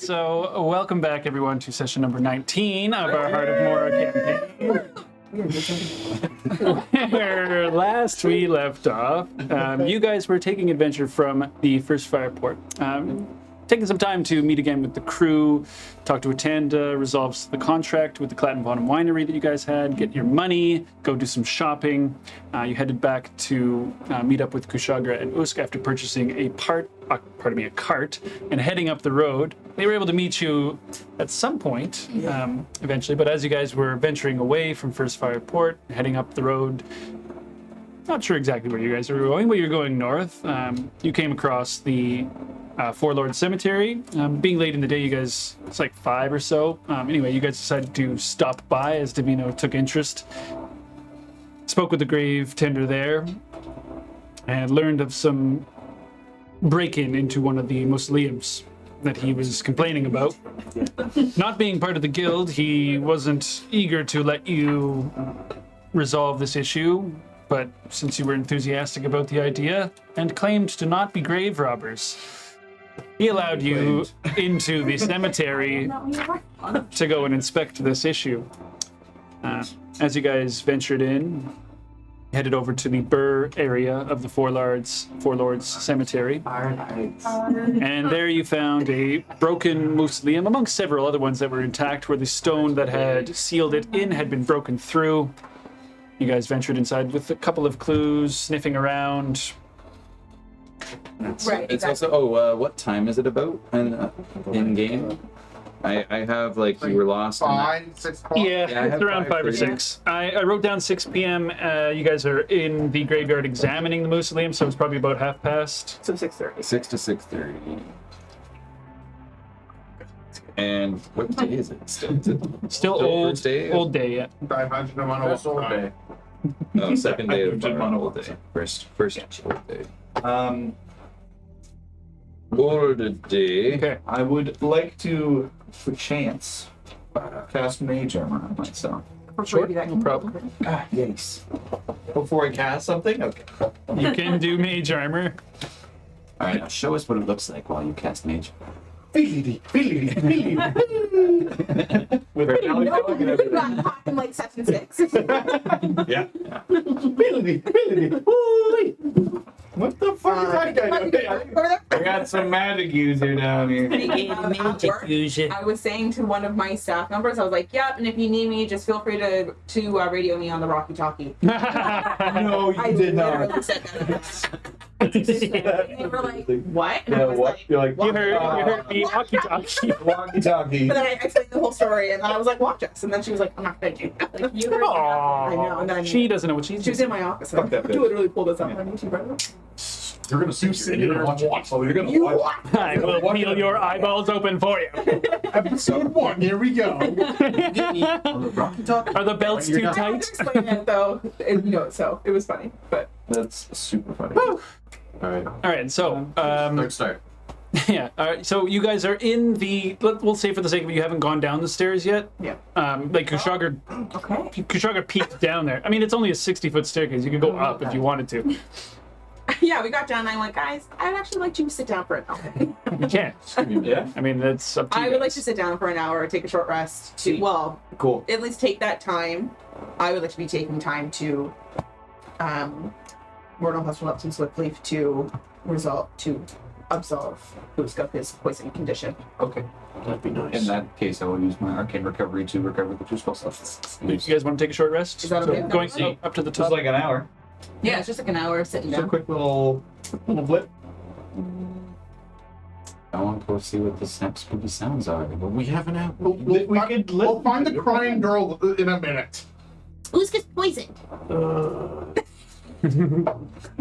right, so welcome back, everyone, to session number 19 of our Heart of Mora campaign. Where last we left off, you guys were taking adventure from the first fireport. Taking some time to meet again with the crew, talk to Atanda, resolve the contract with the Clattenbottom winery that you guys had, get your money, go do some shopping. You headed back to meet up with Kushagra and Usk after purchasing a cart, and heading up the road. They were able to meet you at some point, eventually, but as you guys were venturing away from First Fireport, heading up the road, not sure exactly where you guys were going, but you're going north. You came across the Four Lords Cemetery. Being late in the day, you guys, it's like 5 or so. Anyway, you guys decided to stop by as Davino took interest. Spoke with the grave tender there and learned of some break-in into one of the mausoleums that he was complaining about. Not being part of the guild, he wasn't eager to let you resolve this issue, but since you were enthusiastic about the idea and claimed to not be grave robbers, he allowed you into the cemetery to go and inspect this issue. As you guys ventured in, headed over to the Burr area of the Four Lords Cemetery. And there you found a broken mausoleum, amongst several other ones that were intact, where the stone that had sealed it in had been broken through. You guys ventured inside with a couple of clues, sniffing around. Right. It's also, what time is it about in game? I have, like, you were lost. 5, 6 o'clock? Yeah, it's around 5 or 6. I wrote down 6 p.m. You guys are in the graveyard examining the mausoleum, so it's probably about 5:30. So 6:30. 6 to 6:30. And what day is it? Still Old first day? old day, yeah. Also day. No, second day of Just one old day. First old day. Old day. Okay. I would like to, for chance, cast Mage Armor on myself. Sure, no problem. Yes. Before I cast something? Okay. You can do mage armor. Alright, now show us what it looks like while you cast Mage. With You got hot in like session 6. Yeah. What the fuck is that guy doing? I got some magic user down here. I was saying to one of my staff members, I was like, yep, and if you need me, just feel free to radio me on the walkie-talkie. No, you I did literally not. said that. They were like, what? And I Yeah, was what? like, You're like, You heard me walkie-talkie. walkie-talkie. But then I explained the whole story, and then I was like, watch us. And then she was like, I'm not going to do that. Like, you heard me. I know. And then She doesn't know what she's she was doing. in my office. Fuck that And I bitch. literally pulled this up on YouTube. Right? You're gonna see You're gonna watch. Oh, you're gonna You watch. I will peel your eyeballs open for you. Episode 1, here we go. On the Rocky Talk? Are the belts too I had to tight? explain it though, so it was funny. But That's super funny. Alright. All right, so Let's start. yeah. All right, so you guys are in the. We'll say for the sake of it, you haven't gone down the stairs yet. yeah, Like Kushagra okay. peeked down there. I mean, it's only a 60-foot staircase. You could go up if you wanted to. Yeah, we got down and I went, guys, I'd actually like you to sit down for an hour. You can. Yeah. I mean, that's up to you. I would like guys. to sit down for an hour, take a short rest. Cool. At least take that time. I would like to be taking time to, Mortal has left him swiftly to absolve Usk of his poison condition. Okay. That'd be nice. In that case, I will use my arcane recovery to recover the 2 spell slots. You guys want to take a short rest? Is that okay? Going up to the top. Just like an hour. Yeah, it's just like an hour of sitting Just a down. quick little blip. I want to go see what the spooky sounds are, but we have an hour. We'll find the crying girl in a minute. Usk is poisoned.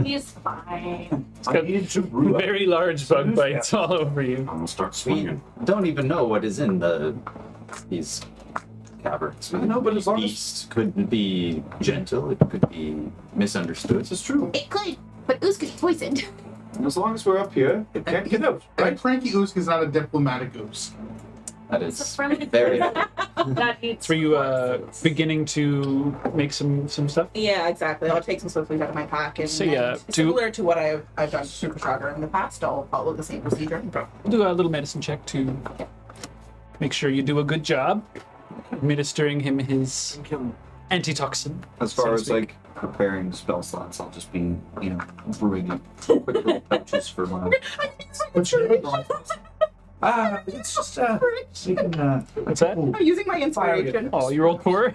He's fine. Got very large bug bites all over you. I'm gonna start We swinging. don't even know what is in these caverns. I know, but as long as- Beasts could be gentle, it could be misunderstood. This is true. It could, but Usk is poisoned. As long as we're up here, it can't get out, And right? Cranky Usk is not a diplomatic Usk. That It's a is friendly very. that eats Were you beginning to make some stuff? Yeah, exactly. I'll take some swift leaf out of my pack, and, So, yeah, and similar to what I've done Super Shogger in the past, I'll follow the same procedure. We'll do a little medicine check to make sure you do a good job administering him his antitoxin. As so far to as speak. like preparing spell slots, I'll just be, brewing up quick little pouches for my. It's just so you can. What's that? I'm using my inspiration. Oh, you rolled 4?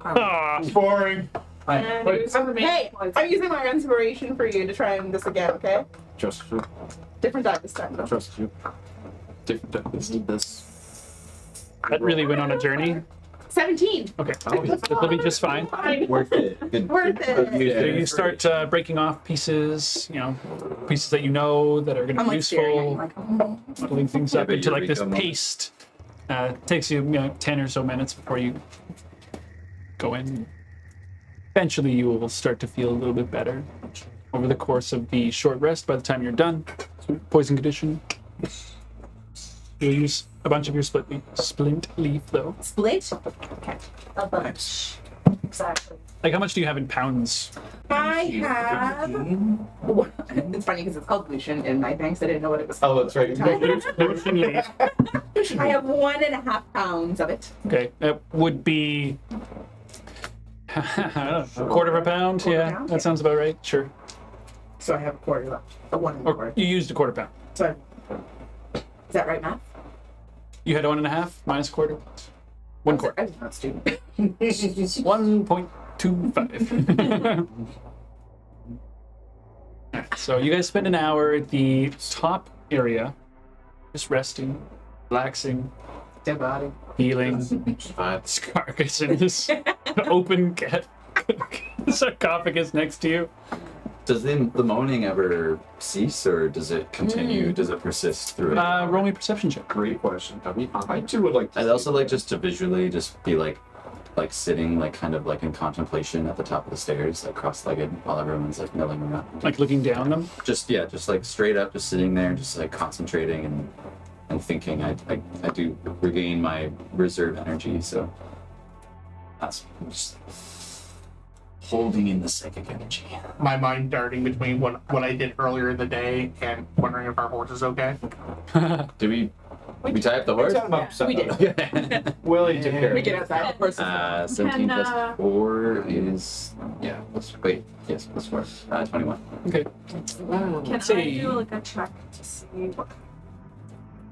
Ah, Boring. Hey, I'm using my inspiration for you to try this again, okay? Trust you. Different die this time, though. Trust you. Different. This. that really went on a journey. 17. Okay, that'll be just fine. Worth it. Good. Worth it. So you start breaking off pieces, pieces that you know that are going to I'm be like staring at you, useful, like, muddling things Yeah, up but into like this Eureka moment. paste. Takes you, 10 or so minutes before you go in. Eventually, you will start to feel a little bit better over the course of the short rest. By the time you're done, poison condition. You'll use a bunch of your splint leaf, though. Split? Okay. A bunch. Exactly. Like, how much do you have in pounds? I have. It's funny because it's called Lucian in my banks. I didn't know what it was. Oh, that's right. I have 1.5 pounds of it. Okay, that would be I don't know, a quarter of a pound. Quarter Yeah, pound, that yeah. sounds about right. Sure. So I have a quarter left. A 1 and a Or quarter. you used a quarter pound. So is that right, Matt? You had 1.5 minus a quarter. 1 quarter. I was not stupid. 1.25. Alright, so you guys spend an hour at the top area, just resting, relaxing, Dead body. healing. Sarcophagus in this open sarcophagus next to you. Does the moaning ever cease, or does it continue? Does it persist through it? Roll me a perception check. Great question. I too would like to. I'd also like just to visually just be like sitting kind of in contemplation at the top of the stairs, like cross-legged, while everyone's milling around. Like looking down them. Just straight up, just sitting there, just concentrating and thinking. I do regain my reserve energy, so that's just holding in the psychic energy. My mind darting between what I did earlier in the day and wondering if our horse is okay. Do we tie up the horse? We did. Willie took care We of get it. outside. Horse is 17 Can, plus 4 is plus 4. 21. Okay. Can I see. do a check to see what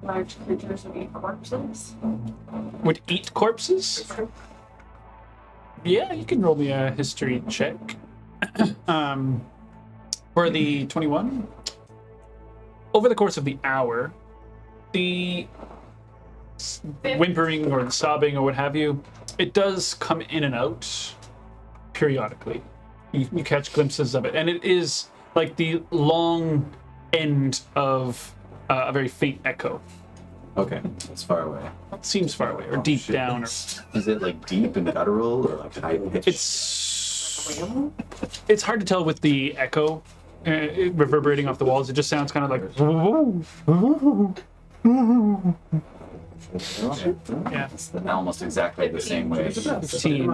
large creatures would eat corpses? Would eat corpses? Yeah, you can roll me a history check. For the 21. Over the course of the hour, the whimpering or the sobbing or what have you, it does come in and out periodically. You catch glimpses of it, and it is like the long end of a very faint echo. Okay, it's far away. It seems far away, or deep shit. down, or Is it deep and guttural, or high pitched? it's hard to tell with the echo reverberating off the walls. It just sounds kind of like yeah. It's almost exactly the same way. 15.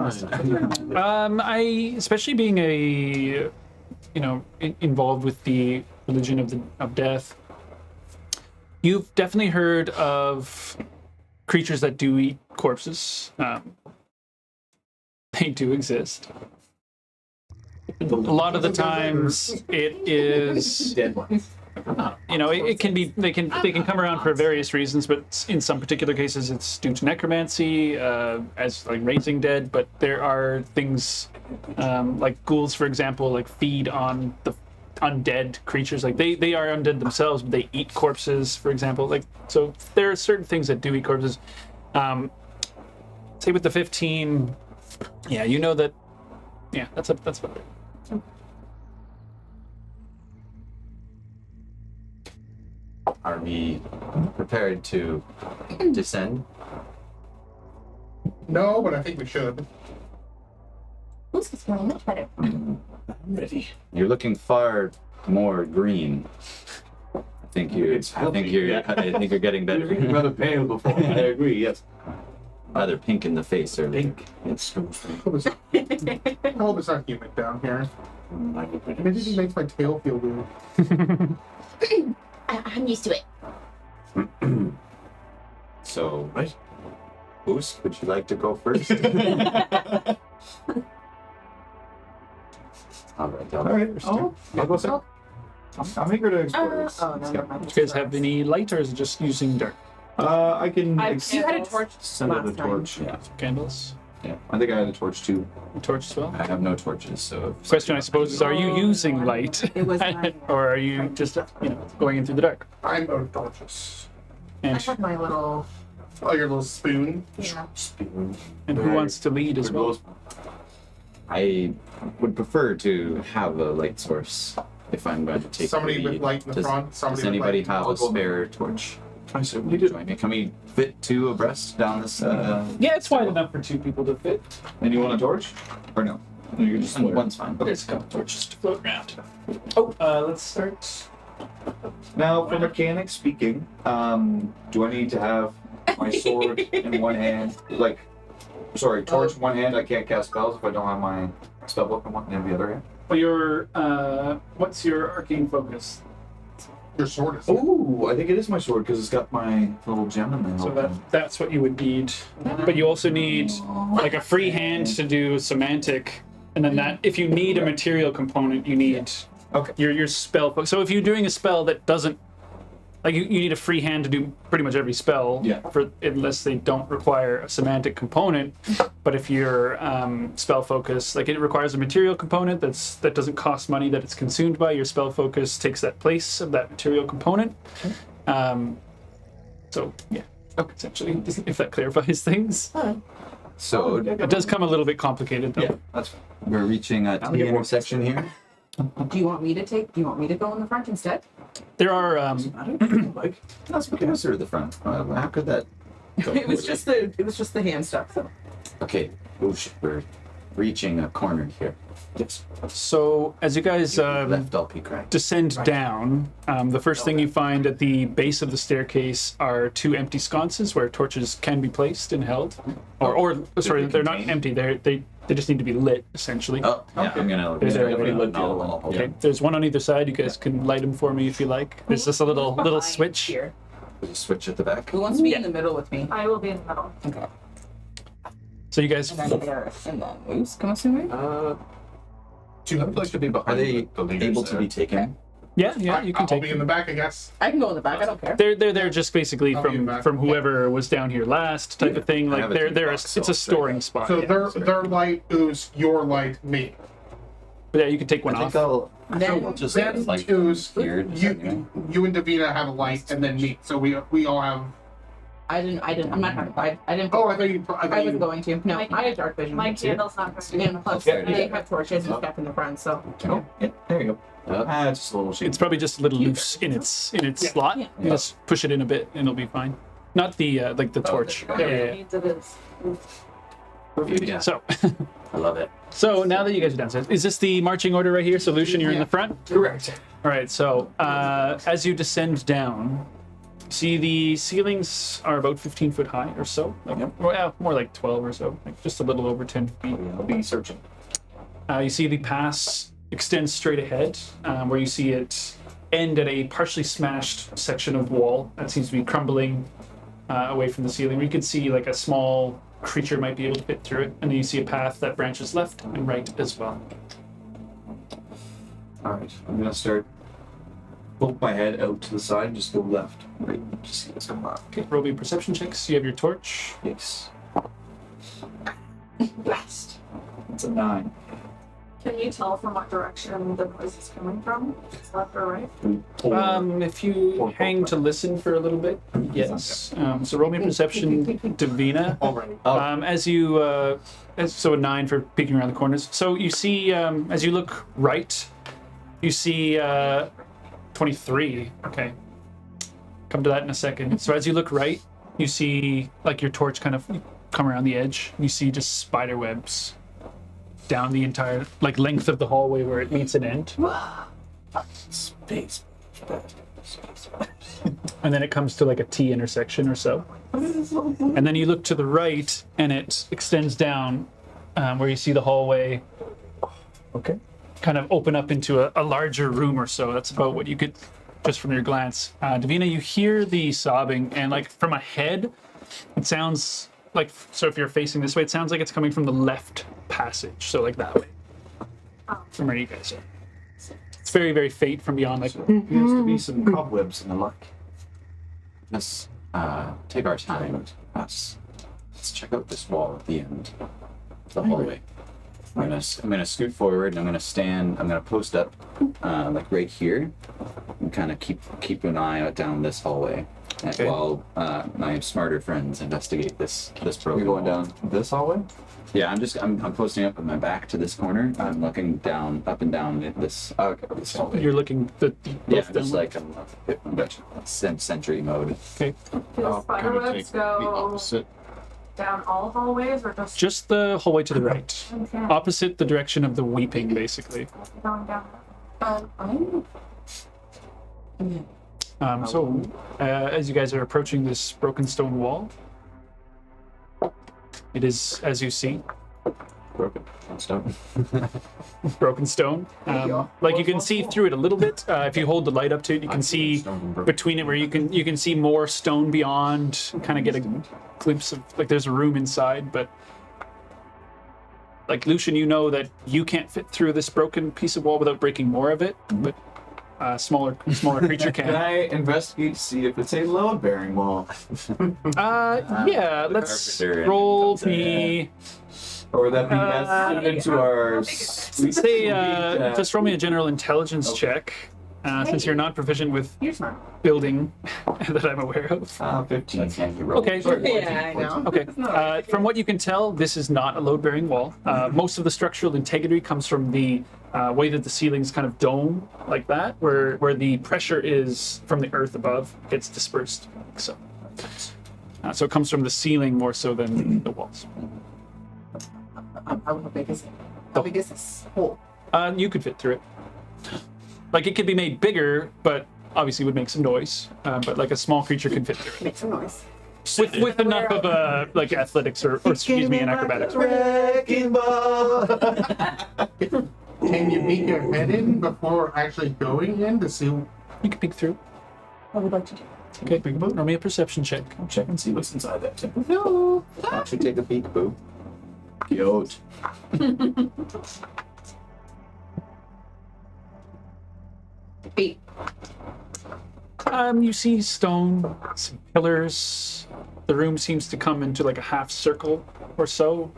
Especially being involved with the religion of death, you've definitely heard of creatures that do eat corpses. They do exist. A lot of the times, it is Dead ones. it can be they can come around for various reasons, but in some particular cases, it's due to necromancy, as raising dead. But there are things like ghouls, for example, feed on the undead creatures. They are undead themselves, but they eat corpses, for example. So there are certain things that do eat corpses. Say with the 15, yeah, you know that. Yeah, that's about it. Are we prepared to descend? No, but I think we should. This is smelling much better. I'm ready. You're looking far more green. I think you're getting better. You're rather pale before. I agree. Yes. Either pink in the face or Pink. Yes. I hope it's not humid down here. Maybe it makes my tail feel weird. I'm used to it. So, Right. Boost, would you like to go first? All right, All right. I'll go second. I'm eager to explore this. Oh, no, never mind. Do you guys have any light, or is it just using dark I can You had a torch send out a last time. torch. Yeah, candles? I think I had a torch too. A torch as well? I have no torches, so. Question, I suppose, is are you using light? It was mine. Or are you just, going in through the dark? I'm out of torches. I And, have my little. Oh, your little spoon. Yeah. and who wants to lead as well? I would prefer to have a light source if I'm going to take Somebody the with lead. light in the front. Somebody Does with anybody light. have I'll a go. spare torch? I certainly do. Join me. Can we fit two abreast down this? Yeah, it's wide enough for two people to fit. And you want a torch? Or no? No, you're just One's fine. There's a couple torches to float around. Oh, let's start. Now, for mechanics speaking, do I need to have my sword in one hand? Like, sorry, torch in one hand. I can't cast spells if I don't have my spell book in the other hand. Well, your, what's your arcane focus? Your sword is. Oh, I think it is my sword because it's got my little gem in there. So that's what you would need. But you also need like a free hand to do semantic, and then that if you need a material component, you need Okay. your spell. So if you're doing a spell that doesn't, like you need a free hand to do pretty much every spell. Yeah. Unless they don't require a semantic component. But if your spell focus, like it requires a material component that doesn't cost money that it's consumed by, your spell focus takes that place of that material component. So yeah, essentially, if that clarifies things. So It does come a little bit complicated though. Yeah, that's fine. we're reaching a I'll T get more intersection here. Do you want me to go in the front instead? There are Like, That's because or the front. How could that? Go It was just the hand stuff. So. Okay, Boosh, we're reaching a corner here. yes. so as you guys Left, I'll peek right. descend down, the first thing you find at the base of the staircase are two empty sconces where torches can be placed and held. Or sorry, they're not empty. They just need to be lit essentially. Oh, yeah, I'm gonna. Is there I'll- any- I'll- Okay, there's one on either side. You guys can light them for me if you like. There's just a little Behind switch. here. There's a switch at the back. Who wants to be in the middle with me? I will be in the middle. Okay. So you guys, And then Gareth, and then Moose, come assuming. I would like to be behind Are they the leaders able to there. be taken? yeah, you can I'll take be in them. the back, I guess. I can go in the back. I don't care. They're just basically I'll be in the from back. whoever was down here last type of thing. I Like have a they're toolbox, it's so a storing I'll spot. So Yeah. their light ooze your light me. But yeah, you can take one I off. think I'll Then, just Then like ooze here. you and Davina have a light, and then me. So we all have. I didn't. I'm not trying to. I didn't. Oh, I thought you. I wasn't going to. No, My- I had dark vision. My candle's not going to And plus, Okay. they have torches and stuff in the front, so. Oh, yeah, there you go. Just a little sheet. It's probably just a little loose in its slot. Yeah. You Just push it in a bit and it'll be fine. Not the like the torch. there Yeah. Needs it is. Yeah, So I love it. so now that you guys are downstairs, is this the marching order right here? So Lucian, you're in the front. Correct. All right. So as you descend down, see the ceilings are about 15 foot high or so. Like, well, more like 12 or so. Like just a little over 10 feet. I'll be searching. You see the pass extends straight ahead, where you see it end at a partially smashed section of wall that seems to be crumbling away from the ceiling. Where you can see like a small creature might be able to fit through it, and then you see a path that branches left and right as well. All right, I'm gonna start. Poke my head out to the side and just go left. Right. Just see what's going on. Okay, roll me perception checks. You have your torch. Yes. Blast. It's a 9. Can you tell from what direction the noise is coming from? It's left or right? If you hang to listen for a little bit, yes. So roll me perception, Davina. Already. As you, so a 9 for peeking around the corners. So you see, as you look right, you see 23. Okay. Come to that in a second. So as you look right, you see like your torch kind of come around the edge. You see just spider webs down the entire like length of the hallway where it meets an end. Space. And then it comes to like a T intersection or so. And then you look to the right and it extends down where you see the hallway Okay. kind of open up into a larger room or so. That's about what you could just from your glance. Davina, you hear the sobbing and like from ahead, It sounds like, so if you're facing this way, it sounds like it's coming from the left passage, so like that way, from where you guys are. It's very, very faint from beyond. Like, Appears to be some cobwebs in the luck. Let's take our time. Let's check out this wall at the end of the hallway. I'm gonna scoot forward and I'm gonna post up like right here and kind of keep an eye out down this hallway while my smarter friends investigate this broken We're going wall. down this hallway? Yeah, I'm posting up with my back to this corner. I'm looking down, up and down this hallway. you're looking Yeah, just like I'm sentry mode. Okay. Do spiderwebs go down all hallways or just Just the hallway to the right. okay. Opposite the direction of the weeping, basically. going down? So, as you guys are approaching this broken stone wall, it is, as you see, Broken stone. broken stone. Like you can see through it a little bit. If you hold the light up to it, you can see between it where you can see more stone beyond. Kind of get a glimpse of like there's a room inside, but like Lucian, you know that you can't fit through this broken piece of wall without breaking more of it, but smaller creature Can can. I investigate to see if it's a load-bearing wall? Yeah, let's carpenter and roll something. me. Or would that be nested into our... Say, just roll me a general intelligence check, since you're not proficient with You're smart. building that I'm aware of. 15. Okay. Yeah, I know. Okay. From what you can tell, this is not a load-bearing wall. Most of the structural integrity comes from the way that the ceilings kind of dome like that, where the pressure is from the earth above gets dispersed. So it comes from the ceiling more so than the walls. How big is it? How big is this hole? You could fit through it. Like it could be made bigger, but obviously would make some noise. But like a small creature can fit through it. Make some noise. With enough of like athletics or excuse me, an acrobatics. Wrecking ball! Can you peek your head in before actually going in to see? You can peek through. I would like to do. Okay, roll me a perception check. I'll check and see what's inside that temple. No! Why don't you take a peek, boo? Cute. Eight. You see stone, some pillars. The room seems to come into like a half circle or so.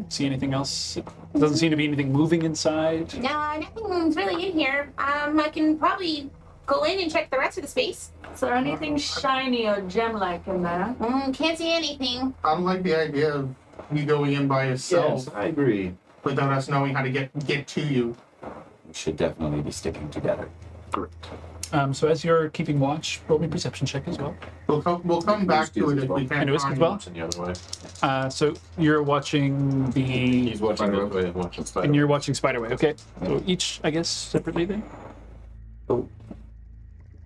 See anything else? It doesn't seem to be anything moving inside. No, nothing's really in here. I can probably go in and check the rest of the space. Is there anything shiny or gem-like in there? Can't see anything. I don't like the idea of you going in by yourself Yes, I agree. without us knowing how to get to you. We should definitely be sticking together. So as you're keeping watch, roll me a perception check as well. We'll come back to it if we can. And Whisk as well. The other way. So you're watching the He's watching the other way and watching Spider. and you're watching Spiderway. Okay, so each, I guess, separately then. Oh.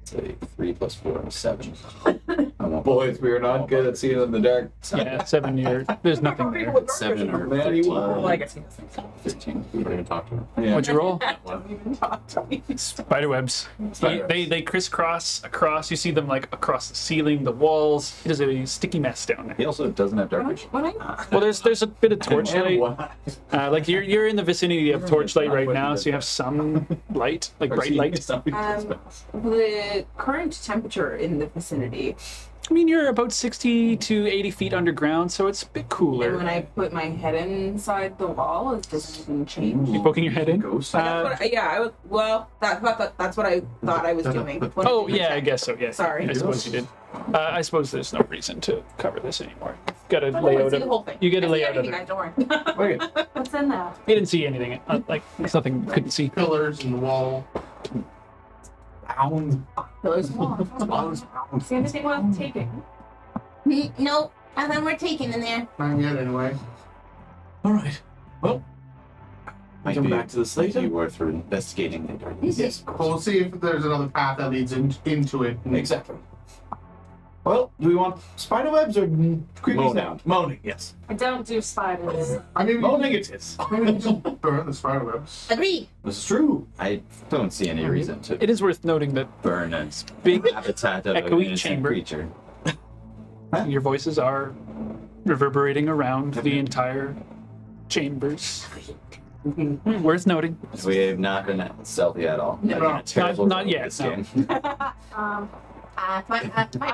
Say 3 + 4 is 7. I won't Boys, we are not good at seeing in the dark. Yeah, 7. There's nothing there. 7 or Man, 13. Well, I guess he doesn't. 13. We don't even talk to him. Yeah. What'd you roll? Don't even talk to me. Spiderwebs. Spiderwebs. They crisscross across. You see them like across the ceiling, the walls. It is a sticky mess down there. He also doesn't have dark vision. Well, there's a bit of torchlight. Like you're in the vicinity of torchlight right now, so you have some light, like bright light. The current temperature in the vicinity, I mean, you're about 60 to 80 feet underground, so it's a bit and when cooler. I put my head inside the wall, does anything change? You poking your head in? That's what I was. Well, that's what I thought I was doing. when I Oh did my yeah, I check. guess so. Yeah. Sorry. I suppose you did. I suppose there's no reason to cover this anymore. Got to I lay want out to see the whole thing. You get a I see layout of everything, it. guys, don't worry. What's in there? You didn't see anything. Like there's nothing you couldn't see. Pillars and the wall. Pillars and walls. See anything worth taking? Nope, nothing we're taking in there. Not yet, anyway. All right. Well, Might come be back to the slate. maybe worth investigating later. Yes. Well, we'll see if there's another path that leads into it. Exactly. Well, do we want spider webs or creepy Moaning. sound? Moaning, yes. I don't do spiders. I mean, Moaning it is. maybe we just burn the spider webs. Agreed. This is true. I don't see any reason to It is worth noting that burn a big habitat of an echoey innocent chamber. creature. Your voices are reverberating around the entire chambers. Worth noting. We have not been stealthy at all. No. That's been a terrible Not rule yet, this no. game.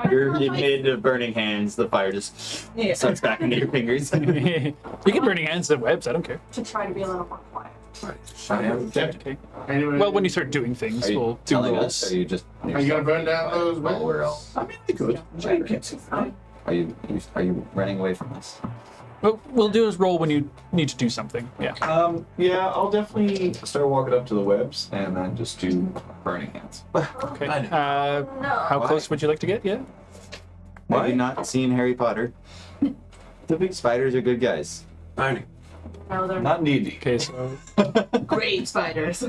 You're You're mid burning hands. The fire just Yeah. sucks back into your fingers. You can burning hands to webs, I don't care. To try to be a little more quiet. I am Okay. Anyway, Well, when you start doing things, Are you we'll do telling rules. us? Or are you just? are you gonna burn down those Well, we're all. windows? I mean, they could. I can't see. Are you running away from us? What we'll do is roll when you need to do something. Yeah. Yeah, I'll definitely start walking up to the webs and then just do. Burning hands. Okay. I know. How Why? close would you like to get? Yeah. Have you not seen Harry Potter? The big spiders are good guys. Burning. No, they're Not needy. Okay, so Great spiders.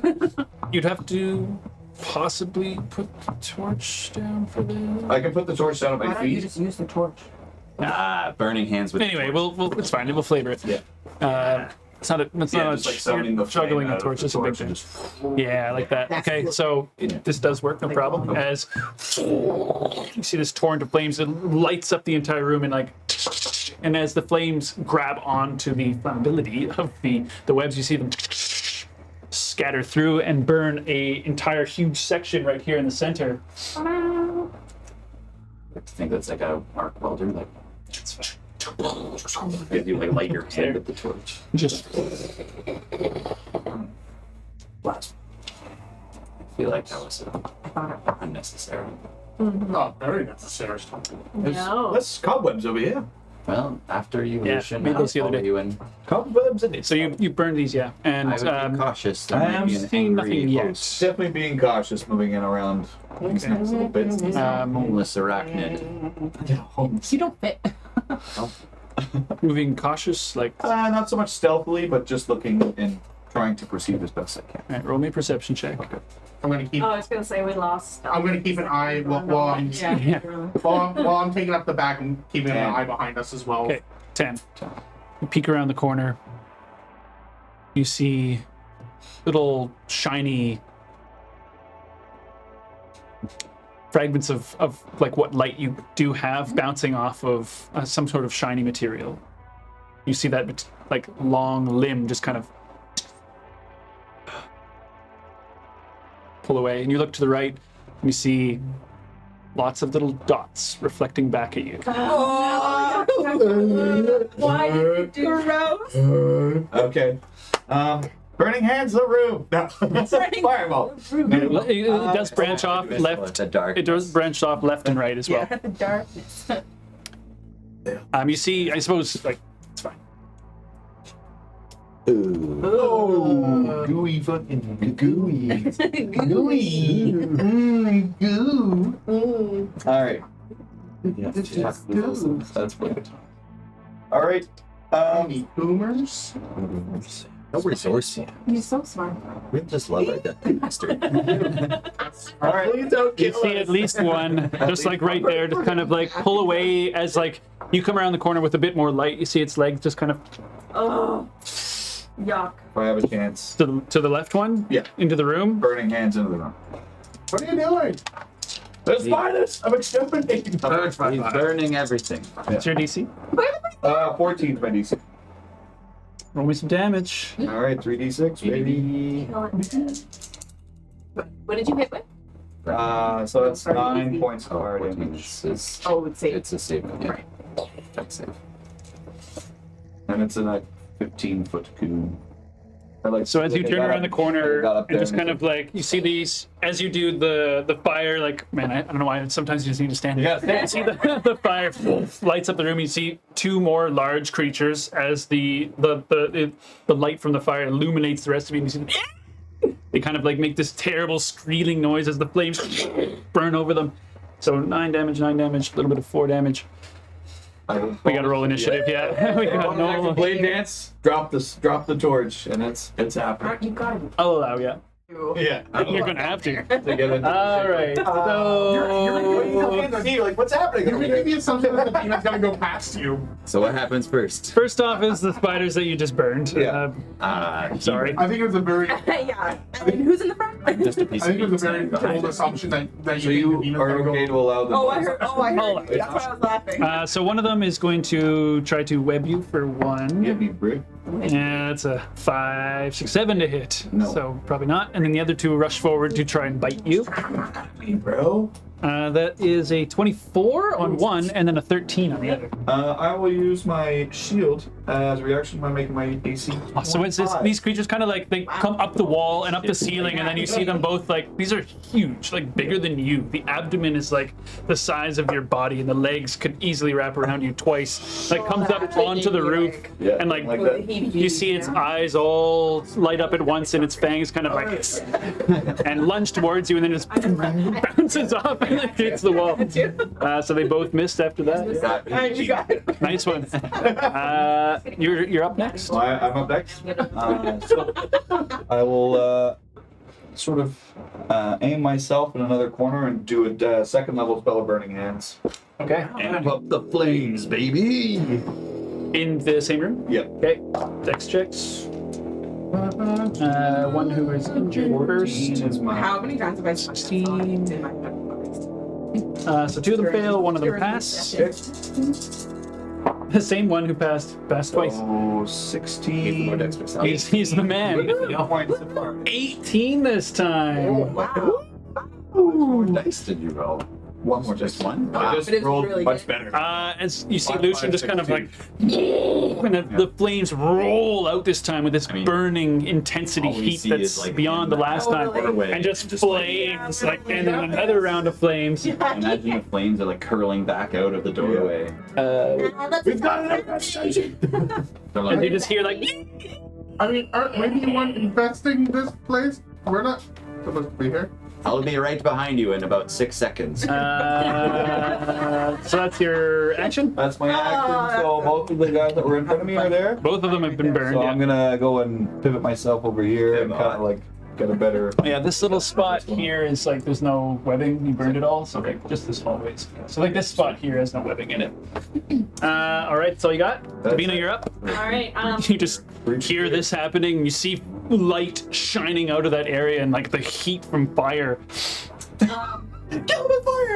you'd have to possibly put the torch down for the. I can put the torch down at Why my don't you feet. just use the torch? Burning hands with. Anyway, we'll it's fine. We'll flavor it. Yeah. It's not a. It's Yeah, not just a. like summoning the juggling flame the out of torch the is a big torch thing. and just- Yeah, I like that. That's Okay, cool. so this does work, no problem. As you see this torrent of flames, it lights up the entire room and and as the flames grab onto the flammability of the webs, you see them scatter through and burn a entire huge section right here in the center. I think that's like a arc welder. Like, you like light your hand with the torch. Just Blast. I feel like that was unnecessary. Not very necessary. no. Let's cobwebs over here. Well, after you Yeah, Lucian, made I'll those the other follow day. you in. Cobwebs and it's. so you burn these, yeah, and I would be cautious. There I might am be an seeing angry nothing yet. host. Definitely being cautious moving in around these Okay. nice little bits. Homeless arachnid. You don't fit. moving cautious, like. Not so much stealthily, but just looking and trying to perceive as best I can. All right, roll me a perception check. I'm gonna keep. Oh, I was gonna say we lost. I'm gonna keep an eye while I'm Yeah. while I'm taking up the back and keeping an 10. eye behind us as well. Okay, 10. You peek around the corner. You see little shiny fragments of like what light you do have bouncing off of some sort of shiny material. You see that like long limb just kind of pull away, and you look to the right and you see lots of little dots reflecting back at you. Why did you do Gross. Okay. Burning hands the room. No. Fireball. It does branch off It's left. the dark. It does branch off left and right as well. Yeah, the darkness. You see, I suppose, like, it's fine. Oh, gooey fucking gooey. Gooey. Goo. All right. That's weird. All right. Any boomers? No resource. You're so smart. We just love our death master. All right. Please don't You kill see us. at least one, just like right there, just kind of like pull away as like you come around the corner with a bit more light. You see its legs just kind of Oh, yuck. If I have a chance. to the left one. Yeah. Into the room. Burning hands into the room. What are you doing? Let's buy this. I'm exterminating. He's burning everything. What's your DC? 14 my DC. Roll me some damage. All right, 3d6, baby. What did you hit with? So that's 9 points of fire 14 damage. is Oh, it's safe. it's a save. Yeah. Deck save. And it's in a 15-foot cube. So as you turn around the corner and just kind of like you see these as you do the fire, like man, I don't know why sometimes you just need to stand there. Yeah. You see the fire lights up the room. You see two more large creatures as the light from the fire illuminates the rest of you. And you see they kind of like make this terrible squealing noise as the flames burn over them. So 9 damage, a little bit of 4 damage. We got to roll initiative, yeah. We got no. Blade dance. Drop the torch, and it's happening. You got it. I'll allow, yeah. Yeah. You're gonna have to. To get into All right. You're like, what's happening? You're making the assumption that the peanut's gonna go past you. So what happens first? First off is the spiders that you just burned. Yeah. Sorry. I think it was a very, Yeah. And who's in the front? Just a piece I think it of was a very meat behind bold it. assumption that So you you think the peanut's are gonna okay go. to allow them? Oh, I heard. Oh, That's why I was laughing. So one of them is going to try to web you for one. Get me, Brit. Yeah, that's a 5, 6, 7 to hit. No. So probably not. And then the other two rush forward to try and bite you. Me, bro. That is a 24 on one, and then a 13 on the other. I will use my shield as a reaction by making my AC. So it's this, these creatures kind of like they come up the wall and up the ceiling, and then you see them both like these are huge, like bigger than you. The abdomen is like the size of your body, and the legs could easily wrap around you twice. Like comes up onto the roof, Yeah, and like that. you see its eyes all light up at once, and its fangs kind of like and lunge towards you, and then just bounces off and like hits the wall. So they both missed after that. Alright, you got it. Nice one. You're up next. So I'm up next. So I will sort of aim myself in another corner and do a second level spell of Burning Hands. Okay. Amp up the flames, baby! In the same room? Yep. Okay. Dex checks. One who is injured 14 first. is my... How many times have I seen 16. in my head? So two of them fail, one of them pass. The same one who passed twice. Oh, He's 16. more dexterous. I'll- He's the man. 18 this time. Wow. What dice did you roll? One more, Just just one? I just But it was rolled really much good. better. As you see, 5, Lucian 5, just kind of 16. like, and the flames roll out this time with this I mean, burning intensity all we heat see that's is, like, beyond the last time, doorway, and just just flames, like, and then another round of flames. Imagine the flames are like curling back out of the doorway. We've got an investigation! They're And like, you just hear like, I mean, maybe you weren't investing this place? We're not supposed to be here. I'll be right behind you in about 6 seconds. so that's your action. That's my action, so both of the guys that were in front of me are there. Both of them have been burned. So Yeah. I'm gonna go and pivot myself over here and kind of like get a better... Yeah, this little spot here is like there's no webbing. You burned it all, so like just this hallways. So like this spot here has no webbing in it. All right, that's all you got. That's Davina, it. you're up. All right. You just hear this happening. You see light shining out of that area and like the heat from fire. How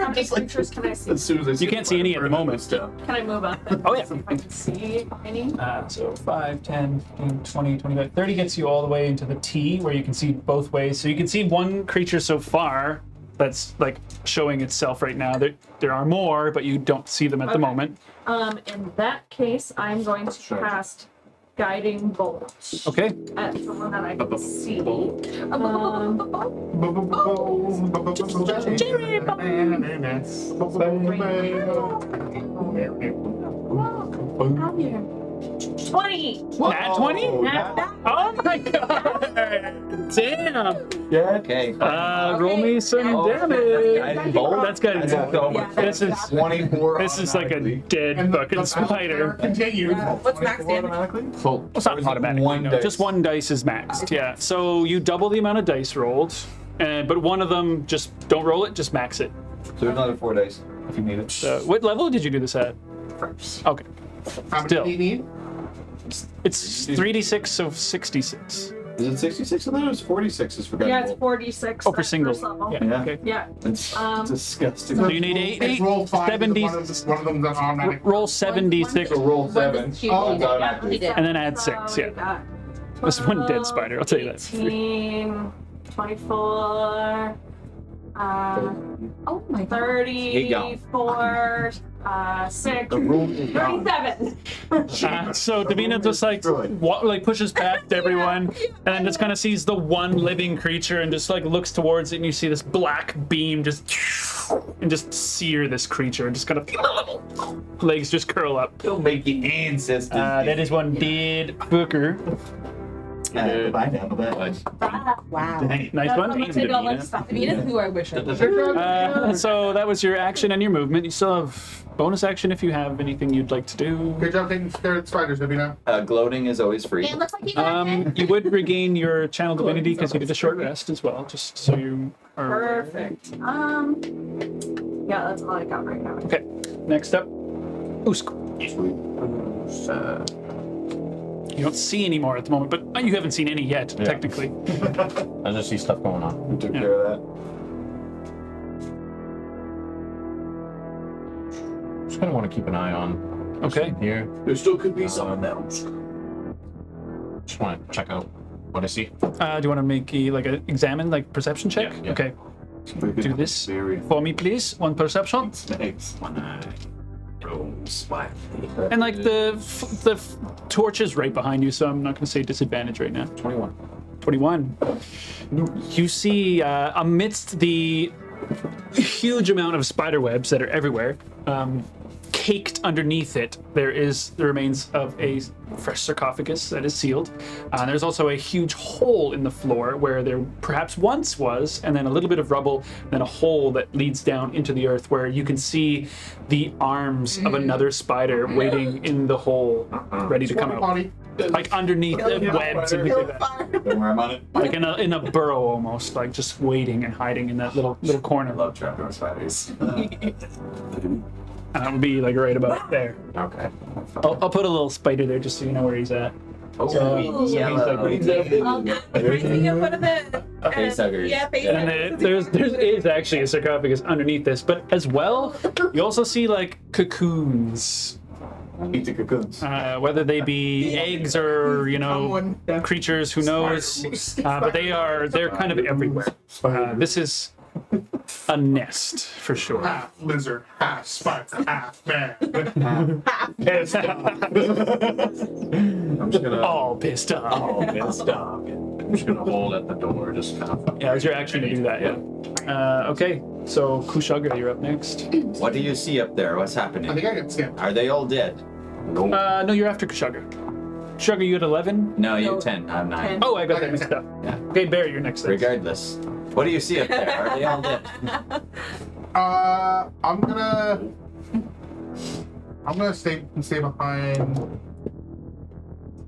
many creatures can I see? As soon as I see You can't see any at the moment. Can I move up? Oh, yeah. See if I can see any. So 5, 10, 15, 20, 25, 30 gets you all the way into the T where you can see both ways. So you can see one creature so far that's like showing itself right now. There are more, but you don't see them at the Okay. moment. In that case, I'm going to cast Guiding Bolt Okay. at the one that I can see. Cherry 20! Nat 20? Nat- Oh my god! Damn! Okay. Roll me some damage. Guiding bolt? That's good. Yeah, This is 24 this is like a dead And fucking spider. Continues. What's max damage? automatically? It's not automatic. One no. dice. Just one dice is maxed. Yeah. So you double the amount of dice rolled, but one of them just don't roll it, just max it. So there's another 4 dice if you need it. What level did you do this at? First. Okay. How many Still. do you need? It's 3d6, so 66. Is it 66? I thought it was 46 is for Yeah, guiding it's bolt. 46. Oh, for that's single. first level. Yeah. Yeah. Okay. Yeah. It's disgusting. So you need eight, Roll 5. 70. One of them's an automatic. Roll 7d6, So roll 7. Oh, It's automatically. and then add 6. So we Yeah. got This is one dead spider. I'll tell you that. 18, 24, Oh my god. 34, 6, The rule is down. 37. So Davina just like pushes past everyone, and then just kind of sees the one living creature and just like looks towards it, and you see this black beam just sear this creature, and just kind of legs just curl up. Don't make your ancestors. That is one dead booker. Bye now. Bye. Wow. Nice one. I'm gonna take all my stuff. Davina, who I wish I was. So that was your action and your movement. You still have bonus action if you have anything you'd like to do. Good job taking care of the spiders, Davina. Gloating is always free. It looks like you got it. You would regain your channel divinity because you did a short rest as well, just so you are aware. Perfect. Yeah, that's all I got right now. Okay, next up, Usk. You don't see any more at the moment, but you haven't seen any yet, Yeah. technically. I just see stuff going on. We took Yeah. care of that. Just kind of want to keep an eye on Okay. here. There still could be some of them. Just want to check out what I see. Do you want to make a examine, perception check? Yeah. Okay. Do this for me, please. One perception. And the torch is right behind you, so I'm not going to say disadvantage right now. 21. 21. You see, amidst the huge amount of spider webs that are everywhere, caked underneath it, there is the remains of a fresh sarcophagus that is sealed. There's also a huge hole in the floor where there perhaps once was, and then a little bit of rubble, and then a hole that leads down into the earth where you can see the arms of another spider waiting in the hole, ready to come out. Potty. Like underneath the webs and things like that. Don't worry, I'm on it. Like in a burrow almost, like just waiting and hiding in that little corner. I love trapdoor spiders. And that would be right about there. Okay. I'll put a little spider there just so you know where he's at. Yellow. Thinking of one of the Facehuggers. Yeah, face And there is actually a sarcophagus underneath this, but as well, you also see cocoons. Eat the cocoons. Whether they be eggs or creatures, who knows? But they're kind of everywhere. This is a nest for sure. Half lizard, half spider, half man. I'm just gonna. All pissed off. I'm just gonna hold at the door, just kind of. Yeah, it's your action to do that. Yeah. Okay. So Kushaga, you're up next. What do you see up there? What's I happening? think I got scammed. Are they all dead? No, you're after Kushaga. Kushaga, you at 11? No, you have 10. I'm 9. Oh, I got that mixed up. Yeah. Okay, Barry, you're next. Then. Regardless. What do you see up there? Are they all dead? I'm gonna stay behind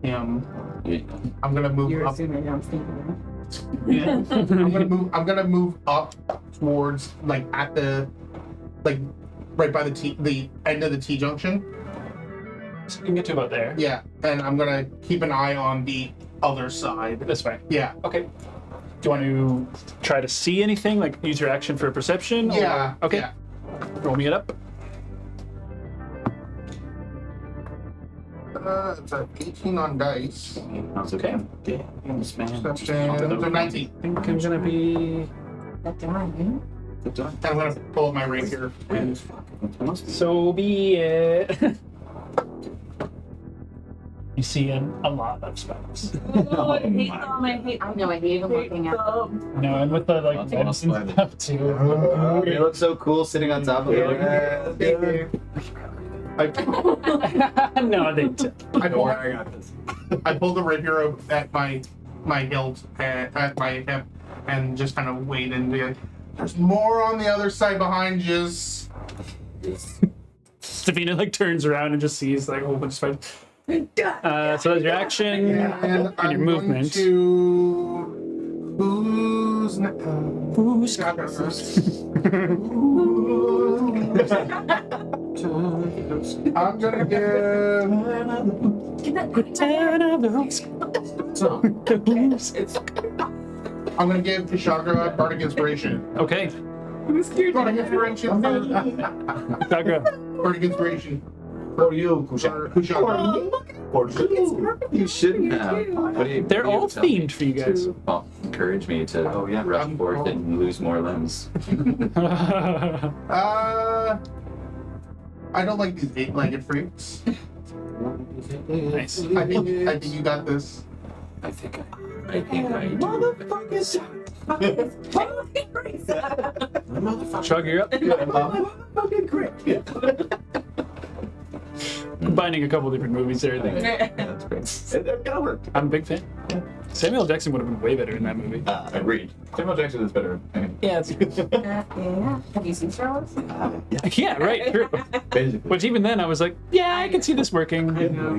him. I'm gonna move You're up. assuming I'm thinking. Yeah. I'm gonna move up towards at the right by the end of the T junction. So you can get to about there. Yeah, and I'm gonna keep an eye on the other side. This way. Yeah. Okay. Do you want to try to see anything? Use your action for perception? Yeah. Okay. Yeah. Roll me it up. It's a 18 on dice. That's okay. Yes, man. That's a 19. I think I'm gonna be. And I'm gonna pull up my rapier and So be it. You see a lot of spiders. Oh, I hate them. I know, I hate even looking at them. No, and with the That's vents and awesome. stuff too. They look so cool sitting on top of it. No, they don't. I pull the rapier up at my hilt, at my hip, and just kind of wait and be like, there's more on the other side behind you. Davina turns around and just sees a whole bunch of spiders. So that's your action And and I'm your movement. going to... Who's I'm gonna give... I'm gonna give Kushaga Bardic Inspiration. Okay. Bardic Inspiration. Sakura. Bardic Inspiration. For you, Kushaga. Kushaga. You shouldn't have. What do you, They're what do you all tell me themed for you guys. to, well, encourage me to rush forth and lose more limbs. I don't like these eight-legged freaks. Nice. I think you got this. I think I do. Shrug, you're up. combining a couple different movies there. I think. Yeah, that's great. It kind of worked. I'm a big fan. Samuel Jackson would have been way better in that movie. Agreed. Samuel Jackson is better. Yeah, it's Yeah. Have you seen Star Wars? yeah, right. True. Basically. Which even then I was like, yeah, I can see this working.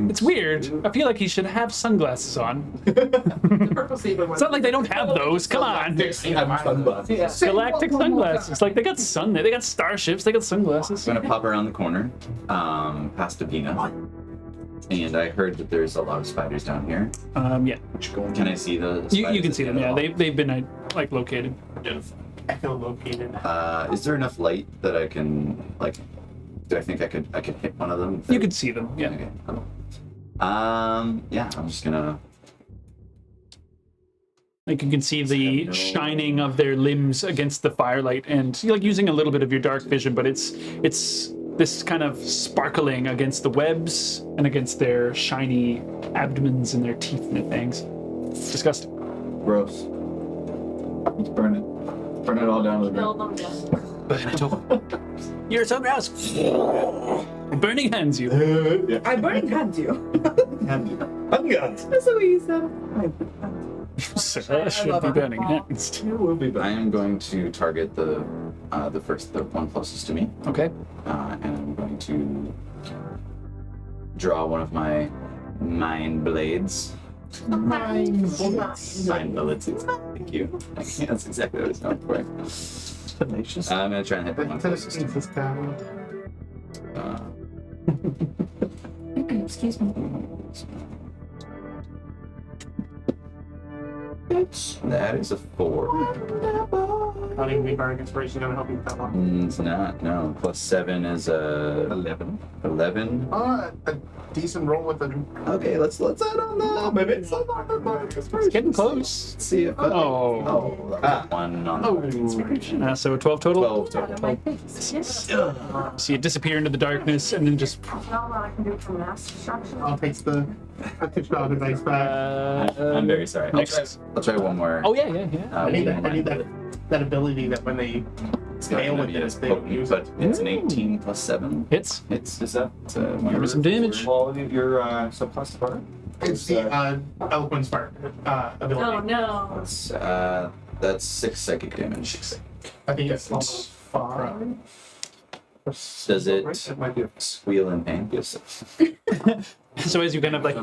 It's weird. I feel like he should have sunglasses on. The purple saber one. It's not like they don't have those. Come on. Galactic sunglasses. Like they got sun there. They got starships. They got sunglasses. I'm gonna pop around the corner, past Avina, and I heard that there's a lot of spiders down here. Yeah. Can I see the spiders? You can see them. Yeah, they've been like located. Echolocated. Is there enough light that I can like? Do I think I could hit one of them? You can see them. Yeah. Okay. Yeah. I'm just gonna. Like you can see the shining of their limbs against the firelight, and you're like using a little bit of your dark vision, but it's this kind of sparkling against the webs and against their shiny abdomens and their teeth and their fangs. It's disgusting. Gross. Let's burn it. Burn it all down to the Kill ground. them down. You're so gross. Burning hands, you. Yeah. I burning hand you. Unguns. That's what you said. Sarah should be burning hands. You will be I back. am going to target the one closest to me, Okay. and I'm going to draw one of my mind blades. Mind abilities. Thank you. That's exactly what I was going for. Tenacious. I'm gonna try and hit the one closest to me. Excuse me. That is a 4. Not even be bardic inspiration gonna help you with that one. It's not. No. Plus 7 is 11. 11. A decent roll with a. Okay, let's add on that. Maybe it's It's getting close. Let's see if. Oh. One on the inspiration. So 12 total? 12 total. So you disappear into the darkness and then just... Not what I can do for mass destruction. I'll take the. I took the other dice back. I'm very sorry. Next. I'll try one more. Oh, yeah. I need that ability that when they It's not fail gonna with be this, as they don't potent, use but it. it's an 18 plus 7. Hits. Is that? Give me some damage. Quality of your subclass fire? It's the eloquence fire ability. Oh no. That's 6 psychic damage. I think it's level 5. Does it might be a squeal in pain? Yes. So as you kind of like...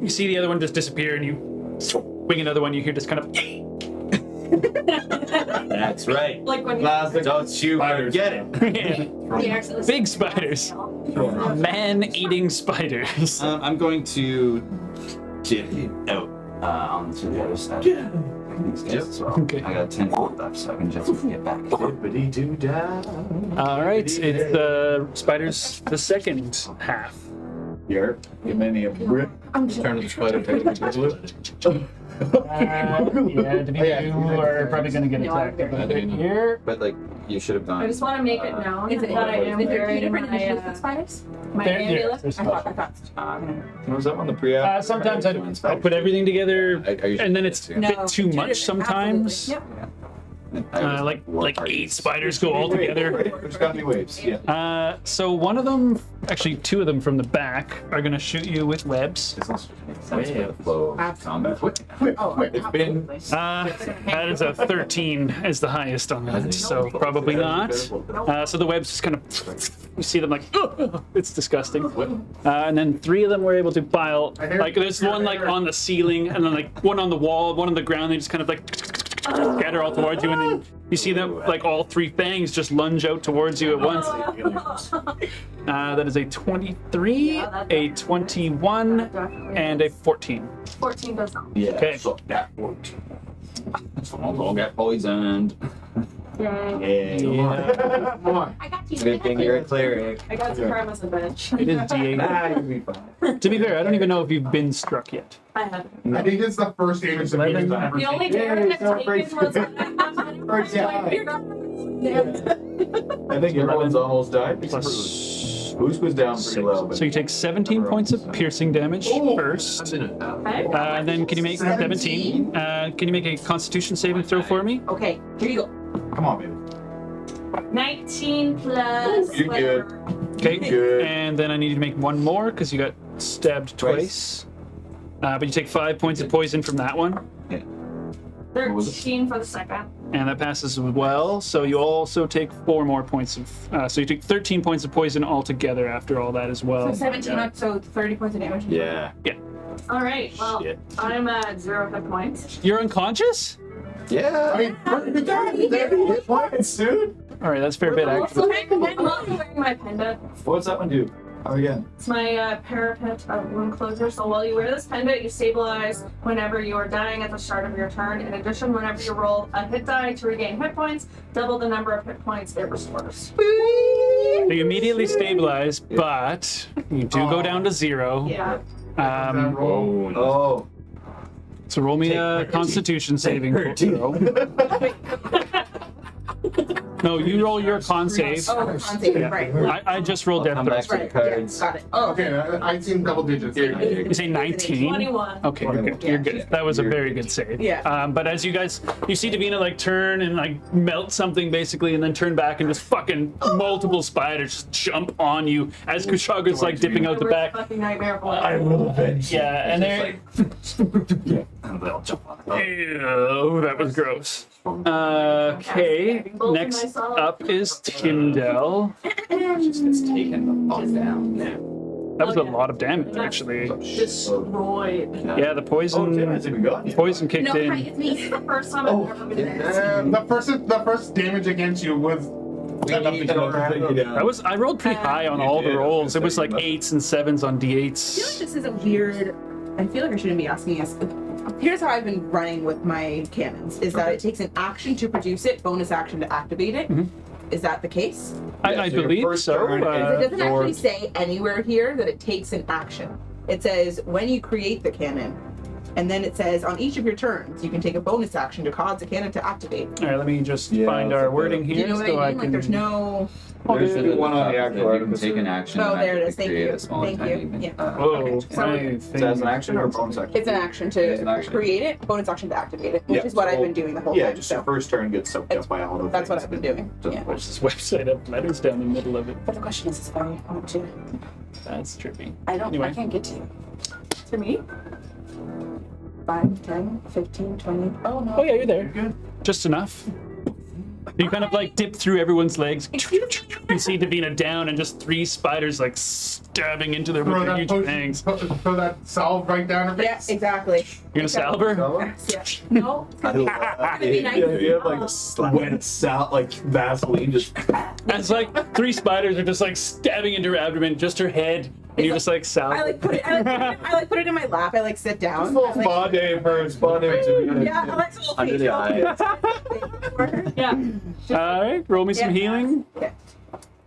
You see the other one just disappear and you swing another one, you hear just kind of... That's right. Like when you Don't you forget it. Big spiders. Man-eating spiders. I'm going to get out onto the other side. These guys as well. Okay. I got 10 feet left, so I can just get back. All right, it's the spiders, the second half. Here. Give many a brick. Turn the spider take it. Yeah, to be you are probably going to get attacked. Here. But like, you should have gone. I just want to make it known Is it that I am is there two wearing different my, initiatives for spiders? my There- amulet. there's I thought. Was that on the pre-app? Sometimes I put everything together, and then it's a No, bit too two much different- sometimes. absolutely. Yep. Like 8 spiders go all together. There's got to be waves. Yeah. So one of them, actually 2 of them from the back, are going to shoot you with webs. Sense for the flow of combat. It's been. That is a 13 is the highest on that, so probably not. So the webs just kind of, you see them like, ugh, it's disgusting. And then 3 of them were able to pile, like there's one like on the ceiling, and then like one on the wall, one on the ground. They just kind of like scatter all towards you, and then you see them like all 3 fangs just lunge out towards you at once. That is a 23, a 21, and a 14. 14 does not. Yeah. Okay. So that worked. Someone's all got poisoned. Yay. Yeah. I got you. Good thing you're a cleric. I got to crime as a bitch. It is D8. Nah, you'll be fine. To be fair, I don't even know if you've been struck yet. I have. I think it's the first damage that Venus has ever The only taken. damage I've taken was I think everyone's almost died. Plus Boost was down pretty low. But So you take 17 points of piercing damage first. And then can you make 17? Can you make a Constitution saving throw for me? Okay, here you go. come on, baby. 19 plus You're good. whatever. Okay. Good. And then I need you to make one more because you got stabbed twice. But you take 5 points of poison from that one. Yeah. 13 for the second. And that passes as well. So you also take 4 more points of. So you take 13 points of poison altogether after all that as well. So 17, so 30 points of damage. Yeah. All right. Well, Shit. I'm at 0 hit points. You're unconscious? Yeah. I mean, hit points, dude. All right, that's a fair bit actually. I'm also wearing my pendant. What's that one do? Oh, again. It's my parapet wound closure. So while you wear this pendant, you stabilize whenever you are dying at the start of your turn. In addition, whenever you roll a hit die to regain hit points, double the number of hit points it restores. So you immediately stabilize, but you do go down to 0. Yeah. Oh. So roll me a Constitution saving throw. No, you roll your con save. Oh, con save, Yeah. right. I just rolled death Come back throws. to the cards. Got it. Oh, okay. I seen double digits. You say 19? 21. Okay, you're good. You're good. That was a very good save. Yeah. But as you see Davina like turn and like melt something basically, and then turn back and just fucking multiple spiders just jump on you as Kushaga's like dipping out the back. Fucking nightmare boy. I will avenge. Yeah, and they're. And they'll jump on it. Ew, that was gross. Okay, next up is Tyndall. Just gets taken the fuck down. That was a lot of damage, actually. Destroyed. Yeah, the Oh, damn, I think we got you. poison kicked No, in. hi, it's me. This is the first time I've ever been there. The first damage against you was enough to kill her. I rolled pretty high on all the rolls. It was like 8s and 7s on I feel like d8s. this is a weird. I feel like I shouldn't be asking this. Here's how I've been running with my cannons: is that it takes an action to produce it, bonus action to activate it. Is that the case? I believe so. It doesn't actually say anywhere here that it takes an action. It says when you create the cannon, and then it says on each of your turns you can take a bonus action to cause the cannon to activate. All right, let me just Yeah, find I'll our take wording that. Do you here know what so I I mean? Like can. there's no. There's the one on the top actual that you item. can take an action. Oh, and there it magically is. Thank create you. a small Thank tiny you. Yeah. Whoa, Okay, so my Is that as an action or a bonus action? it's an action It's to an action. create it, bonus action to activate it, which Yeah, is what I've so- been doing the whole Yeah, time. just So your first turn gets soaked up by all the that's what things. I've been doing. Yeah. There's this website have letters down the middle of it. But the question is if I want to. That's trippy. I don't. Anyway. I can't get to. To me? 5, 10, 15, 20. Oh no. Oh yeah, you're there. Just enough. You kind of like dip through everyone's legs. You see Davina down and just 3 spiders like stabbing into their with Throw their that huge potion, fangs. throw that salve right down her Yeah, face. exactly. You're gonna salve her? Yeah. No. be nice. You have like wet salt, like Vaseline, just. It's like 3 spiders are just like stabbing into her abdomen, just her head, and you just like salve. I like put it. I like put it in my lap. I like sit down. Just a little I, like, spa day for spa day. yeah, I like a little Under the facial. eye. Yeah. All right, roll me some Yeah. healing, Yeah.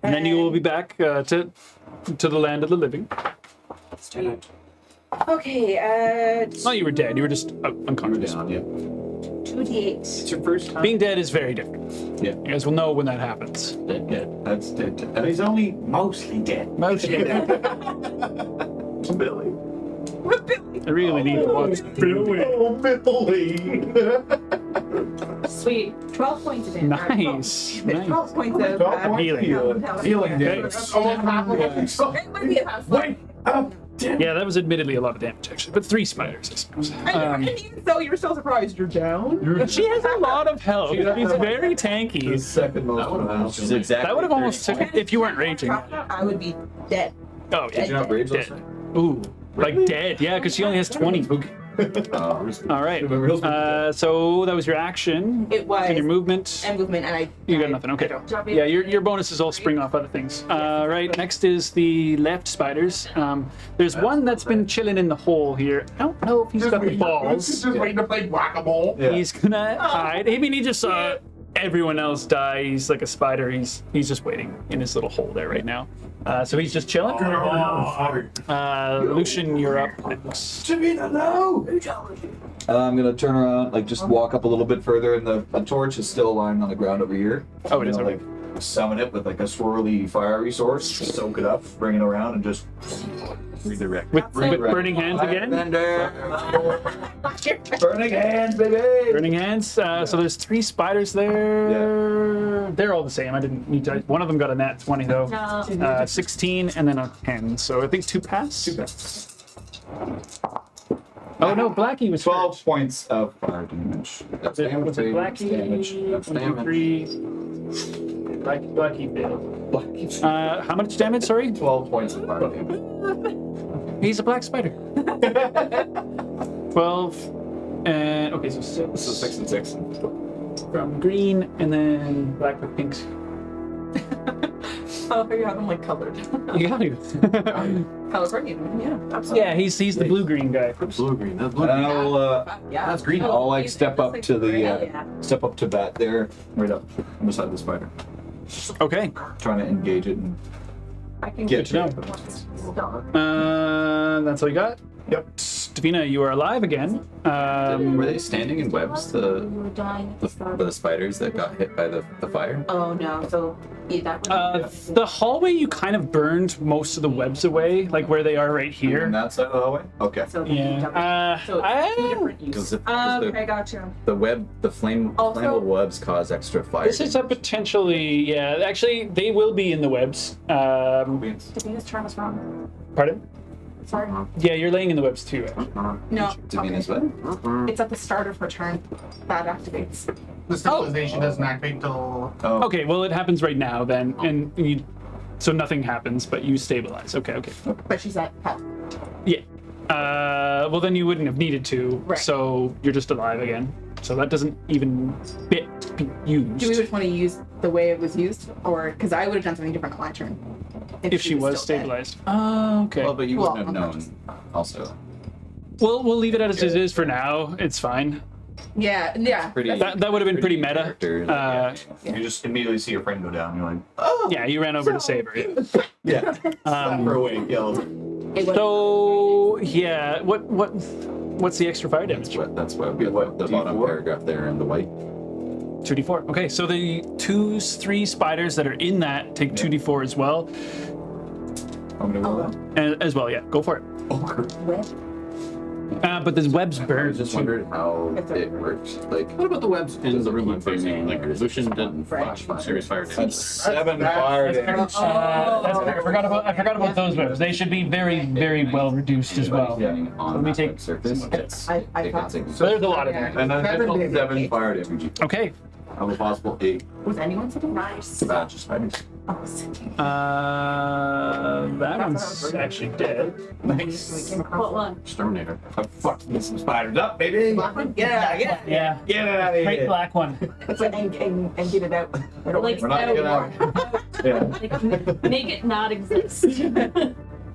and then you will be back to the land of the living. Okay. Well, you were dead. You were just unconscious. Down, yeah. 2d8. It's your first time. Being dead is very different. Yeah. You guys will know when that happens. Dead. That's dead. And he's only mostly dead. Mostly dead. Billy. I really need to watch. Oh, Billy. Sweet. 12 points of damage. Nice. Nice. 12 points of 12 points healing. Healing Okay. damage. That's almost half of it. It would be a half. Wait up. Yeah, that was admittedly a lot of damage, actually. But 3 spiders, I suppose. And even so, you're still surprised you're down. She has a lot of health. She's very The tanky. second most. She's exactly. That would have almost took it if you weren't raging. I would be dead. Oh, Did you yeah. not rage Dead. last night? Ooh, like dead. Yeah, because she only has 20. All right. So that was your action. It was. And your movement. And movement, and I. You got nothing. Okay. I don't. Yeah, your bonuses all spring off other things. Right. Next is the left spiders. There's one that's been chilling in the hole here. I don't know if he's got the balls. Just waiting to play whack-a-mole. Yeah. He's gonna hide. I mean, he just saw everyone else die. He's like a spider. He's just waiting in his little hole there right now. So he's just chilling. Lucian, you're up next. no! I'm gonna turn around, like just walk up a little bit further, and the torch is still lying on the ground over here. Oh, it is, You know, okay. like summon it with like a swirly fiery source, soak it up, bring it around, and just Redirect. With burning hands again. Burning hands, baby. Burning hands. So there's 3 spiders there. They're all the same. I didn't need to. One of them got a nat 20 though. No. 16 and then a 10. So I think 2 pass. 2 pass. Oh no, Blackie was 12 first. points of fire damage. That's Was it damage. Blackie? Damage. That's 1, 2, damage. 3. Blackie failed. How much damage? Sorry. 12 points of fire damage. He's a black spider. 12 and okay, so 6. So 6 and 6. From green and then black with pinks. Oh, you have them like colored. You got it. California, yeah, absolutely. Yeah, he's the blue green guy. Blue green. That's blue And green. I'll Yeah. That's green. I'll like step up to the Yeah. step up to bat there, right up beside the spider, Okay. trying to engage it and I can get to know. That's all you got? Yep. Davina, you are alive again. Were they standing in webs? The You were dying. the spiders that got hit by the fire? Oh no, so that was The hallway, you kind of burned most of the webs away, like where they are right on here. that side of the hallway. Okay. so Yeah. so it's 2 different Because uses. Okay, got you. the web, the flammable webs cause extra fire. This is a potentially, yeah, actually, they will be in the webs. Davina's turn was wrong. Pardon? Sorry. Yeah, you're laying in the webs too. Actually. No, Davina's what? it's at the start of her turn. That activates. The stabilization doesn't activate until. Oh. Okay, well, it happens right now then, and you, so nothing happens, but you stabilize. Okay. But she's at half. Yeah. Well, then you wouldn't have needed to, Right. so you're just alive again. So that doesn't even be used. Do we just want to use the way it was used, or because I would have done something different on my turn if she was still dead. stabilized. Oh, okay. Well, but you Well, wouldn't have I'm known. Also, We'll leave it as it is for now. It's fine. Yeah. pretty. That would have been pretty meta. character, You just immediately see your friend go down. You're like, Yeah, you ran over to save her. yeah. Slap her away, yelled. It would- So yeah, what's the extra fire damage? That's what we What, the bottom D4? paragraph there in the white. 2d4. Okay, so the 3 spiders that are in that take 2d4 as well. I'm gonna roll that. And, as well, yeah, go for it. Web. But there's webs I burned. just wondered how It's a- it works. Like, What about the webs in Does the it room keep I'm facing? Like, burning, or is Lucian it did flash fire? serious fire That's damage. 7 fire damage. I forgot about those webs. They should be very, very well reduced as well. Standing on Let me that take web surface. It's, I it thought- gets So there's a lot of Yeah. damage. And then 7 damage. 7 fire damage. Okay. Of a possible 8 Was anyone sitting? Nice. batch of spiders. Oh, That one's actually dead. Nice. What one? Exterminator. I fucked me some spiders up, baby. Yeah. Yeah. Get out of Great here. black one. And get it out. Like, We're not gonna get out. Yeah. Like, make it not exist.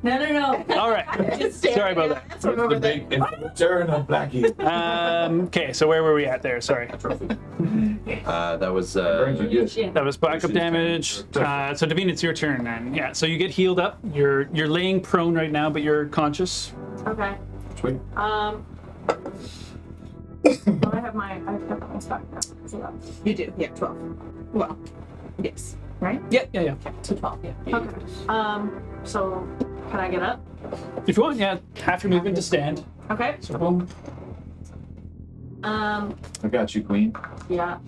No. All right. Sorry about that. It's the big turn of Blackie. Okay, so where were we at there? Sorry. Trophy. that was Burns you good. That was backup damage. So Davina, it's your turn then. Yeah. So you get healed up. You're laying prone right now, but you're conscious. Okay. Sweet. I have my spec now. So that's You do. Yeah. 12. Well. Yes. Right. Yeah. So 12. Yeah. okay. So can I get up? If you want, yeah, half your movement to stand. Okay. So boom. I got you, Queen. Yeah.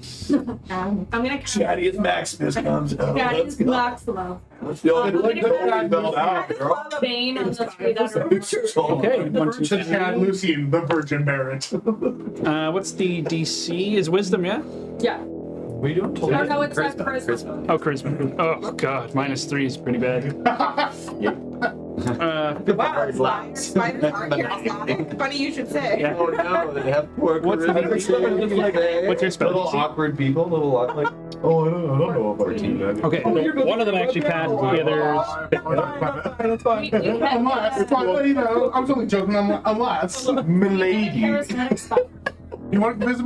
I'm gonna cast Shadius Maximus comes out. Daddy's Maximo. Bane on the 3 that are Okay. 1, 2, To Chad 3. Lucian, the Virgin Barrett. What's the DC? Is wisdom? Yeah. Yeah. What are you doing? Oh no, it's not charisma. Oh, charisma. Oh god, -3 is pretty bad. Wow. Spiders are charismatic. Funny you should say. Yeah. Oh no, they have poor What's the charisma. What's your spell Little DC? awkward people, little like, oh, I don't know about 14. Okay, one of them actually passed. The others. That's fine. Unless, it's fine. Well, you know, I was only joking. Unless, Milady. Charismatic spell. you want to visit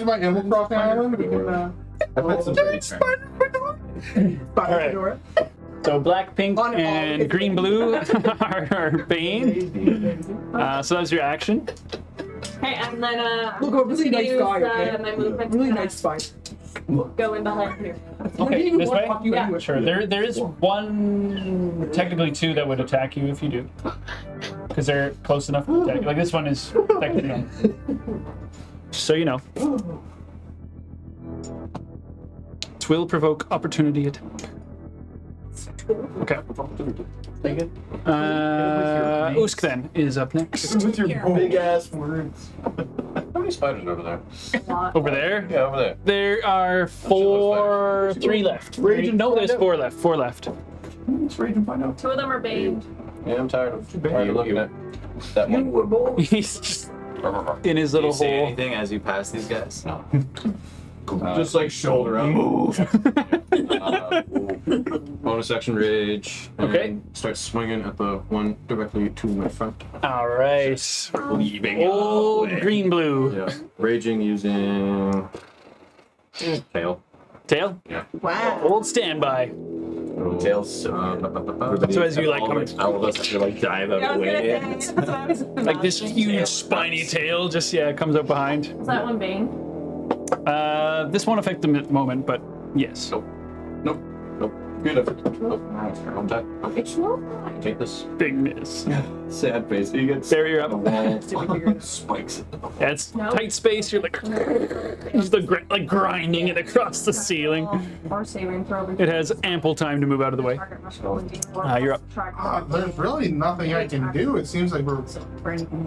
my, Animal Crossing island? We can, I've had some great All right. So black, pink, and green, blue are Bane. So that's your action. Okay, and then Look, a really I'm gonna nice use, guy. Okay. my movement Really to nice spider. go in behind here. Okay, this way? Yeah. Sure. There is one, technically two, that would attack you if you do. Because they're close enough to attack you. Like this one is technically on. Just so you know. It will provoke opportunity attack. Okay. Usk then is up next. With your big ass words. How many spiders are over there? Over there? Yeah, over there. There are three left. No, there's four left. Four left. Let's rage and find out. 2 of them are bait. Yeah, I'm tired of looking at that one. He's just in his little Do you say hole. anything as you pass these guys? No. Just like shoulder up. Bonus action rage. And Okay. Start swinging at the one directly to my front. All right. Leaving. Old green blue. Yeah. Raging using tail. Tail. Wow. Old standby. Tails. So as you like come, All of us have to like dive out I of was the gonna way. say, that's what I was like this huge spiny tail just comes up behind. Is that one Bane? This won't affect them at the moment, but yes. Nope. Good effort. Nope. Home tap. Take this. Big miss. Sad face. You get There you're up. wall. Spikes it. That's Nope. tight space. You're like, just like grinding it across the ceiling. Or saving throw. It has ample time to move out of the way. You're up. There's really nothing I can do. It seems like we're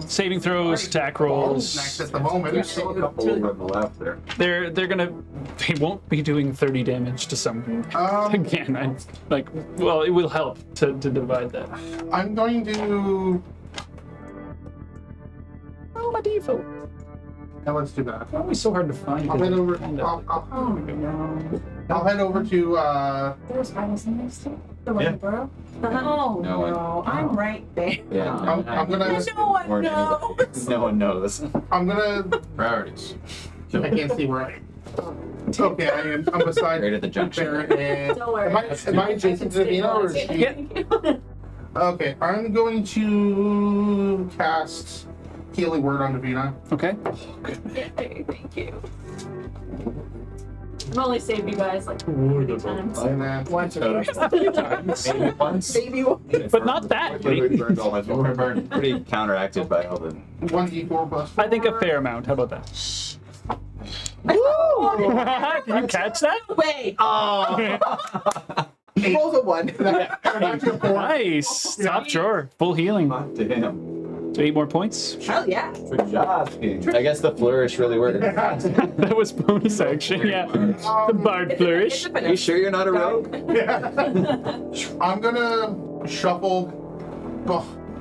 Saving throws, attack next rolls. at the moment. There's still a couple over on the left there. They won't be doing 30 damage to some. Again, it will help to divide that. I'm going to. Oh, my default. Now let's do that. It's always so hard to find. I'll head over. I'll head over to. There's spiders in this too. The one Yeah. you burrow? Oh, No one. no, I'm right there. Yeah. I'm gonna. No one knows. No one knows. I'm gonna. Priorities. I can't see where I am. Okay, I'm beside. Right at the junction. There, and Don't worry. am I adjacent to Davina or is she? Yeah. Okay, I'm going to cast Healing Word on Davina. Okay. Yay, thank you. I've only saved you guys like 30 times. And then Once Maybe once. Baby. But not that many. Burned all my burned. Pretty counteracted by all the. 1d4 plus 4. I think a fair amount. How about that? Can you catch that? Wait. Oh. Rolls a 1. Nice. Top drawer. Full healing. Damn. So 8 more points. Hell yeah. Good job, King. I guess the flourish really worked. That was bonus action. Yeah. The bard flourish. Are you sure you're not a rogue? I'm gonna shuffle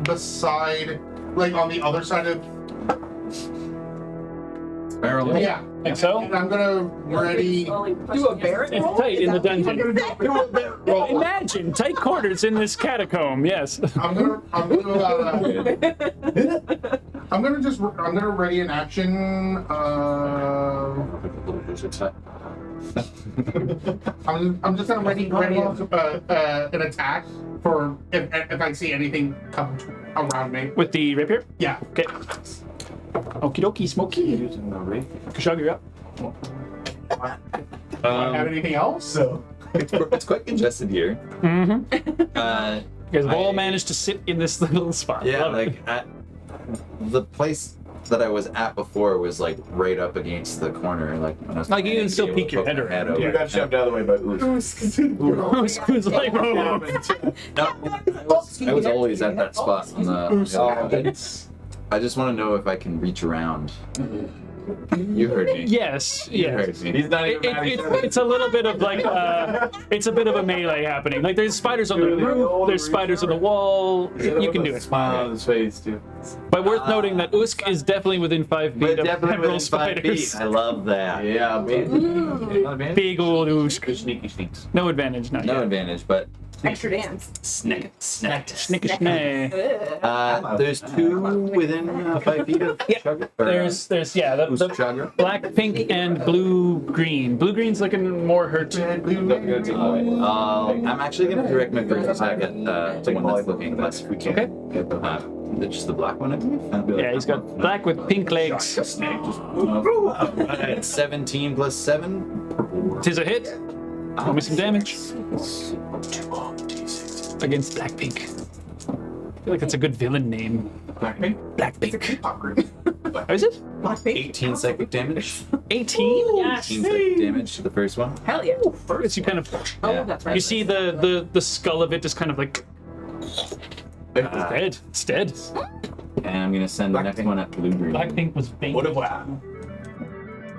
beside, like on the other side of. Barrel. Yeah. Think so? And I'm gonna ready. Do a barrel It's roll? tight in the Is that what dungeon. you're saying? Imagine tight quarters in this catacomb. Yes. I'm gonna ready an action. I'm just gonna ready an attack for if I see anything come around me. With the rapier. Yeah. Okay. Okie dokie, smoky. Using the ray. Kashag, you're up. Do I have anything else? So. It's quite congested here. Mm-hmm. You guys have all I- managed to sit in this little spot. Yeah, Love it. like the place that I was at before was like right up against the corner. Like when I was Like, you can planning to still be able peek to your poke head my around. over. You got shoved out of the way by Ooze. Who's like, oh. No, I was always at that spot on the. I just want to know if I can reach around. You heard me. Yes, You yes. heard me. He's not even mad. It's a little bit of like it's a bit of a melee happening. Like there's spiders on the roof, there's spiders on the wall. You can do it. Smile on his face too. But worth noting that Usk is definitely within 5 feet But of definitely several within 5 spiders. feet. I love that. Yeah, man. Not bad. Big old Usk. Sneaky sneaks. No advantage, not No yet. advantage, but Extra dance. snack. Snickish nay. There's 2 within 5 feet of Chugger. Or, There's the Chugger. black, pink, and blue, green. Blue green's looking more hurt. I'm actually going to direct my first attack at the one that's looking less. We can. Okay. Just the black one, I believe. Yeah, he's got black with pink legs. 17 plus 7. 'Tis a hit. Roll me some damage. Against Blackpink. I feel like that's a good villain name. Blackpink? Blackpink. K-pop group. How is it? Blackpink. 18 psychic damage. 18? Yes. 18 psychic damage to the first one. Hell yeah. First, you kind of Oh, that's right. you see the skull of it just kind of like it's dead. It's dead. And I'm gonna send the next one at blue green. Blackpink was bait. What a wow.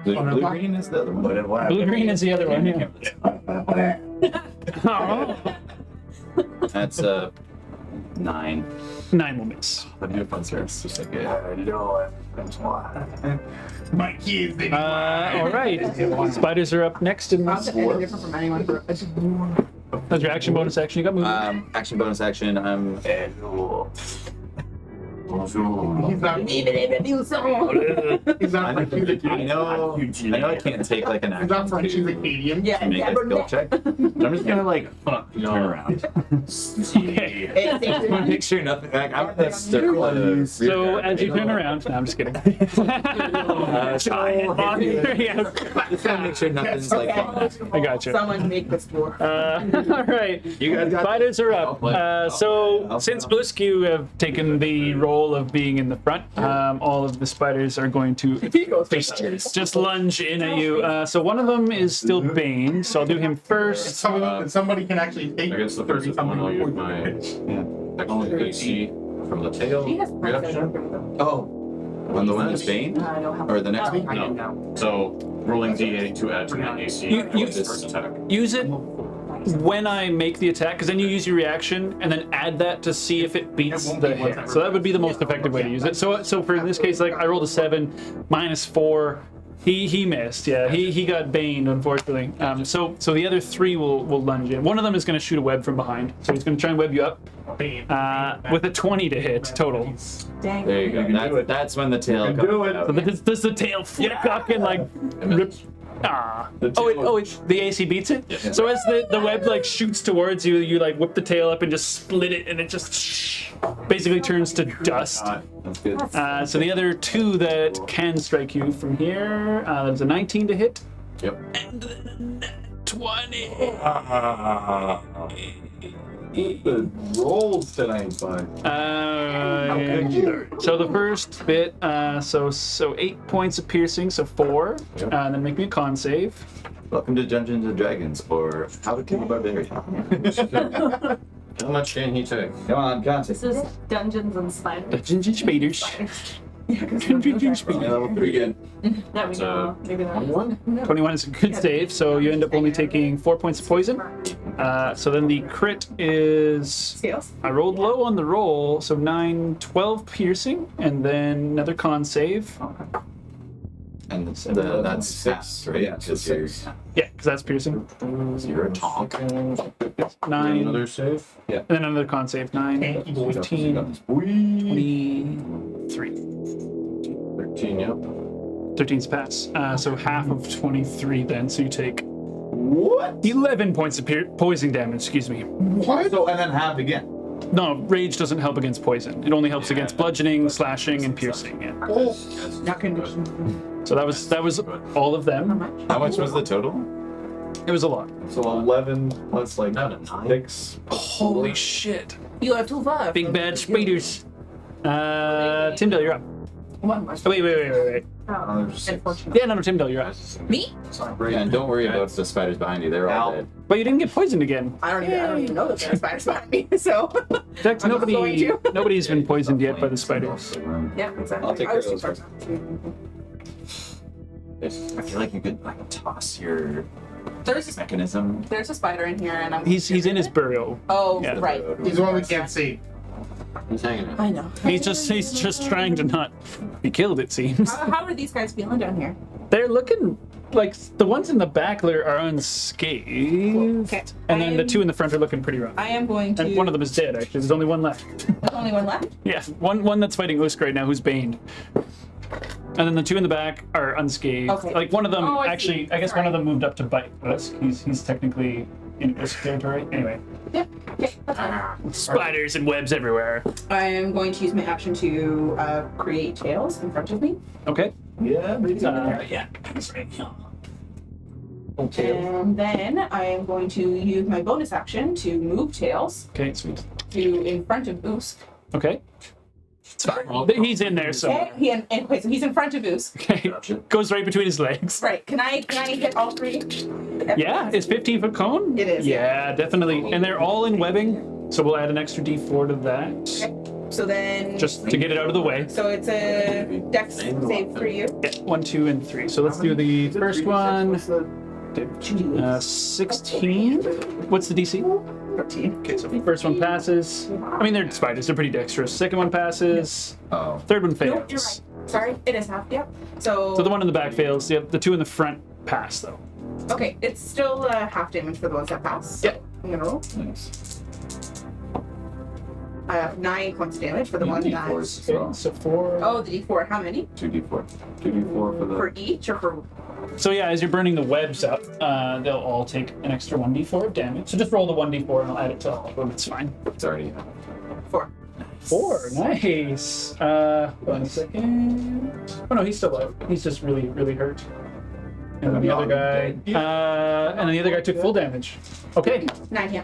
Blue green is the other one. What a wow. Blue green is the other one. Yeah. Oh. That's 9. 9 will miss. That'd be a fun service. Just like I know that's why. My kids, they All right. Spiders are up next in How's this it any war. different from anyone? That's your action, bonus action. You got movement. action bonus action. I'm He's not. He's not French. He's I know I can't take like an He's action not French. He's Acadian. Yeah, to make a skill check. But I'm just gonna like turn around. Okay. Make sure nothing. Like, I'm gonna circle at a So as you turn around, no, I'm just kidding. Yeah. Just gotta make sure nothing's like. I got you. Someone make this door. All right. You guys got Spiders are up. So since Bliskew have taken the role of being in the front, all of the spiders are going to just lunge in at you. So one of them is still Bane, so I'll do him first. Somebody can actually take I guess the first one I'll use my technical AC from the tail He has reduction. Oh, on the one that's Bane, I don't have or the next one? No. So rolling D8 to add to my AC for this first attack. Use it when I make the attack, because then you use your reaction and then add that to see if it beats the hit. So that would be the most effective way to use it. So for in this case, like I rolled a 7, -4. He missed. Yeah, he got baned, unfortunately. So the other 3 will lunge in. One of them is going to shoot a web from behind, so he's going to try and web you up with a 20 to hit total. Dang. There you go. That's when the tail comes out. So does the tail flick up and like rip? Ah. It's the AC beats it. Yeah. So as the web like shoots towards you, you like whip the tail up and just split it, and it just basically turns to dust. That's good. So the other 2 that can strike you from here, there's a 19 to hit. Yep. And then a 20. The rolls tonight, bud. So the first bit, so 8 points of piercing, so 4. Then make me a con save. Welcome to Dungeons and Dragons, or How to Kill a Barbarian. How much can he take? Come on, This concept. is Dungeons and Spiders. Dungeons and Spiders. Dungeons and Spiders. Level 3 again. That we know. Maybe that. 21 is a good save, so you end up only taking 4 points of poison. So then the crit is... Scales. I rolled low on the roll, so 9, 12 piercing, and then another con save. And that's half, right? Yeah, so 6. Yeah, because that's piercing. So you're a tonk. 9, Another save? and then another con save. 9, 15, 23. 13, yep. 13's pass. So half of 23 then, so you take What? 11 points of poison damage, excuse me. What? So, and then half again. No, rage doesn't help against poison. It only helps against bludgeoning, slashing, and piercing. Yeah. Not conditioned. So that was all of them. How much was the total? It was a lot. So 11 plus like Not a 9. 6. Holy shit. You are too far. Big bad spiders. Timdale, you're up. One more. Oh, wait. Unfortunately. Yeah, no, Timdale, you're up. Me? Yeah, and don't worry about the spiders behind you. They're all dead. But you didn't get poisoned again. I don't even know that there are spiders behind me, so. Dex, I'm not going to. nobody's been poisoned yet by the spiders. Yeah, exactly. I'll take I was care too of far. I feel like you could like toss your There's mechanism. a spider in here, and I'm. He's in his burial. Oh, Yeah. right. He's the one we can't see. He's hanging out. I know. He's just trying to not be killed, it seems. How are these guys feeling down here? They're looking like the ones in the back are unscathed. Okay. And then the 2 in the front are looking pretty rough. I am going to. And one of them is dead, actually. There's only one left. There's only one left. Yeah, one that's fighting Usk right now who's baned. And then the 2 in the back are unscathed. Okay. Like one of them, Oh, I see. actually, I guess one of them moved up to bite Usk. He's technically in Usk territory. Anyway, Yeah. Okay. That's fine. spiders and webs everywhere. I am going to use my action to create tails in front of me. Okay. Yeah, maybe. Yeah. That's right. And then I am going to use my bonus action to move Tails Okay, sweet. to in front of Usk. Okay. It's fine. He's in there, so. Okay, so he's in front of Usk. Okay. Goes right between his legs. Right. Can I hit all three? Yeah, is 15-foot cone? It is. Yeah, definitely. And they're all in webbing, so we'll add an extra d4 to that. Okay. So then. Just to get it out of the way. So it's a dex save for you. Yeah, 1, 2, and 3. So let's do the first one. 16. What's the DC? 13. Okay, so first one passes. I mean, they're spiders. They're pretty dexterous. Second one passes. Oh. Third one No, fails. you're right. Sorry, it is half. Yep. So. So the one in the back fails. The two in the front pass, though. Okay, it's still half damage for the ones that pass. So Yep. I'm gonna roll. Nice. 9 points of damage for the one that. D4s as well. So 4. Oh, the D4. How many? 2d4. 2d4 for the. For each or for? So yeah, as you're burning the webs up, they'll all take an extra 1d4 of damage. So just roll the 1d4 and I'll add it to all of them. It's fine. It's already 4. 4, nice. Hold on a second. Oh no, he's still alive. He's just really, really hurt. And then the other guy, and then the other guy took full damage. Okay, 9, yeah.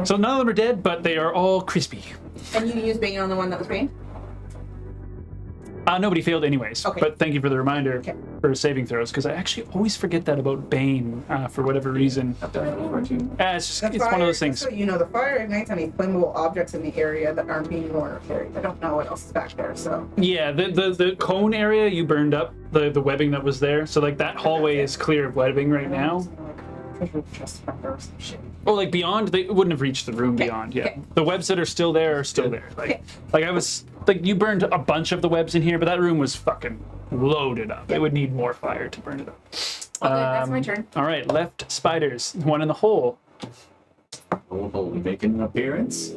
so none of them are dead, but they are all crispy. And you used Bane on the one that was Bane? Nobody failed anyways, Okay. but thank you for the reminder Okay. for saving throws, because I actually always forget that about Bane for whatever reason. I've done it before too. It's just, it's one of those things. So you know, the fire ignites any flammable objects in the area that aren't being worn or carried. I don't know what else is back there, so. Yeah, the cone area you burned up, the webbing that was there, so like that hallway is clear of webbing right now. Oh, like beyond, they wouldn't have reached the room beyond. Yeah, okay. the webs that are still there are still there. Like I was like, you burned a bunch of the webs in here, but that room was fucking loaded up. It would need more fire to burn it up. Okay, that's my turn. All right, left spiders, one in the hole. Oh, making an appearance?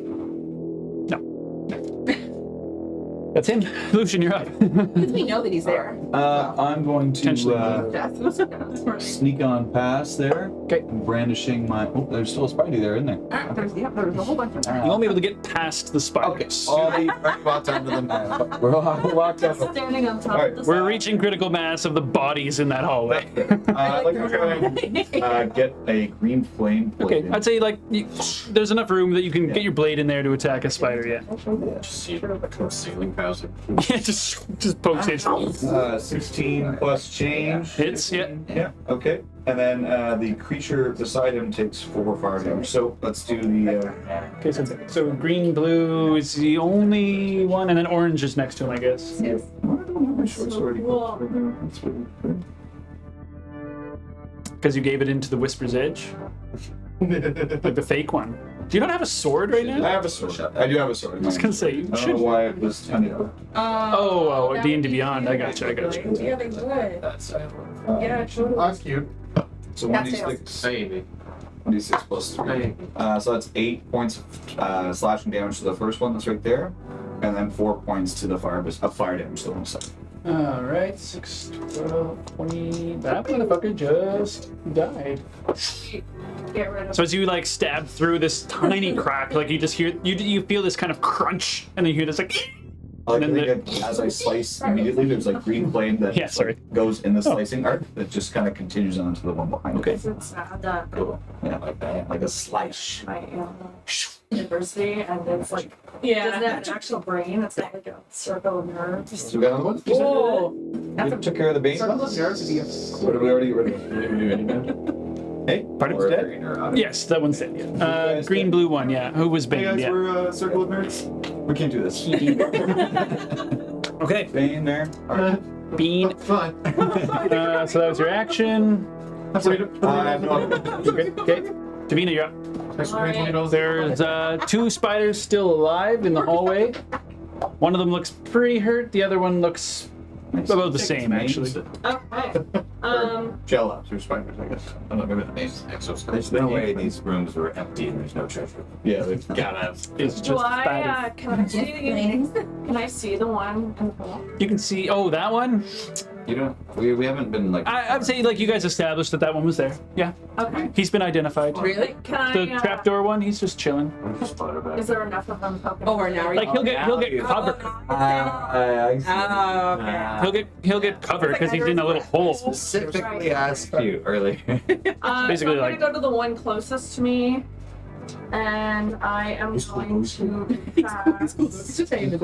That's him. Lucian, you're up. Because we know that he's there. I'm going Potentially. to sneak on past there. Okay. Brandishing my. Oh, there's still a Spidey there, isn't there? There's a whole bunch of them. You won't be able to get past the Okay. spiders. All the locked onto them now. We're all locked up. Standing on top Alright, of the We're reaching critical mass of the bodies in that hallway. I'd like to try and get a green flame. Okay, I'd say like there's enough room that you can get your blade in there to attack a spider. Yeah. See it like a ceiling hazard. Yeah, just pokes it. 16 plus change. Hits, yeah. Yeah, okay. And then the creature beside him takes 4 fire damage. So let's do the. Okay, so green, blue is the only one, and then orange is next to him, I guess. Yes. Because you gave it into the Whisper's Edge, like the fake one. Do you not have a sword right I now? have a sword. I do have a sword. I was gonna say you I don't should. know why it was tiny. Oh, D&D Beyond. I got you. Yeah, they would. That's Yeah, totally. That's cute. So That's 1d6. Baby. 1d6 plus 3. So that's 8 points of slashing damage to the first one that's right there. And then 4 points to the fire damage to the one side. All right, 6, 12, 20. That motherfucker just died. Get rid of So as you like stab through this tiny crack, like you just hear, you feel this kind of crunch, and then you hear this like. I like And to then think that as I slice immediately, there's like green flame that Yeah, just, sorry. like, goes in the slicing arc that just kind of continues on to the one behind Okay. it. It's that Cool. Yeah, like that. Like a slice. my university, and it's like it doesn't have an actual brain. It's not like a circle of nerves. So we got another one? Whoa. You took care of the base Circle of ones? nerves would be a- What did we already get rid of? Hey, Pardon? it's dead? Yes, that one's dead. Yeah. Green, blue one. Yeah. Who was Hey Bane? guys, Yeah. we're Circle of Nerds. We can't do this. Okay. Bane there. Alright. Bean. Fine. So that was your action. No. Okay. Davina, you're up. Alright. There's 2 spiders still alive in the hallway. One of them looks pretty hurt. The other one looks about the same, actually. Okay. Gel ups or spiders, I guess. I don't know, maybe These exoskeletons. There's no way these rooms were empty and there's no treasure. Yeah, they've Gotta have. It's Do just I spiders. can I see the one in the pool? You can see. Oh, that one. You don't. We haven't been like. I'd say like you guys established that one was there. Yeah, Okay. he's been identified. Really? Can I? The trapdoor one, he's just chilling. Is there enough of them poking? Oh, we're now. Like he'll get cover. Oh, okay. He'll get cover because he's in a little hole. Specifically asked you earlier. Basically, so I'm like- gonna go to the one closest to me, and I am going to cast It's just saying that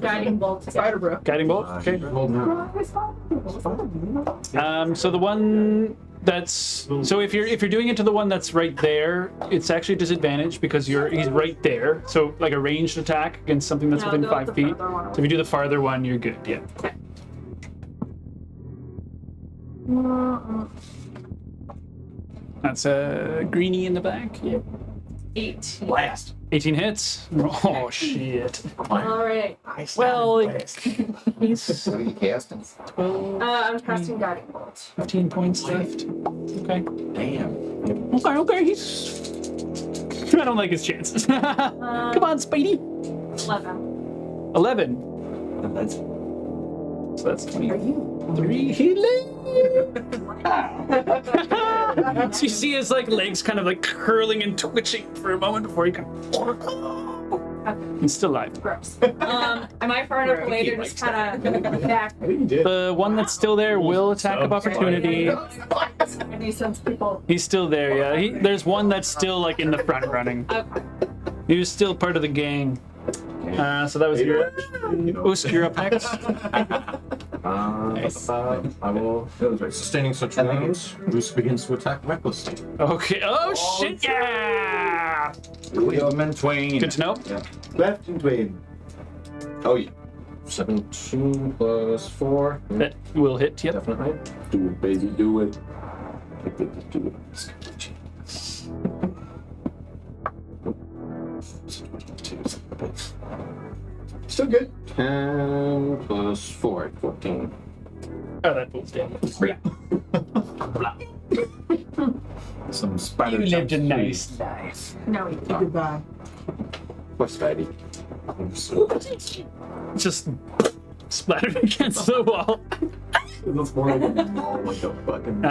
guiding bolt. Spider bro. Guiding bolt. Okay. So the one that's if you're doing it to the one that's right there, it's actually disadvantage because he's right there. So like a ranged attack against something that's Yeah, within I'll go 5 with the feet. farther one. So if you do the farther one, you're good. Yeah. Okay. That's a greenie in the back. Yeah. 18. Blast. 18 hits. Oh shit. All right. Well, he's What are you casting? 12, I'm casting guiding bolt. 15 points left. Okay. Damn. Okay. He's. I don't like his chances. Come on, Spidey. 11. 11. That's So that's 23 healing. So you see his like legs kind of like curling and twitching for a moment before he kind of. He's still alive. Gross. Am I far enough away to just kind of back? The one that's still there will attack of opportunity. Any sense people? He's still there, yeah. There's one that's still like in the front running. Okay. He was still part of the gang. So that was your Usk, you're up next. I will. Sustaining such wounds, Bruce begins to attack recklessly. Okay. Oh shit! Yeah. William and Twain. Good to know. Left and Twain. Oh yeah. 17 plus 4. That will hit. Yep. Definitely. Do it, baby, do it. Still good. 10 plus 4, 14. Oh, that fool's dead. Some spider. You lived a jump nice trees. life. No, we don't. Goodbye. Poor Spidey. Just splattered against the wall. It looks more like a fucking.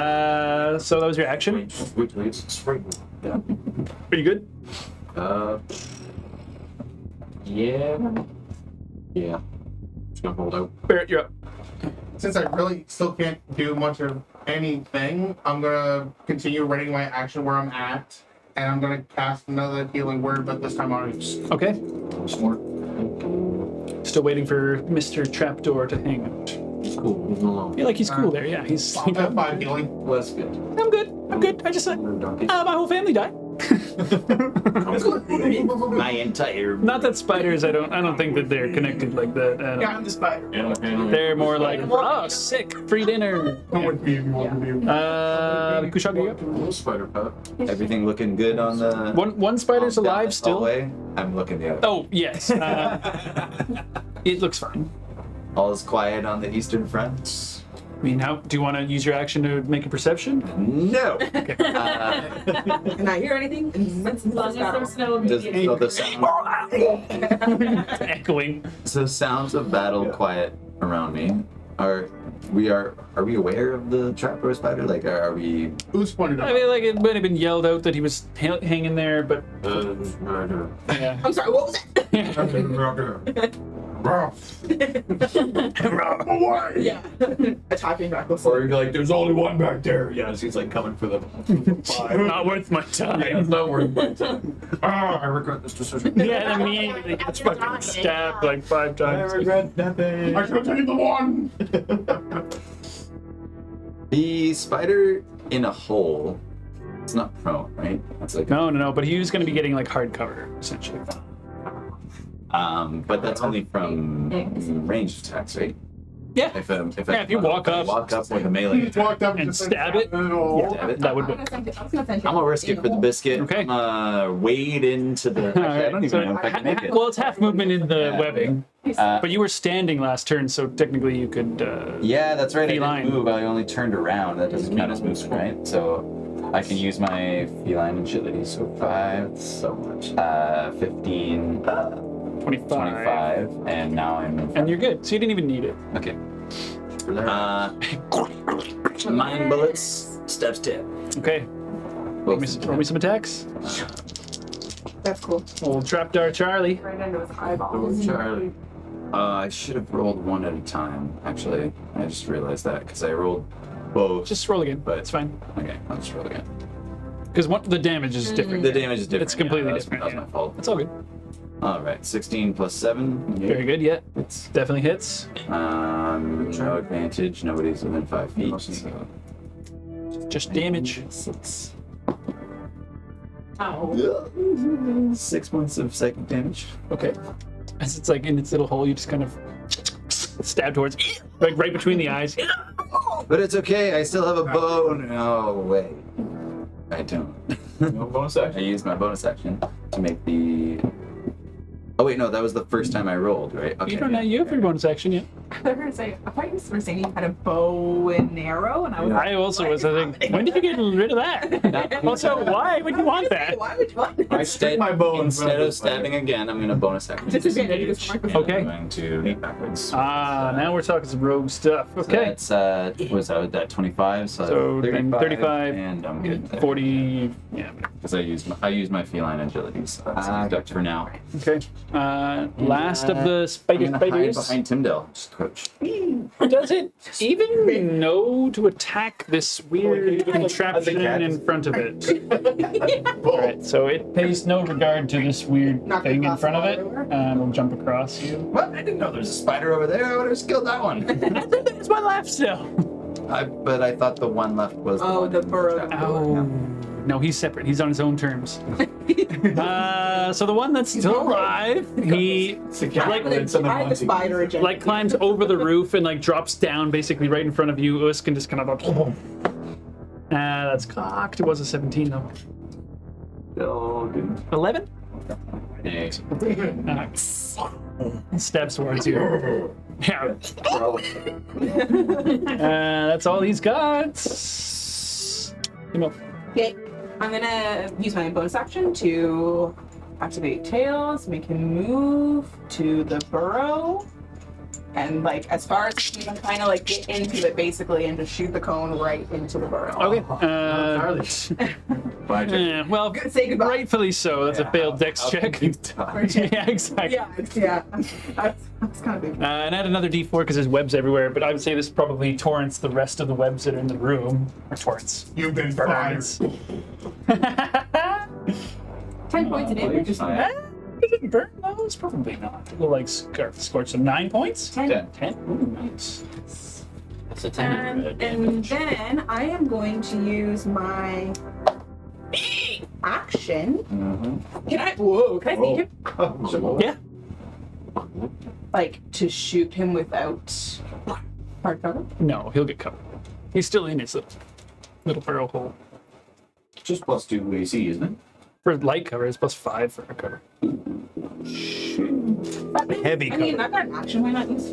So that was your action. Wait till it's spring. Are you good? Yeah. Yeah. Just gonna hold out. Barrett, you're up. Since I really still can't do much of anything, I'm gonna continue writing my action where I'm at, and I'm gonna cast another healing word, but this time on Ice. Okay. Smart. Still waiting for Mr. Trapdoor to hang out. He's cool. Leave him alone. I feel like he's cool there. Yeah, he's. I have 5 healing. Well, that's good. I'm good. I'm good. I just my whole family died. My entire. Not that spiders. I don't think that they're connected like that. Yeah, I'm the spider. They're more like, oh, sick, free dinner. Kushag, you up? Little spider pet. Everything looking good on the. One spider's down alive the still. hallway? I'm looking the other. Oh yes. It looks fine. All is quiet on the eastern front. I mean, how do you want to use your action to make a perception? No. Can I hear anything? As long as there's no Does, immediate. so the sound, Echoing. so sounds of battle quiet around me. Are we aware of the trapdoor spider? Like, are we? Who's pointed I out? mean, like it might have been yelled out that he was hanging there, but yeah. I'm sorry, what was that? Yeah. Attacking recklessly. Or you're like, there's only one back there. Yeah, so he's like coming for the 5. Not worth my time. It's not worth my time. I regret this decision. Yeah, immediately gets fucking stabbed like 5 times. regret nothing. I should have taken the one. The spider in a hole. It's not prone, right? That's like. No, but he was going to be getting like hard cover essentially. But that's only from ranged attacks, right? Yeah. If you walk up with a melee He attack, walked up and just stab it. stab it. That would be. I'm gonna risk it for the biscuit. Okay. Wade into the. Actually, I don't even know if I can make it. Well, it's half movement in the Yeah. webbing, but you were standing last turn, so technically you could. Yeah, that's right. I Feline. didn't move. I only turned around. That doesn't count as movement, right? So I can use my feline agility. So 5. So much. 15. 25. 25, and now I'm. And you're good. So you didn't even need it. Okay. Mind bullets. Steps 10. Okay. Roll me some attacks. That's cool. Old Trapdoor Charlie. Right into his eyeballs. Charlie. I should have rolled one at a time. Actually, I just realized that because I rolled both. Just roll again. But It's fine. Okay, I'll just roll again. Because the damage is different. The damage is different. It's completely yeah, different. That's yeah. my fault. It's all good. All right, 16 plus 7. Very good. Yeah. It's Definitely hits. no advantage. Nobody's within 5 feet. So. Just damage. 6. Ow. 6 points of psychic damage. Okay. As it's like in its little hole, you just kind of stab towards, like right between the eyes. But it's okay. I still have a bow. No way. I don't. No bonus I action. used my bonus action to make the. Oh wait, no, that was the first time I rolled, right? Okay. You don't know. You have your bonus action yet. I thought you were saying you had a bow and arrow, and I was I also was. I think. When did you get rid of that? Also, why would you want that? Why would you want that? I stick my bow in front Instead of of stabbing again, I'm gonna bonus action. Disadvantage because I'm like, Okay. I'm going to leap backwards. Now we're talking some rogue stuff. Okay. So that's was that 25? So then 35, and I'm good. 40. Yeah. Because I use my feline agility, so that's ducked for now. Okay. Last of the I'm gonna hide spiders. behind Tyndale. Just crouch. Does it even know to attack this weird contraption in front of it? Alright, so it pays no regard to this weird Not thing in across front of the it, water. and will jump across you. What? I didn't know there was a spider over there. I would have killed that one. There's one left still. But I thought the one left was. Oh, one the in burrow. chapter. Oh. No, he's separate. He's on his own terms. So the one that's still alive, he I have a spider agenda. like climbs over the roof and like drops down basically right in front of you. Uskin just kind of that's cocked. It was a 17 though. Oh, good. 11? Hey. Steps towards you. Yeah. That's all he's got. Come on. Okay, I'm gonna use my bonus action to activate Tails, make him move to the burrow, and like as far as he can kind of like get into it basically and just shoot the cone right into the burrow. Okay. Bye, Jack. Yeah, well, Say goodbye. rightfully so. That's a failed dex check. Yeah, exactly. Yeah. That's kind of big. And add another d4 because there's webs everywhere, but I would say this probably torrents the rest of the webs that are in the room. Or torrents. You've been fired. Burns. 10 points of damage. Just Does it burn those? Probably not. It will like scorch. So 9 points? 10. 10? Ooh, nice. That's a 10. And then I am going to use my action. Mm-hmm. Can I see him? Yeah. Like to shoot him without hard cover? No, he'll get covered. He's still in his little burrow hole. Just +2 AC, isn't it? For light cover, it's +5 for a cover. Heavy I mean, cover. I've got an action. Why not use?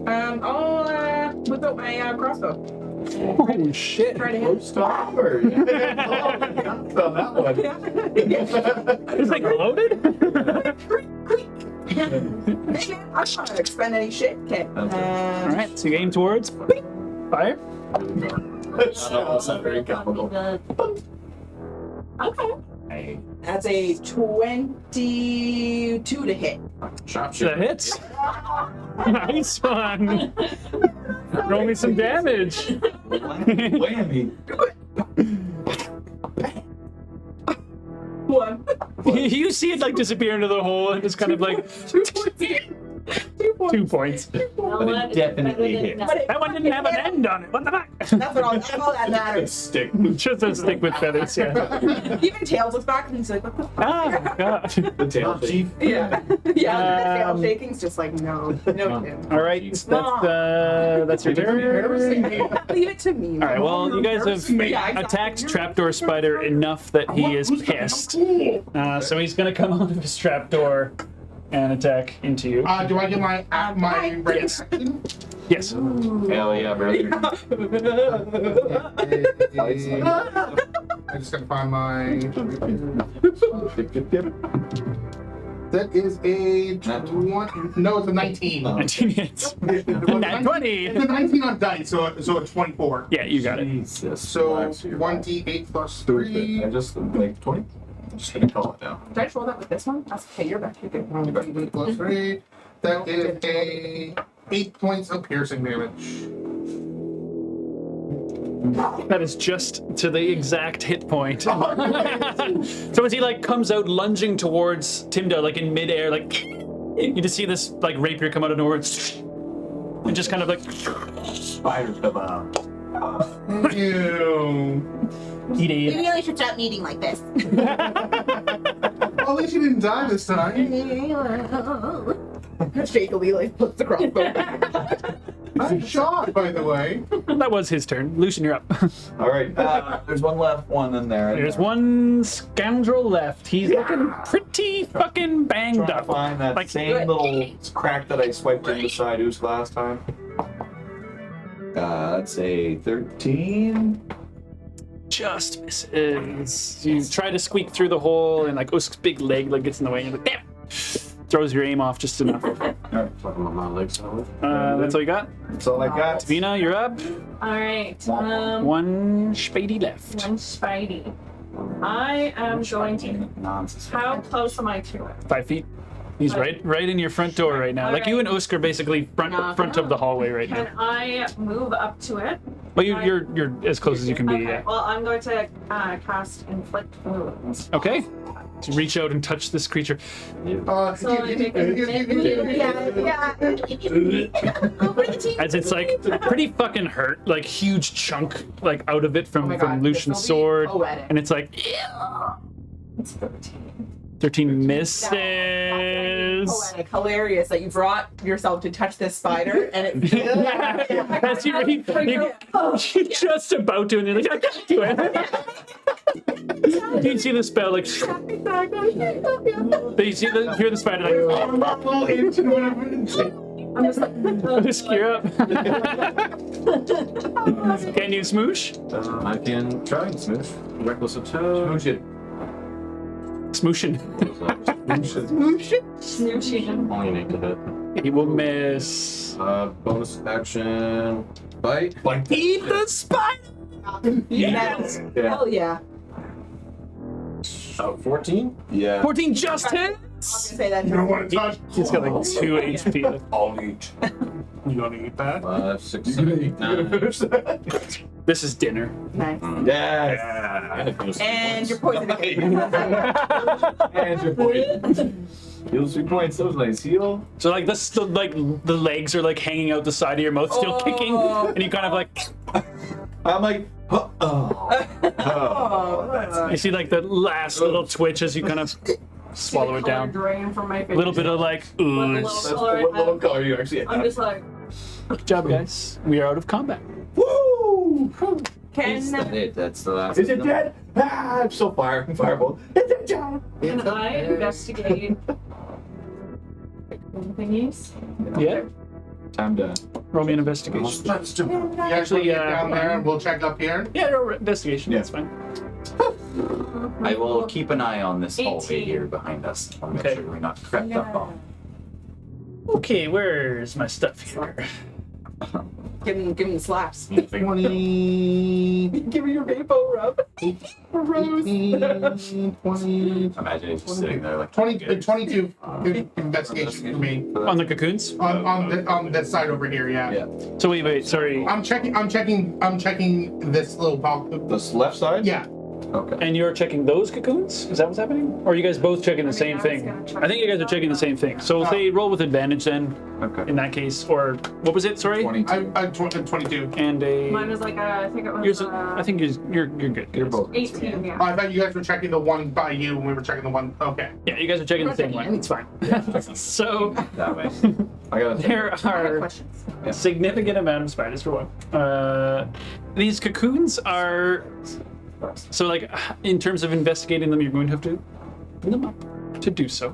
I'll whip out my crossbow. Oh shit. Try to hit. Stop her. On that one. It's like loaded? I'm not gonna expend any shit. Okay. Alright, so you aim towards. Fire. That's not very comical. Okay. That's a 22 to hit. That hits. Nice one. Roll me some damage. Whammy. One. You see it like disappear into the hole and it's kind of like 2 points. 2 points. But it definitely hit. That one didn't have an end on it. What the fuck? That's all that matters. Stick. Just a stick with feathers, yeah. Even Tails looks back and he's like, what the fuck? Oh, God. The tail chief. Yeah. Yeah, the tail Um, shaking's just like, no, Tim. All right, that's your turn. Leave it to me. All right, well, you guys have attacked Trapdoor Spider enough that he is pissed. So he's going to come out of his trapdoor and attack into you. Do I get my ready Yes. action? Yes. Hell yeah, brother. I just gotta find my That is a 20. No, it's a 19. 19 hits. Nat 20. It's a 19 on dice, so a 24. Yeah, you got it. Jesus. So Relax your mind. 1d8 plus Stupid. 3. I just like 20. I'm just gonna call it now. Did I just roll that with this one? That's okay, you're back. You're good. 1d8 plus 3. That is a 8 points of piercing damage. That is just to the exact hit point. So as he like comes out lunging towards Timdo, like in midair, like you just see this like rapier come out of nowhere and just kind of like Spiders come out. Ew. he We did. really should stop meeting like this. Well, at least you didn't die this time. Shakily, like, puts the crossbow. I'm shocked, by the way. That was his turn. Lucian, you're up. All right. There's one left. One in there. There's one scoundrel left. He's looking pretty fucking banged Trying to up. find that Like- same little crack that I swiped in beside Oos last time. That's a 13. Just misses. You try to squeak through the hole, and like Usk's big leg like gets in the way, and you're like, damn! Throws your aim off just enough. Alright. Fucking with my legs solid. That's all you got. That's all I got. Vina, you're up. All right. One Spady left. One Spidey. I am going to. Nonsense. How close am I to it? 5 feet. He's right in your front door right now. Like you and Usk are basically front of the hallway right Can now. I move up to it? Well, you're as close as you can be. Okay. Yeah. Well, I'm going to cast Inflict Wounds. Okay. So reach out and touch this creature. So I make a As it's like pretty fucking hurt, like huge chunk like out of it Oh from my God, Lucian's this will be sword, poetic. and it's like It's 13. 13 misses. Poetic, hilarious that you brought yourself to touch this spider, and it. As you're just about to, and you're like, I can't do it. You see the spell like. But you see hear the spider like. I'm just like, Just gear up. Can you smoosh? I can try and smooth. Reckless of toe. Smoosh it. Smooshin'. Snooching. Only need to hit. He will miss. Bonus action. Bite. Eat the spider. Yes. Yeah. Hell yeah. 14. Yeah. 14 just hits. I was gonna say that. You don't want to touch. He's got like 2 HP left. I'll eat. You don't eat that. 5, 6, 7, 8, 9. This is dinner. Nice. Yes. And you're poisoned again. And your point. Heal 3 points. That was nice. Heal. So like this, the legs are like hanging out the side of your mouth, still kicking, and you kind of like I'm like, oh. you see like the last little twitch as you kind of swallow it down. Drain from my face. A little bit of like ooze. That's what little color you actually I'm have. just like, Good job, guys. We are out of combat. Woo! Can That's the last. Is it dead? Ah, I'm so fireball. Is it dead? can I investigate thingies? Yeah. Time to. Roll me an investigation. You actually get down there and we'll check up here. Yeah, no, investigation. Yeah. That's fine. I will keep an eye on this hallway 18. here behind us. I'll make Okay. sure we're not crept up on. Okay, where's my stuff here? give him the slaps. 20. Give me your rainbow rub. 20. Imagine it's just sitting there like 22 investigation for me. On the cocoons? On that side over here, yeah. Yeah. So wait, sorry. I'm checking this little pocket. This left side? Yeah. Okay. And you're checking those cocoons? Is that what's happening? Or are you guys both checking the same thing? I think you guys are checking the same thing. So say roll with advantage then, Okay. in that case. Or what was it? Sorry? 22. I'm 22. And Mine a. was like I think it was. Yours, I think you're good. You're both. 18. Yeah. I thought you guys were checking the one by you and we were checking the one. Okay. Yeah, you guys are checking the same one. It's fine. So that way. I got it. there are Questions. a significant amount of spiders for one. These cocoons are. So like in terms of investigating them, you're going to have to open them up to do so.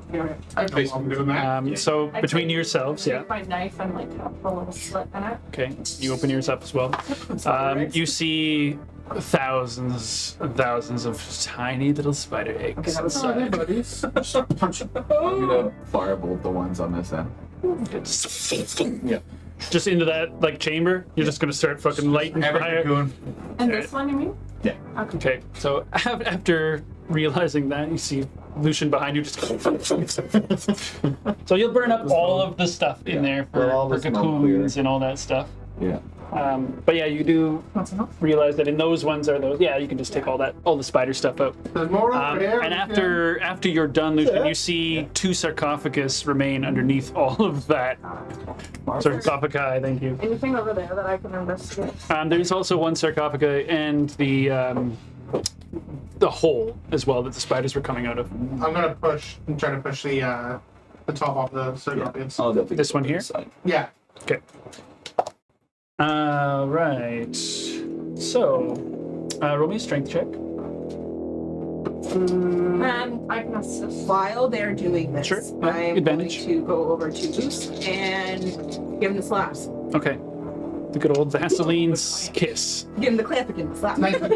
I know I'm doing that. So I between take- yourselves, I yeah. take my knife and like cut a little slit in it. Okay, you open yours up as well. You see thousands and thousands of tiny little spider eggs. Okay, that was inside. buddies. I'm gonna firebolt the ones on this end. Yeah. Just into that like chamber. You're just gonna start fucking lighting fire. And this one, you mean? Yeah. Okay. So after realizing that, you see Lucian behind you. Just so you'll burn up all of the stuff in there Well, all for the smoke cocoons and all that stuff. Yeah. But yeah, you do realize that in those ones are those. Yeah, you can just take all the spider stuff out. There's more over there. And after you're done, Lucian, you see 2 sarcophagus remain underneath all of that. Sarcophagi, thank you. Anything over there that I can investigate? There's also 1 sarcophagi and the hole as well that the spiders were coming out of. I'm gonna try to push the top off the sarcophagus. I'll definitely This one here? side. Yeah. Okay. Right. So, roll me a strength check. I can assist. While they're doing this, Sure, yeah, I'm advantage. going to go over to Goose and give him the slaps. Okay. The good old Vaseline's kiss. Give him the clappican slap. 19.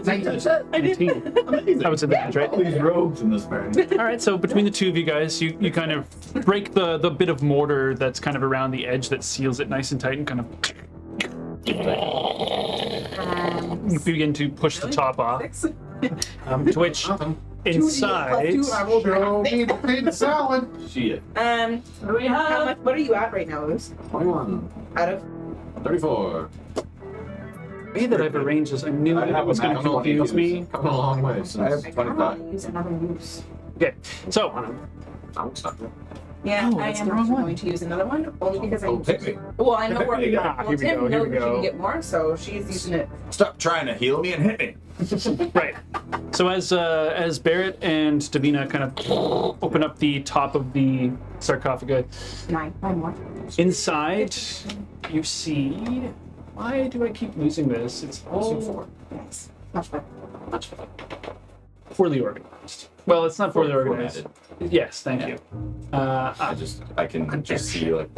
19. That was advantage, right? All these robes in this party. All right, so between the two of you guys, you kind of break the bit of mortar that's kind of around the edge that seals it nice and tight and kind of you begin to push the top off. To which inside, Show me the pita salad. Shit. What do we How have? much? What are you at right now, Goose? 21. Out of 34. the way that I've arranged this, I knew I it have was a going to maximum confuse of me. Coming a long way I have since. 25. use another use. Okay, so I'm stuck. Yeah, Oh, I that's am the wrong one. going to use another one only because I. Oh, hit me. Well, I know where Here we Tim go, here knows we that she go. can get more, so she's using it. Stop trying to heal me and hit me. right. So as Barrett and Davina kind of open up the top of the sarcophagus, 9 more. inside you see. Why do I keep losing this? It's all Yes, much better. Much better. poorly organized. Well, it's not poorly organized. Formatted. Yes, thank you. I can just see like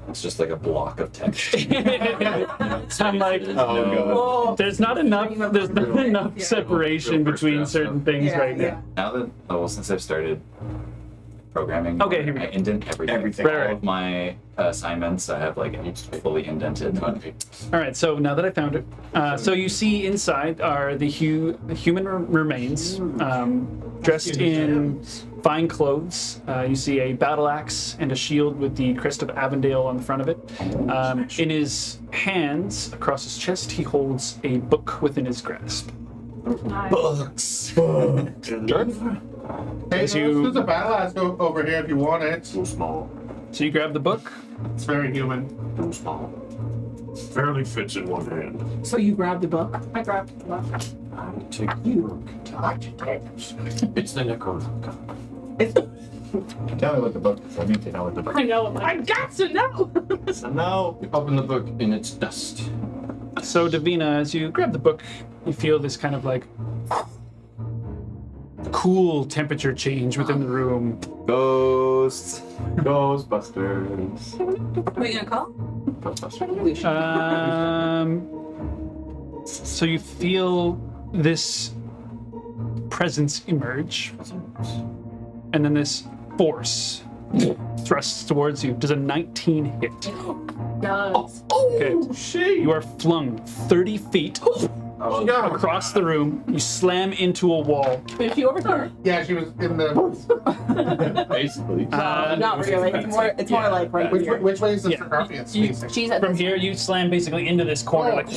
it's just like a block of text. I'm like, Oh, there's not enough Yeah. separation between certain things right now. Now that since I've started programming, Okay, here we I go. indent everything. Everything. Right, All right. of my assignments I have like fully indented. All right, so now that I found it, so you see inside are the human remains, dressed in fine clothes. You see a battle axe and a shield with the crest of Avondale on the front of it. In his hands, across his chest, he holds a book within his grasp. Books. Hey, As you- there's a battle axe over here if you want it. Too small. So you grab the book. It's very human. Too small. Barely fits in one hand. so you grab the book. I grabbed the book. I take you. It's the Necronomicon. Tell me what the book is. I need to know what the book I know. I got to know. is. No. You open the book and it's dust. So Davina, as you grab the book, you feel this kind of like cool temperature change within the room. Ghosts. Ghostbusters. What are you gonna call? Ghostbusters. So you feel this presence emerge, and then this force thrusts towards you. Does a 19 hit? Does. Okay. You are flung 30 feet Oh, across the room. You slam into a wall. Is she over here? Yeah, she was in the. basically. Not really. It's more like right here. Which way is the Yeah. sarcophagus You- facing? She's at From this here, you slam basically into this corner. Like,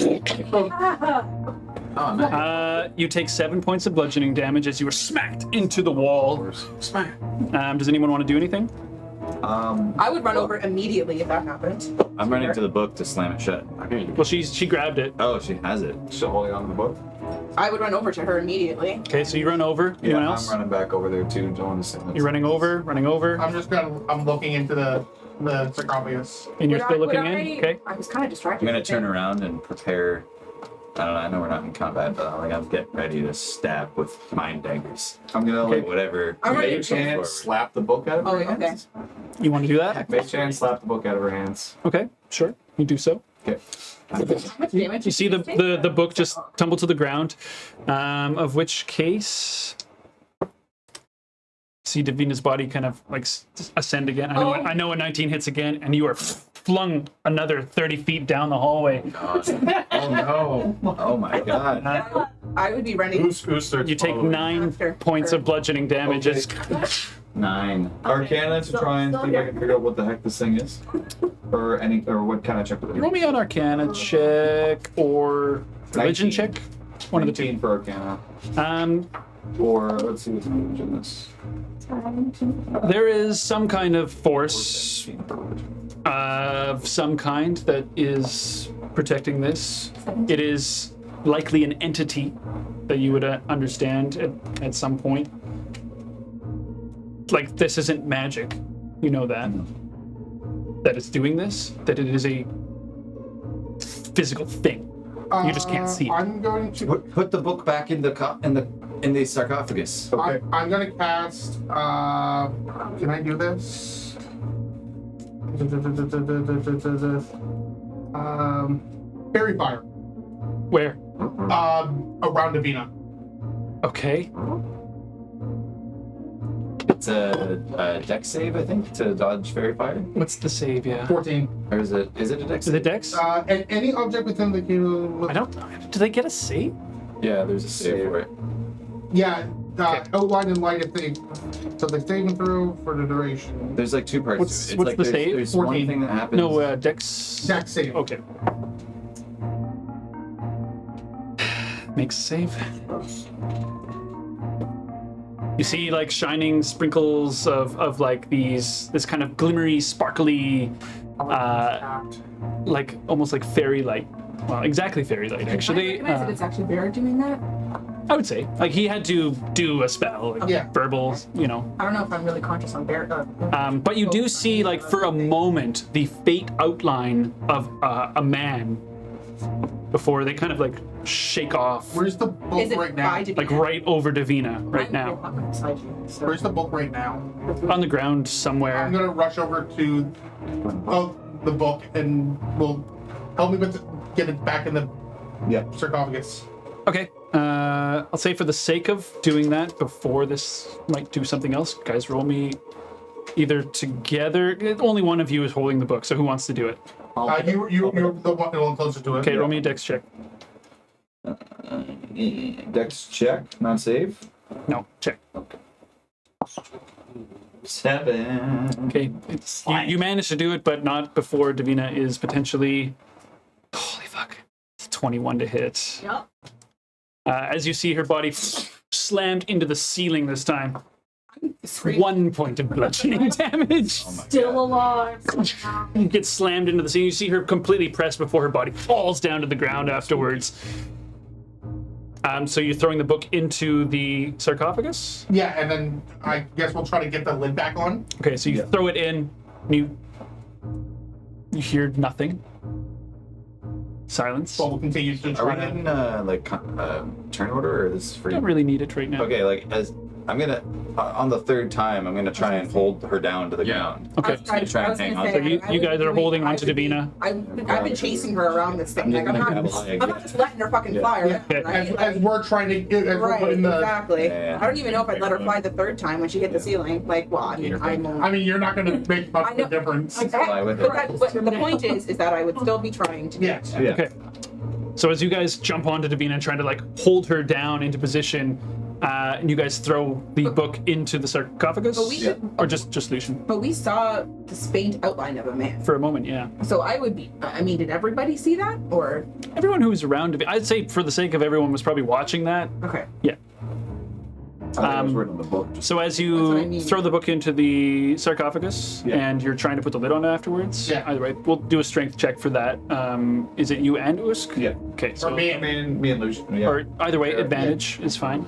Oh, nice. you take 7 points of bludgeoning damage as you are smacked into the wall. Smack. Does anyone want to do anything? I would run over immediately if that happened. I'm running to the book to slam it shut. Okay. Well, she grabbed it. Oh, she has it. Still holding on to the book? I would run over to her immediately. Okay, so you run over. Anyone Yeah, else? I'm running back over there too. Don't want to sit. You're running over. I'm looking into the sarcophagus. And you're Would still I- looking would in? I- Okay. I was kind of distracted. I'm gonna turn around and prepare. I don't know. I know we're not in combat, but I'm get ready to stab with mind daggers. I'm gonna Okay. like Whatever. I'm ready. Mage hand slap the book out of Oh, her okay. hands. You want to do that? Mage hand slap the book out of her hands. Okay, sure. You do so. Okay. How much damage? You see the book just tumble to the ground, of which case... See Davina's body kind of like ascend again. I know a 19 hits again, and you are flung another 30 feet down the hallway. Oh no! Oh my god! I would be running. Who starts You take following? 9 points of bludgeoning damage. Okay. It's 9. Arcana to try and see if I can figure out what the heck this thing is, or what kind of check would it be? roll me an Arcana check or religion 19. check. One of the 19 two. for Arcana. Or let's see what's the religion is. There is some kind of force of some kind that is protecting this. It is likely an entity that you would understand at some point. Like, this isn't magic. You know that. That it's doing this. That it is a physical thing. You just can't see it. I'm going to. Put the book back in the sarcophagus. Okay. I'm gonna cast. Can I do this? Fairy fire. Where? Around Davina. Okay. It's a dex save, I think, to dodge fairy fire. What's the save? Yeah. 14. Or is it a dex Is save? it Dex? And any object within the I don't. Do they get a save? Yeah, there's a save for it. Yeah. Okay. Outline and light if they. So they saving through for the duration. There's like 2 parts. What's- to it. what's It's the like save? There's 14. one thing that happens. No, Dex. Dex save. Okay. Makes a save. You see, like, shining sprinkles of like this kind of glimmery, sparkly, like almost like fairy light. Well, exactly fairy light, actually. I recognize that it's actually Bear doing that. I would say, like, he had to do a spell, like, Yeah. verbal, you know. I don't know if I'm really conscious on Bear. But you do see, like, for a moment, the faint outline of a man before they kind of like shake off, Where's the book Is it right now? by Davina? like right over Davina right now, I'm beside you. So. Where's the book right now? on the ground I'm somewhere. gonna rush over to the book and will help me get it back in the sarcophagus. Okay. I'll say for the sake of doing that before this might do something else, guys, roll me either together. Only one of you is holding the book, so who wants to do it? You're the one closer to it. Okay, roll me a dex check. Dex check, not save. No, check. 7. Okay, you managed to do it, but not before Davina is potentially. Holy fuck! It's 21 to hit. Yep. As you see her body slammed into the ceiling this time. 1 point of bludgeoning damage. Still alive. Gets slammed into the ceiling. You see her completely pressed before her body falls down to the ground afterwards. So you're throwing the book into the sarcophagus? Yeah, and then I guess we'll try to get the lid back on. Okay, so you throw it in, and you hear nothing. Silence. But we'll continue to Are we try in to. turn order, or is this free? Don't really need it right now. Okay, like as I'm gonna on the 3rd time, I'm gonna try and hold her down to the ground. Okay. I try and hang on. So you guys are holding onto Davina. I've been chasing her around this thing. I'm just Like, gonna grab a leg. I'm not just letting her fucking fly around, Yeah, right? as we're trying to. As we're Right, putting the. exactly. Yeah. I don't even know if I'd let her fly the 3rd time when she hit the ceiling. Like, well, I mean, I mean, you're not going to make much I of know. a difference. Fly with But the point is that I would still be trying to. Yeah. Yeah. Okay. So as you guys jump onto Davina and trying to like hold her down into position, and you guys throw the book into the sarcophagus, But we should. or just Lucian But we saw this faint outline of a man. for a moment. Yeah. So I would be. I mean, did everybody see that? Or Everyone who was around Davina, I'd say for the sake of everyone was probably watching that. okay. Yeah. I think I was written on the book. So as That's you what I mean. throw the book into the sarcophagus Yeah. and you're trying to put the lid on it afterwards, Yeah. either way, we'll do a strength check for that. Is it you and Usk? Yeah. Okay, so For me, Me and Lucian. Yeah. or either way, Yeah. advantage is fine.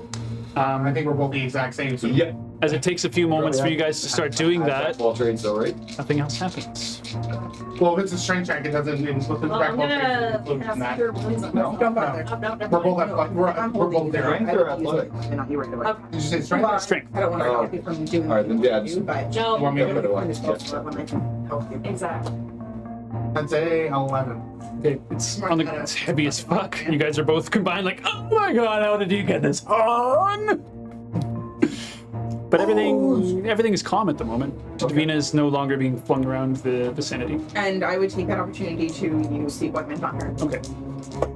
I think we're both the exact same. So Yeah. As it takes a few moments for you guys to start doing that, All trades, though, right? nothing else happens. Well, if it's a strength check, it doesn't include Well, I'm gonna in cast that. Cure Wounds. No. Don't bother. Oh, no, never We're both mind. at we're both there. Strength I or don't use athletic? it. Not you right away. Okay. Did you say strength? Well, Strength. I don't want to Oh. stop you from doing All right, then, yeah, what you do, but No, Want me to Give it away. when it's close to it when I can help you. exactly. I'd say 11. Okay, it's heavy as fuck. You guys are both combined like, oh my god, how did you get this on? But everything is calm at the moment. Davina is no longer being flung around the vicinity. And I would take that opportunity to use the ointment on her. Okay.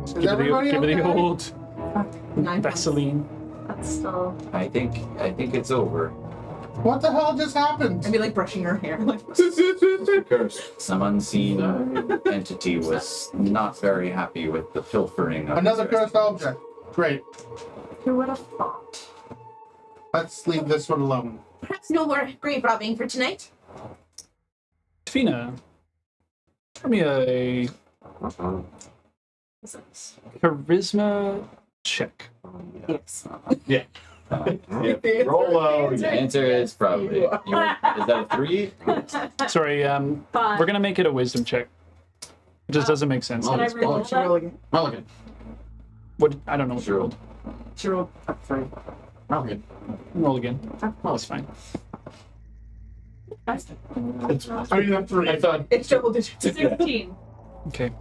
Is Give everybody her the okay? old 9 points. Vaseline. That's still. I think it's over. What the hell just happened? I'd be like brushing her hair. Like, Curse. Some unseen entity was not very happy with the pilfering of Another his cursed object. Great. Who would have thought? Let's leave this one alone. Perhaps no more grave robbing for tonight. Davina, give me a charisma check. yes. Yeah. Roll low. The answer is probably. Is that a 3? Sorry, Five. we're gonna make it a wisdom check. It just doesn't make sense. Can I reroll She roll that? again. Roll again. What? I don't know what you rolled. She rolled. Roll again. Roll again. That's fine. I mean, that's three. I thought. It's double digits. 16. Okay.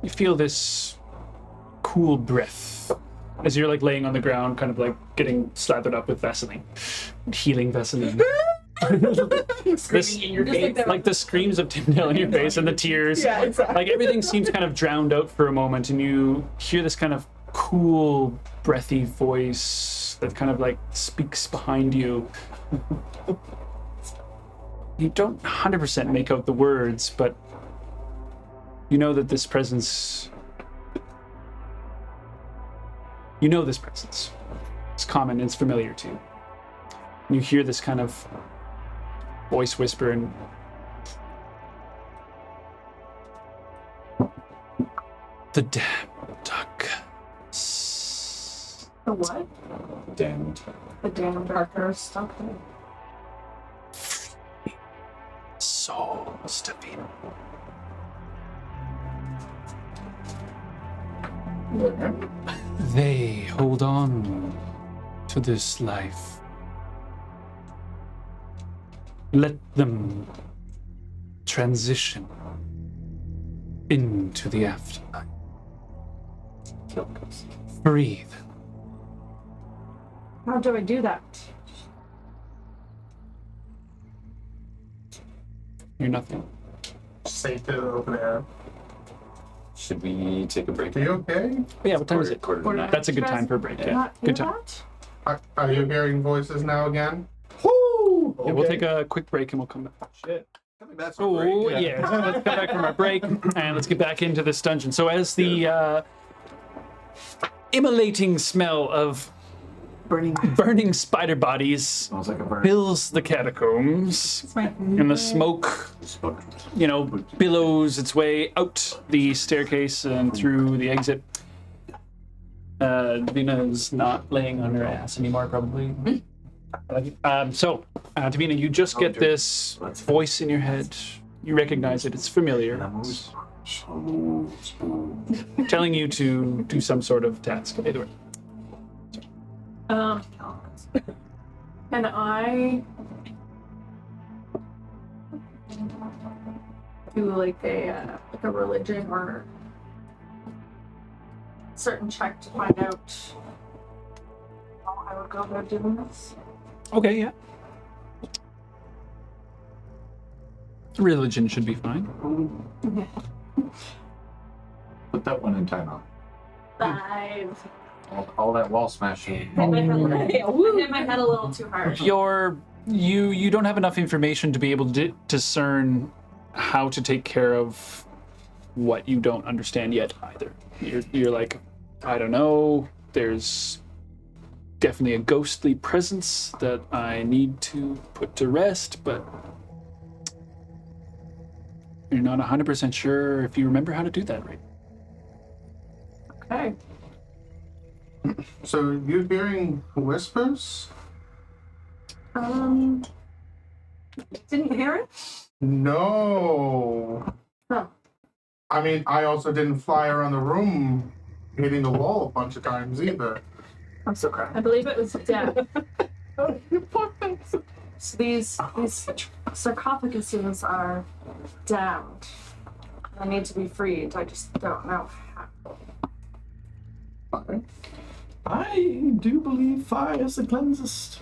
You feel this cool breath as you're like laying on the ground, kind of like getting slathered up with Vaseline, healing Vaseline. Screaming in your Just face. like The screams of Tyndale in your face and the tears. Yeah, exactly. Like everything seems kind of drowned out for a moment, and you hear this kind of cool, breathy voice that kind of like speaks behind you. You don't 100% make out the words, but you know that this presence. You know this presence. It's common, it's familiar to you. You hear this kind of voice whisper and the damn duck. The what? Damned. The damn darker stuff. So, Davina. They hold on to this life. Let them transition into the afterlife. Breathe. How do I do that? You're nothing. Safe to open air. Should we take a break? Are you okay? Yeah, what time is it? Quarter to 9. That's a good time for a break. Yeah, Not good hear time. that? Are you hearing voices now again? Woo! Yeah, we'll take a quick break and we'll come back. Shit. Coming back from Oh, break. yeah. So let's come back from our break and let's get back into this dungeon. So as the immolating smell of burning spider bodies Smells like a bird. fills the catacombs, and the smoke, billows its way out the staircase and through the exit. Davina's not laying on her ass anymore, probably. Davina, you just get this voice in your head. You recognize it. It's familiar. It's telling you to do some sort of task. Either way. Can I do like a religion or certain check to find out how I would go about doing this? Okay, yeah. Religion should be fine. Put that one in timeout. 5. All that wall smashing. Hit my head a little too hard. You don't have enough information to be able to discern how to take care of what you don't understand yet either. You're like, I don't know. There's definitely a ghostly presence that I need to put to rest, but you're not 100% sure if you remember how to do that right. Okay. So you're hearing whispers? Didn't you hear it? No. Huh. I mean, I also didn't fly around the room hitting the wall a bunch of times either. I'm so crying. I believe it was death. So these sarcophaguses are damned. They need to be freed. I just don't know how. I do believe fire is the cleansiest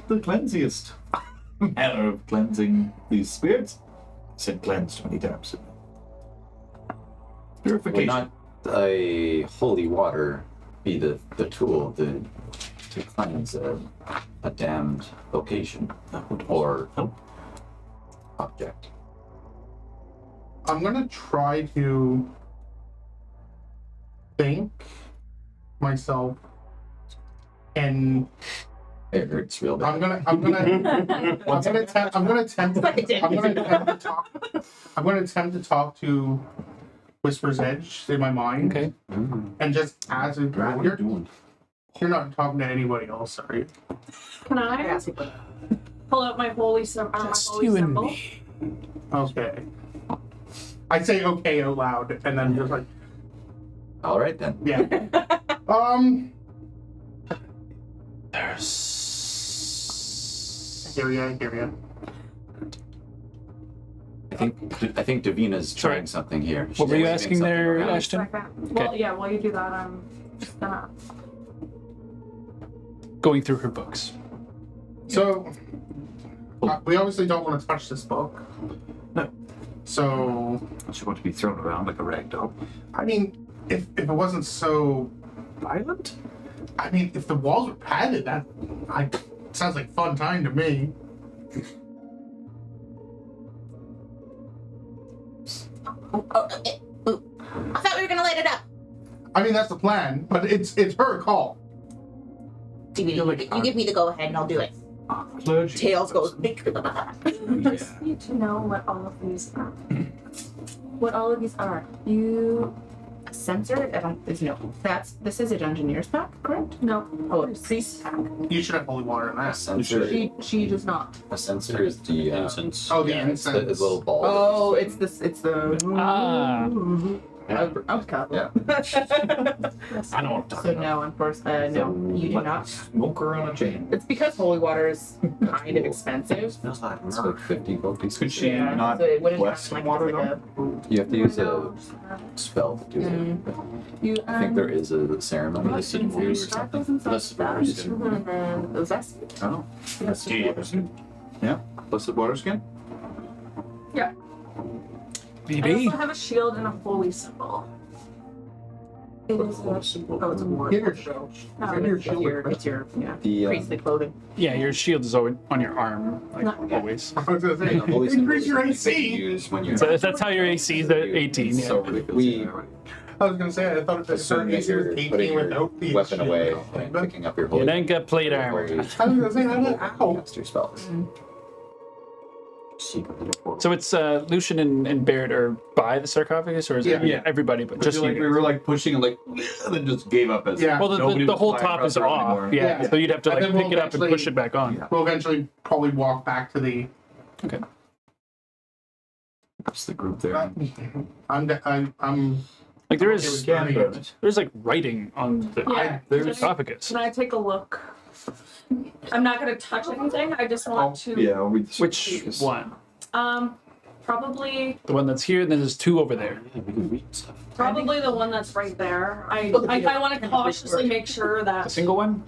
manner of cleansing these spirits. Said cleansed many times. Would Purification. not a holy water be the tool to cleanse a damned location or object? I'm gonna try to think myself, and It hurts real bad. I'm gonna attempt to talk to Whisper's Edge in my mind. Okay. And just as a you're not talking to anybody else, are you? Can I pull out my holy symbol? Just you and me. Okay. I say okay out loud, and then just like, All right then. yeah. There's. Here ya. I think Davina's trying something here. What were you She's asking something there, around. Ashton? Well, yeah, while you do that, I'm just gonna. Going through her books. So, we obviously don't want to touch this book. No. So, She wants to be thrown around like a rag doll. I mean, if it wasn't so Violent? I mean, if the walls were padded, that sounds like fun time to me. I thought we were gonna light it up. I mean, that's the plan, but it's her call. You give me the go ahead and I'll do it. Clergy. Tails goes. I just need to know what all of these are. What all of these are. You sensor? This is a dungeoneer's pack, correct? No. Oh, a priest pack. You should have holy water in A that. censer, She does not. a censer is the Incense. Oh, the yeah, it's the incense. little ball. Oh, it's the Ah. I was covered. Yeah. I know what I'm talking So about. no, unfortunately, no, you do not. Smoker on a chain. It's because holy water is kind of expensive. Smells like It's like 50 gold pieces. Could she Yeah, not so it wouldn't bless have water like a You have to use a spell to do it. you I think there is a ceremony. Blessed water or something. Blessed water skin. and the zest. Oh. Yeah. Blessed water skin? I Maybe. also have a shield and a holy symbol. It is a, It's a ward. Give your No, your it's shield. your The priestly clothing. Yeah, your shield is always on your arm, like No, yeah. always. I was gonna say, holy symbol increase your is something you AC. use when you're So that's how your AC is at 18. Yeah. So we I was gonna say, I thought it assume was that you're 18 putting your without the weapon shield. away and But picking up your You holy. don't got plate armor. holy I was gonna say, ow. caster spells. So it's Lucian and Barrett are by the sarcophagus, or is it Yeah. everybody but Just just like you? we were like pushing and like then just gave up as Yeah. Well, nobody the was whole flying top across is the room off. anymore. Yeah. Yeah. So you'd have to And like then we'll pick it up and eventually- push it back on. Yeah. We'll eventually probably walk back to the. Okay. That's the group there. I'm Like there Okay, is we can. there's like writing on the Yeah. sarcophagus. Can I take a look? I'm not gonna touch anything. I just want to. Yeah, I'll read this. Which one? Probably The one that's here, and then there's two over there. Yeah, we can read stuff. the one that's right there. I want to cautiously make sure A that single one?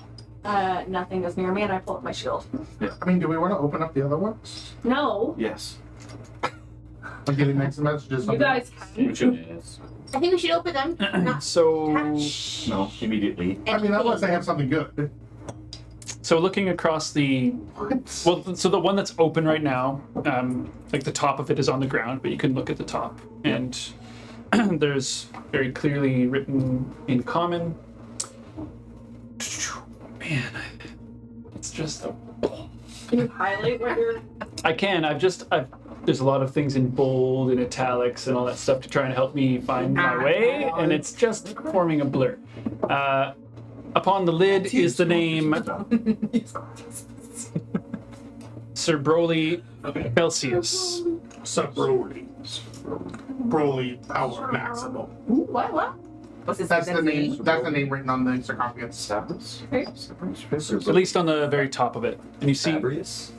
nothing is near me, and I pull up my shield. I mean, do we want to open up the other ones? No, Yes. Like getting next messages. you guys can. We should. Yes. I think we should open them. Not So touch. No, immediately. I mean, unless they have something good. looking across the well, so the one that's open right now, like the top of it is on the ground, but you can look at the top, and there's very clearly written in common. Man, it's just Can you highlight what you're? I can. I've there's a lot of things in bold and italics and all that stuff to try and help me find my way, and it's just forming a blur. Upon the lid is the name Sir Broly Belsius. Sub Broly. Broly power maximal. What? What's his That's the name. name? That's the name written on the sarcophagus. Sabrius? At least on the very top of it. And you see Sabrius?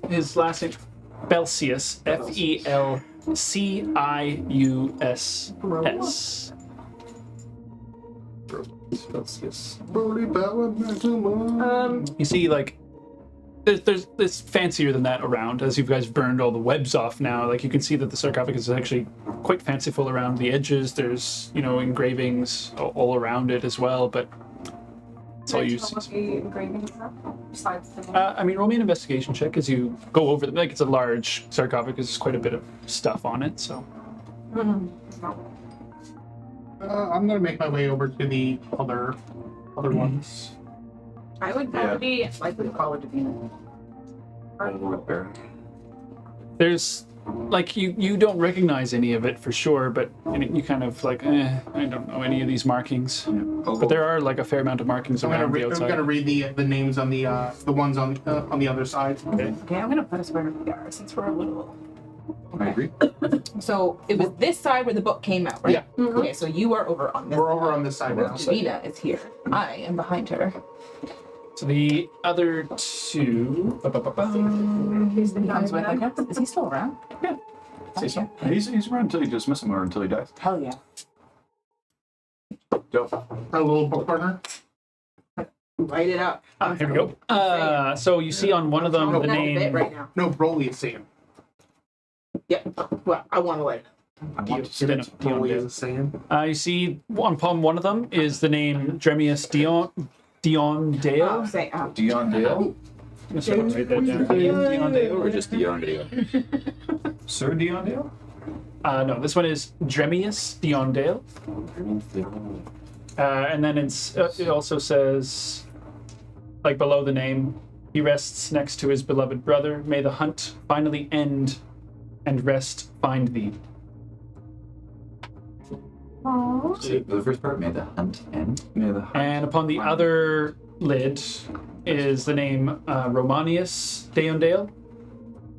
his last name, Felsius, Felcius. Celsius. You see, like, there's fancier than that around. As you guys burned all the webs off now, like you can see that the sarcophagus is actually quite fanciful around the edges. There's, engravings all around it as well, but that's all you see. What the engravings are besides the name? Roll me an investigation check as you go over them. Like, it's a large sarcophagus, there's quite a bit of stuff on it, so. I'm gonna make my way over to the other ones. I would Yeah. probably likely to follow Davina. There's, like, you don't recognize any of it for sure, but you kind of like, I don't know any of these markings. But there are, like, a fair amount of markings I'm around the gonna outside. read the names on the ones on the other side. Okay. Okay, I'm gonna put us where we are since we're a little. I agree. So it was this side where the book came out, right? Yeah. Okay, so you are over on this. We're over on this side now. Davina is here. I am behind her. So the other two. He's the comes with. I guess. Is he still around? Yeah. Say so. He's around until you dismiss him or until he dies. Hell yeah. Dope. A little book burner. Write it up. Here we go. So you see on one of them I'm the looking at it name. right now. No, Broly is saying. Yep. Well, I want to let it. I want to see Dion- it. Dion Broly Dale. is saying. You see upon one of them is the name Dremius Dion Dale. Say. Dion Dale? I'm just gonna write that down. Dion Dale or just Dion Dale? Sir Dion Dale? No, this one is Dremius Dion Dale. And then it also says, like below the name, he rests next to his beloved brother. May the hunt finally end and rest find thee. Aww. So the first part made the hunt end. Near the And upon the other lid is the name Romanius Deondale.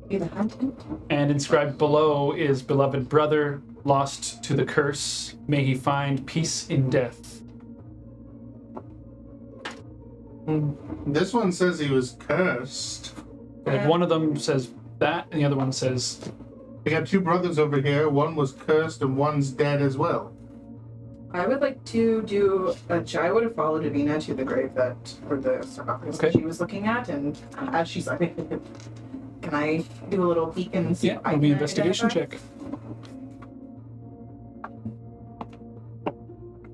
Be the hunting. And inscribed below is beloved brother, lost to the curse. May he find peace in death. This one says he was cursed. Like one of them says that, and the other one says, We got two brothers over here. One was cursed and one's dead as well. I would like to do I would have followed Davina to the grave or the sarcophagus that Okay. she was looking at, and as she's like, can I do a little peek and see? yeah, if I roll me can an investigation identify? check.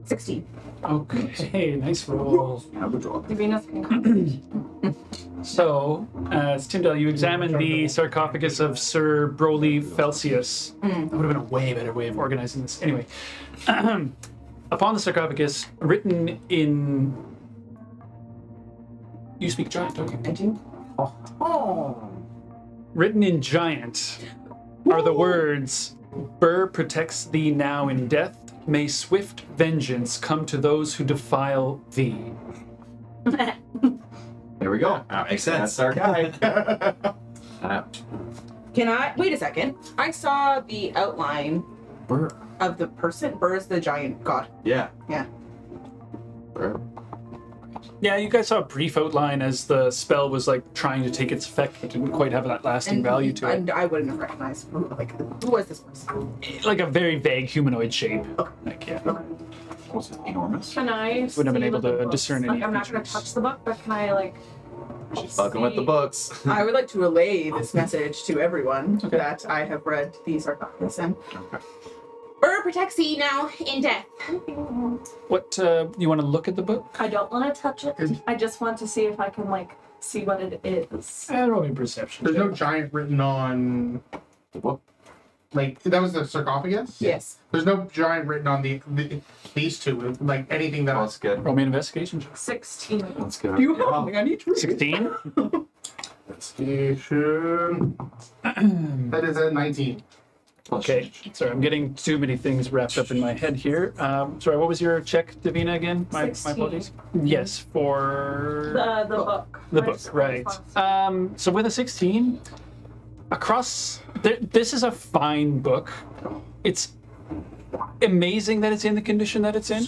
16. Okay, nice roll. Davina's concurrent. So, as Tyndall, you examine the sarcophagus of Sir Broly Felsius. That would have been a way better way of organizing this. Anyway, upon the sarcophagus, written in. You speak giant, don't you? I do. Oh. Written in giant are the words, Burr protects thee now in death. May swift vengeance come to those who defile thee. There we go. Makes sense. That's our guy. Can I wait a second? I saw the outline Burr. of the person. Burr is the giant god. Yeah. Yeah. Burr. Yeah, you guys saw a brief outline as the spell was like trying to take its effect, but didn't quite have that lasting value to it. And I wouldn't have recognized who was this person. Like a very vague humanoid shape. Like, yeah. Was it enormous? Can I Wouldn't have been see able what the to books- discern any like, I'm not going features. to touch the book, but can I, like, Fucking with the books. I would like to relay this message to everyone that I have read the sarcophagus and Burr protects thee now in death. What, you want to look at the book? I don't want to touch it. I just want to see if I can, like, see what it is. Roll me a perception. There's no check. giant written on The book? like that was the sarcophagus? yes. There's no giant written on these two, like anything that That's good. Roll me an investigation check. 16. That's good. you have I need to 16? investigation. That is a 19. Okay, sorry, I'm getting too many things wrapped up in my head here. Sorry, what was your check, Davina, again? My 16. apologies. Yes, for The book. the book, right. So with a 16, across, this is a fine book. It's amazing that it's in the condition that it's in.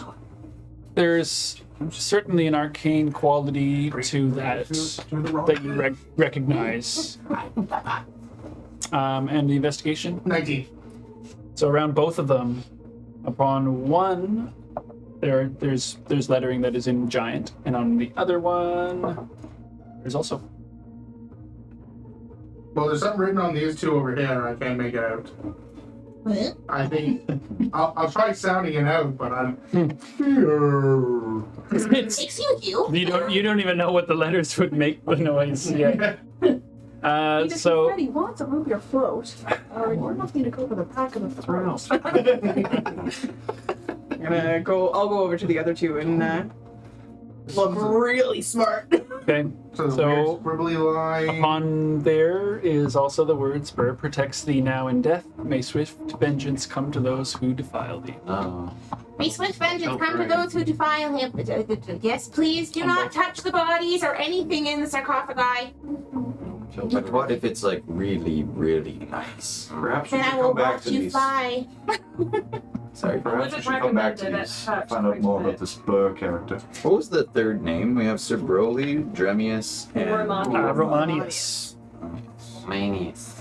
There's certainly an arcane quality to that that you recognize. And the investigation. 19. So around both of them, upon one, there's lettering that is in giant, and on the other one, there's also. Well, there's something written on these two over here. I can't make it out. What? I think I'll try sounding it out, but I'm. It's, Excuse you. you don't even know what the letters would make the noise yet. So If you want to move your float, you must need to go for the back of the throat. I'll go over to the other two and look really smart. okay. So, So scribbly line. upon there is also the word "Spur protects thee now in death. May swift vengeance come to those who defile thee." Oh. May swift vengeance come to those who defile him. Yes, please do not touch the bodies or anything in the sarcophagi. But what if it's like really, really nice? Perhaps we Then should I will come back watch to you these. fly. Sorry. Perhaps we should come back to these. Find out more about this Burr character. What was the third name? We have Sir Broly, Dremius, and Romanius. Romanius.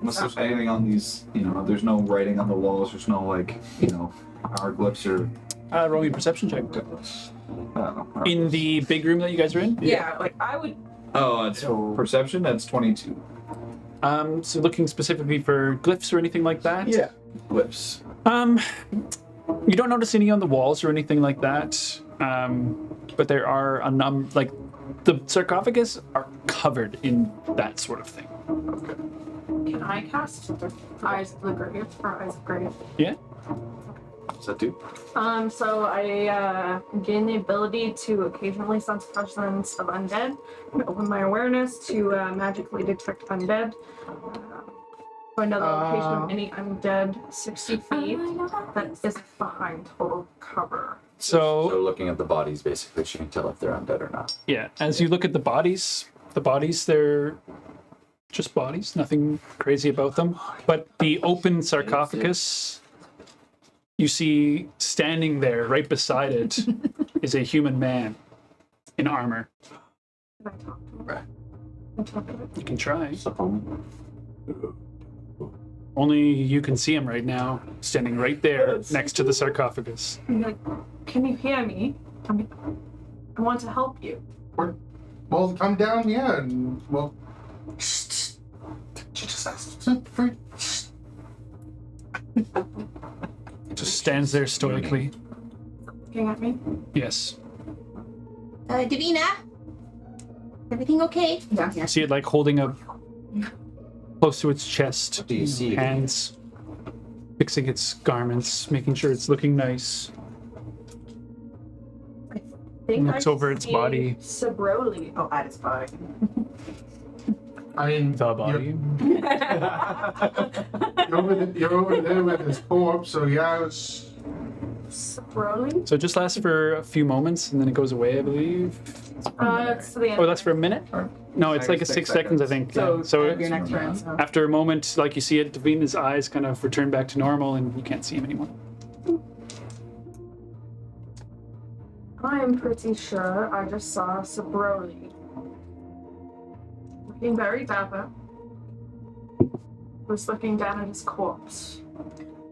Unless there's anything on these, there's no writing on the walls, there's no hieroglyphs or. Roll me a perception check. I don't know. In the big room that you guys are in. Yeah, like I would. Oh, it's Perception, that's 22. So looking specifically for glyphs or anything like that. Yeah. Glyphs. You don't notice any on the walls or anything like that. But there are a number, like the sarcophagus are covered in that sort of thing. Can I cast Eyes of the Grave or Eyes of Grave? Yeah. What's that do? So I gain the ability to occasionally sense presence of undead. I open my awareness to magically detect undead. So I know the location of any undead 60 feet that is behind total cover. so So looking at the bodies, basically, she can tell if they're undead or not. yeah, as you look at the bodies, they're just bodies, nothing crazy about them. But the open sarcophagus, you see standing there right beside it is a human man in armor. Can I talk to him? Right. Can I talk to him? You can try. Only you can see him right now, standing right there next to the sarcophagus. I'm like, can you hear me? I want to help you. Well, come down here and well. She just asked for. Just stands there stoically. Looking at me? Yes. Davina? Everything okay? Yeah. You see it like holding up close to its chest. Do you see? Hands fixing its garments, making sure it's looking nice. Think Looks I over its see body. Sabroli. Oh, at his body. I mean, The body. You're over there with his corpse, so yeah, it's. Sabroli? So it just lasts for a few moments and then it goes away, I believe. It's to the end. Oh, that's for a minute? No, it's like a 6 seconds, I think. So, Yeah. So that'd be your next turn. So. after a moment, like you see it, Davina's eyes kind of return back to normal and you can't see him anymore. I'm pretty sure I just saw Sabroli. Looking very dapper. Was looking down at his corpse.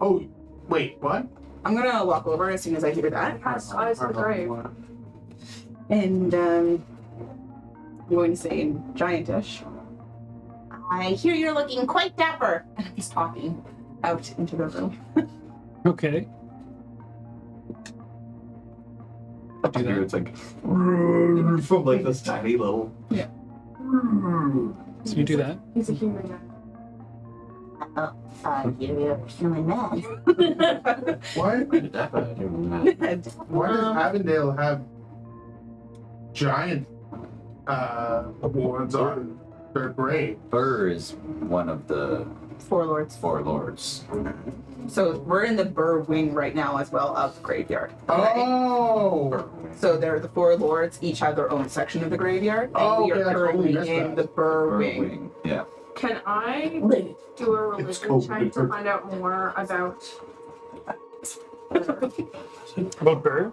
Oh, wait, what? I'm gonna walk over as soon as I hear that. Cast Eyes of the Grave. And I'm going to say in giantish. I hear you're looking quite dapper. And I'm just talking out into the room. Okay. Do that. It's like from like this tiny little. So you do that. He's a human guy. You're feeling mad. Why? Why does Avondale have giant awards on their grave? Burr is one of the Four lords. four lords. So we're in the Burr wing right now as well of the graveyard. Oh! So they're the four lords, each have their own section of the graveyard, and Oh, we are okay, I totally currently missed in that. the Burr Burr wing. Yeah. Can I do a religion check to find out more about About Burr?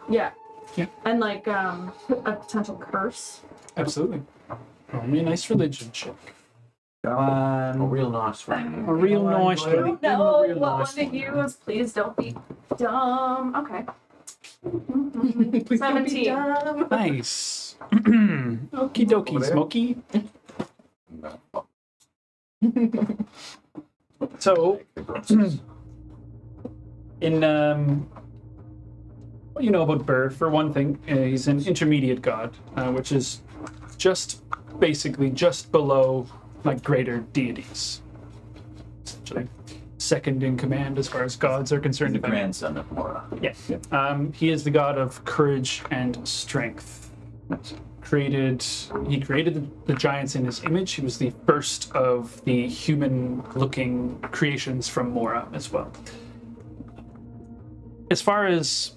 Yeah. Yeah. And like a potential curse. Absolutely. Roll me a nice religion check. Come on. A real nice one. A real nice I one. don't know what one to use. Please don't be dumb. Okay. 17. Nice. Okie dokie, Smokey. So, in what you know about Burr, for one thing, he's an intermediate god, which is basically just below like greater deities. Essentially, second in command as far as gods are concerned. The grandson of Mora. Yeah. He is the god of courage and strength. He created the giants in his image. He was the first of the human-looking creations from Mora as well. As far as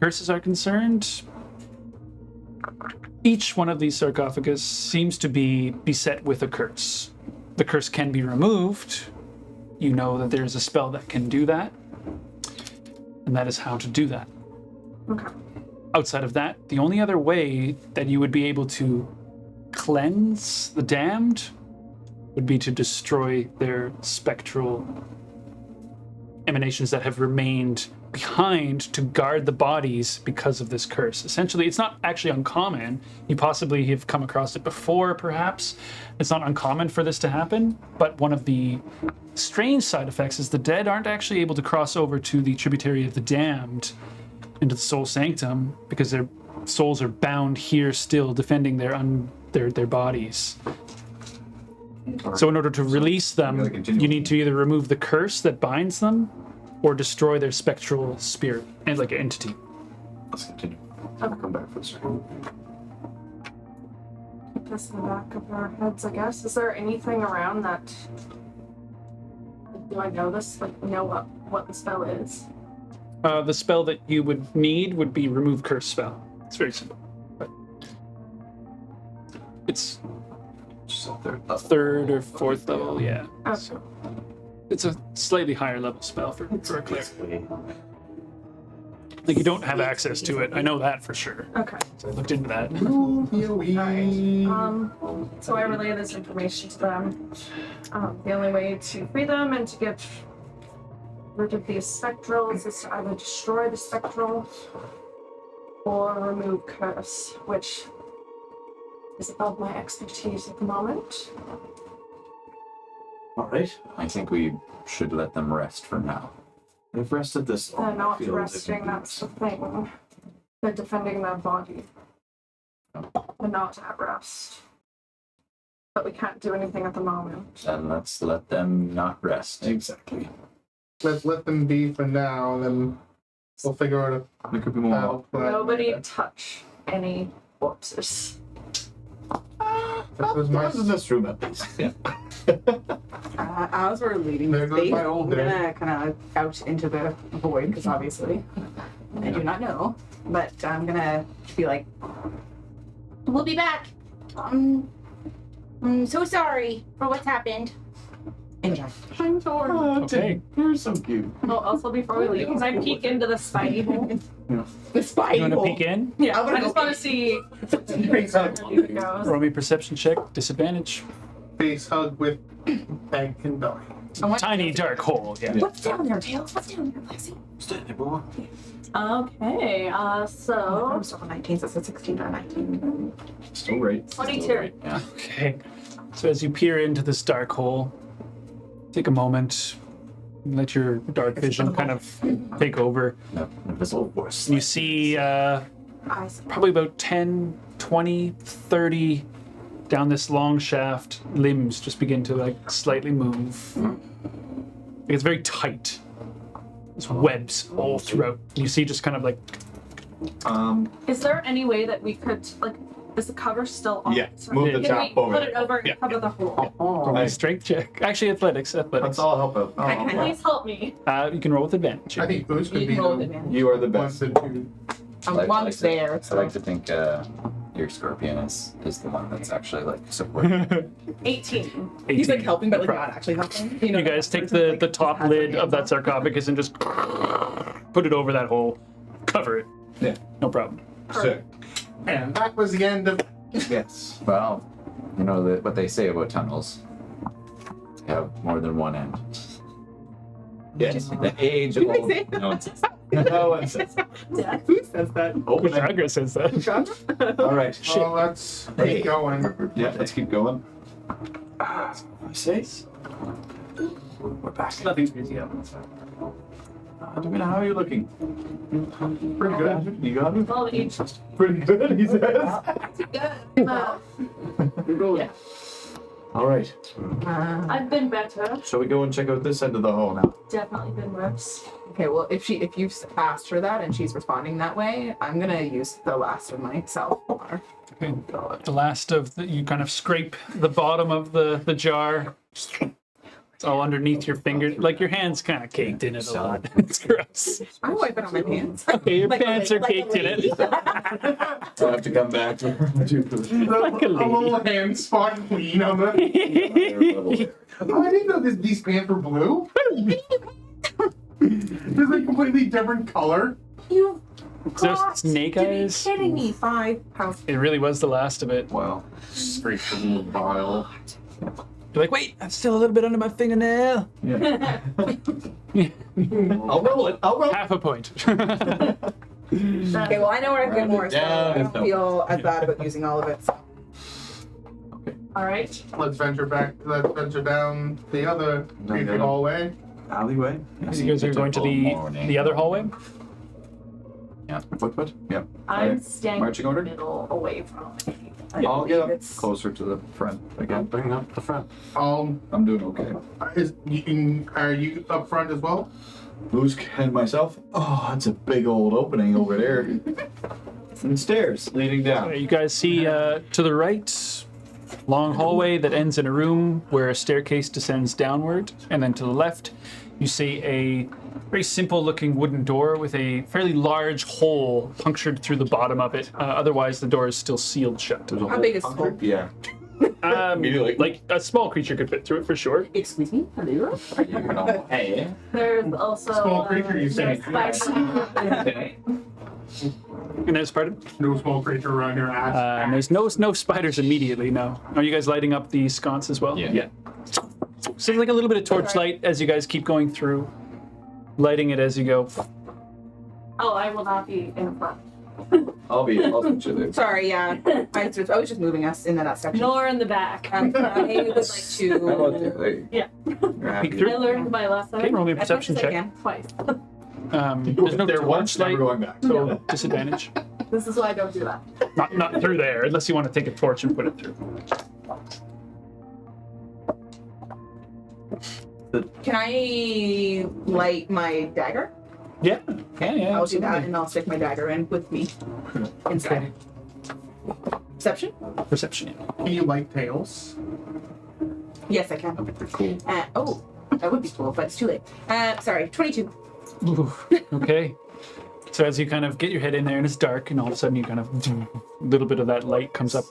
curses are concerned, each one of these sarcophagus seems to be beset with a curse. The curse can be removed. You know that there's a spell that can do that, and that is how to do that. Okay. Outside of that, the only other way that you would be able to cleanse the damned would be to destroy their spectral emanations that have remained behind to guard the bodies because of this curse. Essentially, it's not actually uncommon. You possibly have come across it before, perhaps. It's not uncommon for this to happen, but one of the strange side effects is the dead aren't actually able to cross over to the tributary of the damned into the soul sanctum because their souls are bound here still, defending their bodies. So in order to release them, you need to either remove the curse that binds them or destroy their spectral spirit and like entity. Let's continue. I'll come back for a second. Keep this in the back of our heads, I guess. Is there anything around that? Do I know this? Like, know what the spell is? The spell that you would need would be remove curse spell. It's very simple. But it's Just a third or fourth level, yeah. Okay. So it's a slightly higher level spell for a cleric. Like you don't have access to it. I know that for sure. Okay. So I looked into that. So I relay this information to them. The only way to free them and to get rid of these spectrals is to either destroy the spectral or remove curse, which is above my expertise at the moment. Alright. I think we should let them rest for now. They've rested this long. They're not I feel resting, that's the thing. They're defending their body. They're not at rest. But we can't do anything at the moment. Then let's let them not rest. Exactly. Let's let them be for now, then we'll figure out There could be a more. how. Nobody touch any corpses. That was my. Not in this room, at least. Yeah. As we're leaving There the goes space, my I'm old gonna kind of out into the void because obviously I do not know. But I'm gonna be like, We'll be back. I'm so sorry for what's happened. enjoy. I'm sorry. Okay. You're so cute. Oh, also before we leave, can I peek into the spidey hole? The spy You want to hole. peek in? Yeah, I'm gonna I just go want to see Face where it goes. Roll me a perception check. Disadvantage. face hug with Bag and Belly. Tiny dark hole. Yeah. What's down there, Tails? What's down there, Lexi? Steady, boy. Okay, so I'm still on 19, so it's a 16 to 19. Still right. 22. Yeah. Okay. So as you peer into this dark hole, take a moment, and let your dark vision kind of take over. No, invisible force. You see probably about 10, 20, 30 down this long shaft, limbs just begin to like slightly move. It's very tight. There's webs all throughout. You see just kind of like, Is there any way that we could, like, is the cover still on? Yeah, So move the can top we over. put it over and Yeah. cover the hole? roll me a strength check. Actually, athletics. Let's all help out. Please help me. You can roll with advantage. I think Ooze could You be can roll with the advantage. You are the one best. to do. I'm once there, I so like to think your scorpion is the one that's actually like supporting. 18. He's like 18. helping, but like No not problem. actually helping. You guys take the top lid of that sarcophagus and just put it over that hole. Cover it. Yeah. No problem. Sick. And that was the end of. Yes. Well, you know what they say about tunnels. They have more than one end. Yes. The age Did they old. say No one says. No one says. Death. Who says that? Open it. Chagra says that. All right. Well, let's keep going. Yeah, let's keep going. I say. We're back. Nothing's crazy happening. Davina, how are you looking? Pretty good. You got it? Well, each. Pretty good, he says. Yeah. All right. I've been better. Shall we go and check out this end of the hole now? Definitely been worse. Okay, well, if you've asked her that and she's responding that way, I'm gonna use the last of my self water. Okay. The last of you kind of scrape the bottom of the jar. It's all underneath your finger. Like your hand's kind of caked in it a lot. It's gross. I'm wiping on my pants. Okay, your Like a pants lady- are caked in it. I'll have to come back to Like a A little lady. hand spot clean on the. Oh, I didn't know these pants were blue. It's like completely different color. You Just got snake to eyes. be kidding me. 5 pounds. It really was the last of it. Wow. Freaking vile. You're like, wait, I'm still a little bit under my fingernail. Yeah. I'll roll it. I'll roll it. Half a point. Okay, well, I know where I can get more, so down, I don't no. feel as bad about using all of it. So. All right. Let's venture back. Let's venture down the other creepy hallway. Alleyway. So you guys are going to the other hallway? What? Yeah. I'm Alright. staying Marching order? middle away from it. I'll get up It's- closer to the front Again, again. bring up the front. I'm doing okay. Are you up front as well? Who's and myself? Oh, that's a big old opening over there. And stairs leading down. You guys see to the right, long hallway that ends in a room where a staircase descends downward, and then to the left, you see a very simple-looking wooden door with a fairly large hole punctured through the bottom of it. Otherwise, the door is still sealed shut. How big is the hole? Yeah. Immediately. Like a small creature could fit through it for sure. Excuse me? Hello? Hey. There's also Small creature, you say? And there's part of. No small creature around your ass. And there's no spiders immediately. No. Are you guys lighting up the sconce as well? Yeah. So there's like a little bit of torchlight as you guys keep going through, lighting it as you go. Oh, I will not be in front. I'll switch you there. Sorry, yeah. I was just moving us into that section. Nor in the back. I would like How about to. there? There you go. Yeah. You're happy. Peek through. I learned my lesson. Okay, roll me a As much perception as I check. can. Twice. There's no There once, torchlight, never going back. so disadvantage. This is why I don't do that. Not through there, unless you want to take a torch and put it through. Can I light my dagger? Yeah. Yeah. I'll do that, absolutely. and I'll stick my dagger in with me inside. Perception? Perception. Can you light tails? Yes, I can. Cool. Oh, that would be cool, but it's too late. Sorry, 22. Ooh, okay. So as you kind of get your head in there and it's dark, and all of a sudden you kind of a little bit of that light comes up.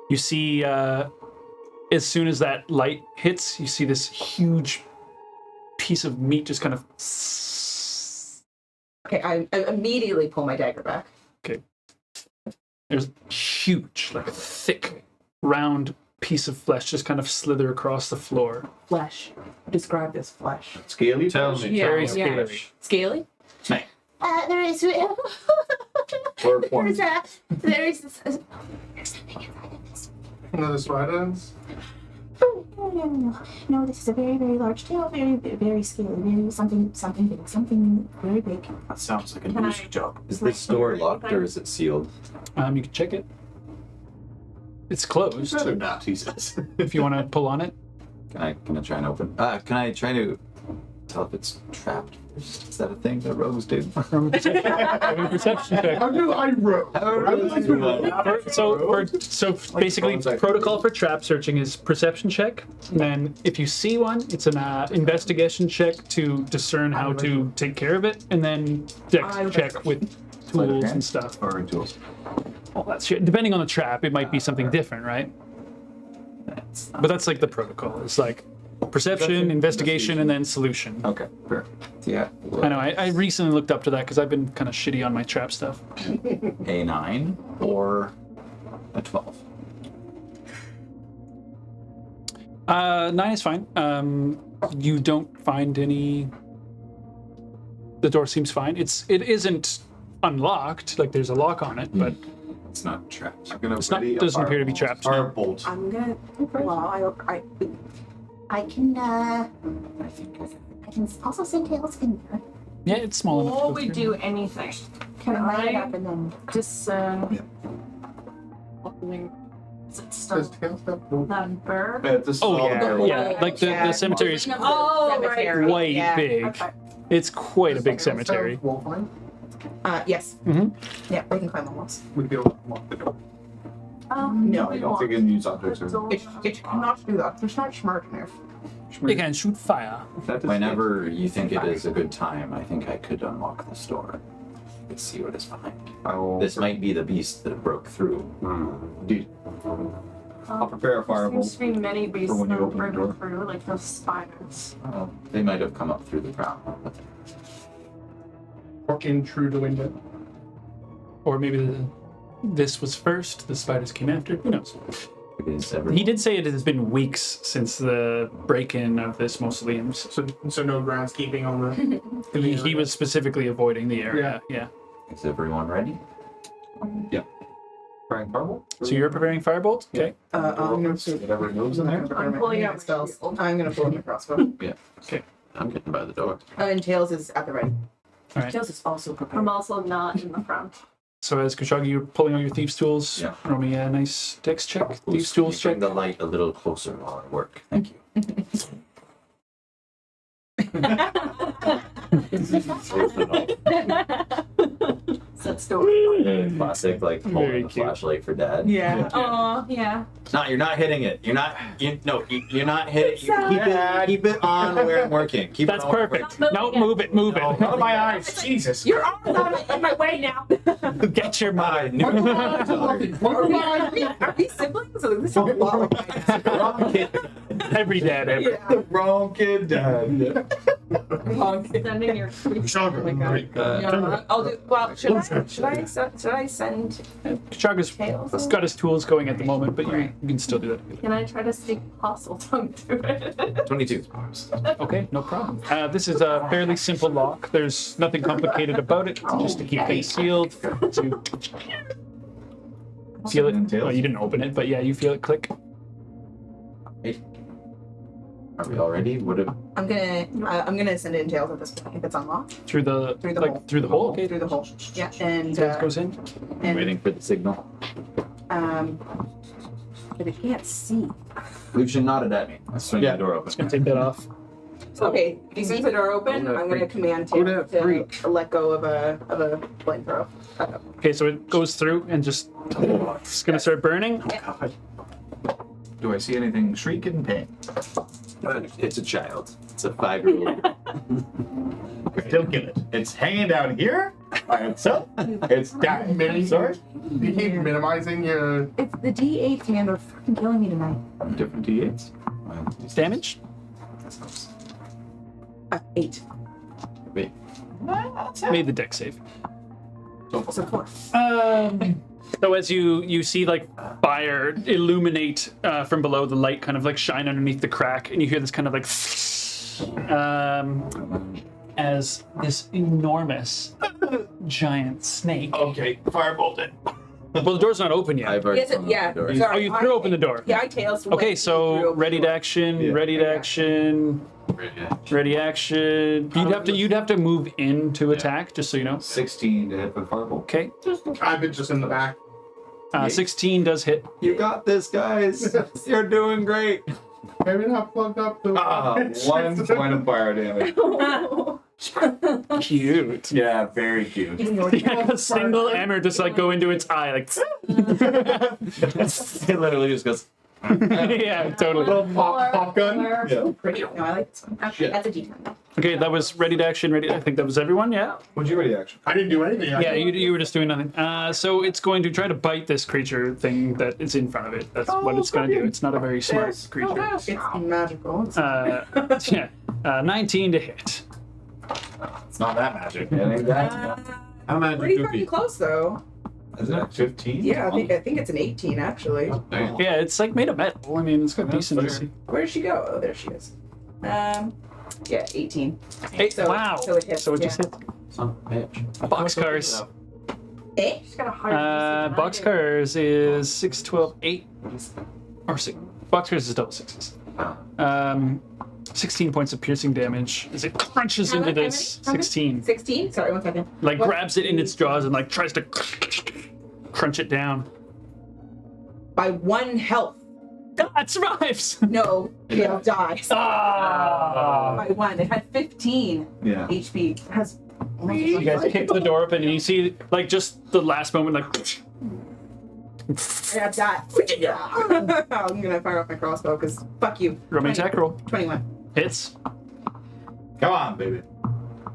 You see, as soon as that light hits, you see this huge piece of meat just kind of. Okay, I immediately pull my dagger back. Okay. There's huge, like a thick, round piece of flesh just kind of slither across the floor. Flesh. Describe this flesh. Scaly? Tell me. Yeah, Very yeah. scaly. Scaly? There is. Or point. There is something inside of this. Another spiders? No, this is a very, very large tail. Very, very scaly. Very something big. Something very big. That sounds like a Can I- news job. Is this door locked or is it sealed? You can check it. It's closed. Rather not, he says. If you want to pull on it. Can I try and open? Can I try to tell if it's trapped first? Is that a thing that rogues do? Roll me a perception check. How do I roll? So basically, protocol for trap searching is perception check. And then if you see one, it's an investigation check to discern how to take care of it, and then dex check with Sleight of tools hand? and stuff. Or tools. All that shit. Depending on the trap, it might be something different, right? That's But that's like the protocol. It's like perception, investigation, and then solution. Okay, fair. yeah. I know. I recently looked up to that because I've been kind of shitty on my trap stuff. A 9 or a 12. 9 is fine. You don't find any. The door seems fine. It isn't unlocked. Like there's a lock on it, but It's not trapped. I'm gonna it's not. ready a Doesn't appear to be trapped. Fire No. bolt. I'm gonna. Well, I can. I think. I can also send tails in there. Yeah, it's small enough. to Before go we through. do anything, can And light it I up and then. discern? Yeah. Is it Does still tail stuff go? that bird? This is Oh all yeah, there. yeah. Like the cemetery is Oh, right. Cemetery, quite big. Okay. It's quite a big Does tail cemetery. stuff wall climb? Yes. Mhm. Yeah, we can climb the walls. Would be able to lock the door. No, I don't think it needs objects. It cannot do that. It's not smart enough. You can shoot fire. Whenever you think it is a good time, I think I could unlock this door. Let's see what is behind. I will. This might be the beast that broke through. Indeed. I'll prepare a There firebolt. seems to be many beasts when you that open the break door. through, like those spiders. They might have come up through the ground. Or in through the window. Or maybe this was first. The spiders came after. Who knows? It is He did say it has been weeks since the break-in of this mausoleum. So no groundskeeping on the. He was specifically avoiding the area. Yeah. Is everyone ready? Preparing firebolt. So you're preparing firebolt. Okay. I'm gonna Whatever moves in there. I'm pulling out my spells. shield. I'm gonna pull out my crossbow. I'm getting by the door. And Tails is at the ready. All right. Tails is also prepared. I'm also not in the front. So as Kushagi, you're pulling out your thieves' tools. Yeah. Roll me a nice dex check. Please, Thieves' tools bring check. the light a little closer while I work. Thank you. Set story. Classic, like Very pulling the cute. flashlight for dad. Yeah. Oh, yeah. No, you're not hitting it. You're not. You're not hitting. Keep it on where I'm working. Keep That's it on where I'm perfect. Not No, moving move it. Move it. Out of my eyes, Jesus. Your arms are in my way now. Get your mind. Are we siblings? This is a lot like my Wrong kid. Every dad ever. The wrong kid, Dad. Sending your Yeah, I'll do. Well, should I send Kushaga's got his tools going at the moment, but you can still do that. Can I try to speak hostile tongue to it? 22. Okay, no problem. This is a fairly simple lock. There's nothing complicated about it. Just to keep things sealed. To feel it. Oh, you didn't open it, but yeah, you feel it click. Are we all ready? I'm gonna send it in Tails at this point if it's unlocked Through the Through the like hole. through the hole. Okay. through the hole. Yeah, and Tails goes in. and Waiting for the signal. but it can't see. Lucian nodded at me. I swing Yeah. the door Just gonna open. take that off. Okay, if he swings the door open, I'm gonna command Who Tails that freak? to let go of a flamethrower. Okay, so it goes through and just it's gonna start burning. Do I see anything shriek in pain? It's a child. It's a 5-year-old. Still get it. It's hanging down here by itself. It's dying. Sorry. You keep minimizing your. It's the D8s, man. They're fucking killing me tonight. Different D8s. Damage. 8. Wait. Made the deck save. So 4. So as you see like fire illuminate from below, the light kind of like shine underneath the crack, and you hear this kind of like as this enormous giant snake. Okay, firebolted. Well, the door's not open yet. I've already Yes, thrown yeah. the door. Oh, you threw open the door. Yeah, I Tails. Okay, so ready to action, Yeah. ready to action, ready action. You'd have to move in to attack, just so you know. 16 to hit with firebolt. Okay, I've been just in the back. 16 does hit. You got this, guys. You're doing great. Maybe not plugged up the. One point of fire damage. Cute. Yeah, very cute. Yeah, a single hammer just like go into its eye, like. It literally just goes. Yeah, totally. Little pop gun. Yeah. Pretty. No, I like this one. Okay, that's a D10. Okay, that was ready to action. Ready. I think that was everyone. Yeah. What'd you ready action? I didn't do anything. Yeah, you were just doing nothing. So it's going to try to bite this creature thing that is in front of it. That's what it's going to do. It's not a very smart creature. It's magical. Yeah. 19 to hit. It's not that magic. It ain't that. How magic Pretty do fucking be? close though. Is it 15? Yeah, I think it's an 18 actually. Damn. Yeah, it's like made of metal. I mean, it's got That's decent fair. AC. Where did she go? Oh, there she is. Yeah, 18. Hey, So- wow. so it hits, So it just yeah. hit. Son of a bitch. Boxcars. Eh? She's got a hard Boxcars is 6, 12, 8. Or 6. Boxcars is double sixes. 16 points of piercing damage as it crunches How into many? this. How many? 16. 16? Sorry, 1 second. Like What? grabs it in its jaws and like tries to crunch it down. By 1 health. God, it survives! No, Kale dies. Ah! By 1. It had 15 Yeah. HP. It has. You guys kick the door open and you see like just the last moment like I got that. I'm gonna fire off my crossbow because fuck you. roll me attack roll. 21. Hits. Come on, baby.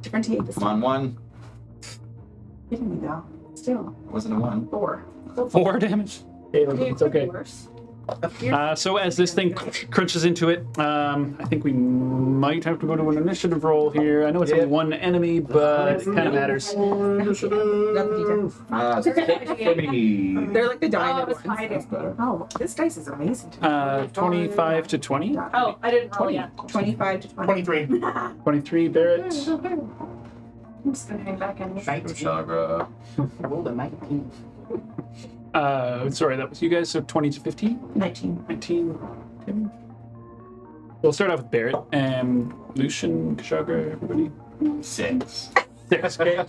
Different take this Come on, 1. hitting me though. Still. Wasn't a 1. 4. 4 damage. It's okay. Worse. So as this thing crunches into it, I think we might have to go to an initiative roll here. I know it's only one enemy, but it kind of matters. That's the detail. 6 for me. They're like the diamond it's ones. hiding. Oh, this dice is amazing. To me. 25 to 20. Oh, I didn't roll yet. 25 to 20. 23. 23, Barrett. I'm just gonna hang back in. Shagra. Rolled a 19. Sorry, that was you guys, so 20 to 15? 19. 19. Tim. We'll start off with Barrett. Lucian, Kashagra, everybody. 6. 6, okay. I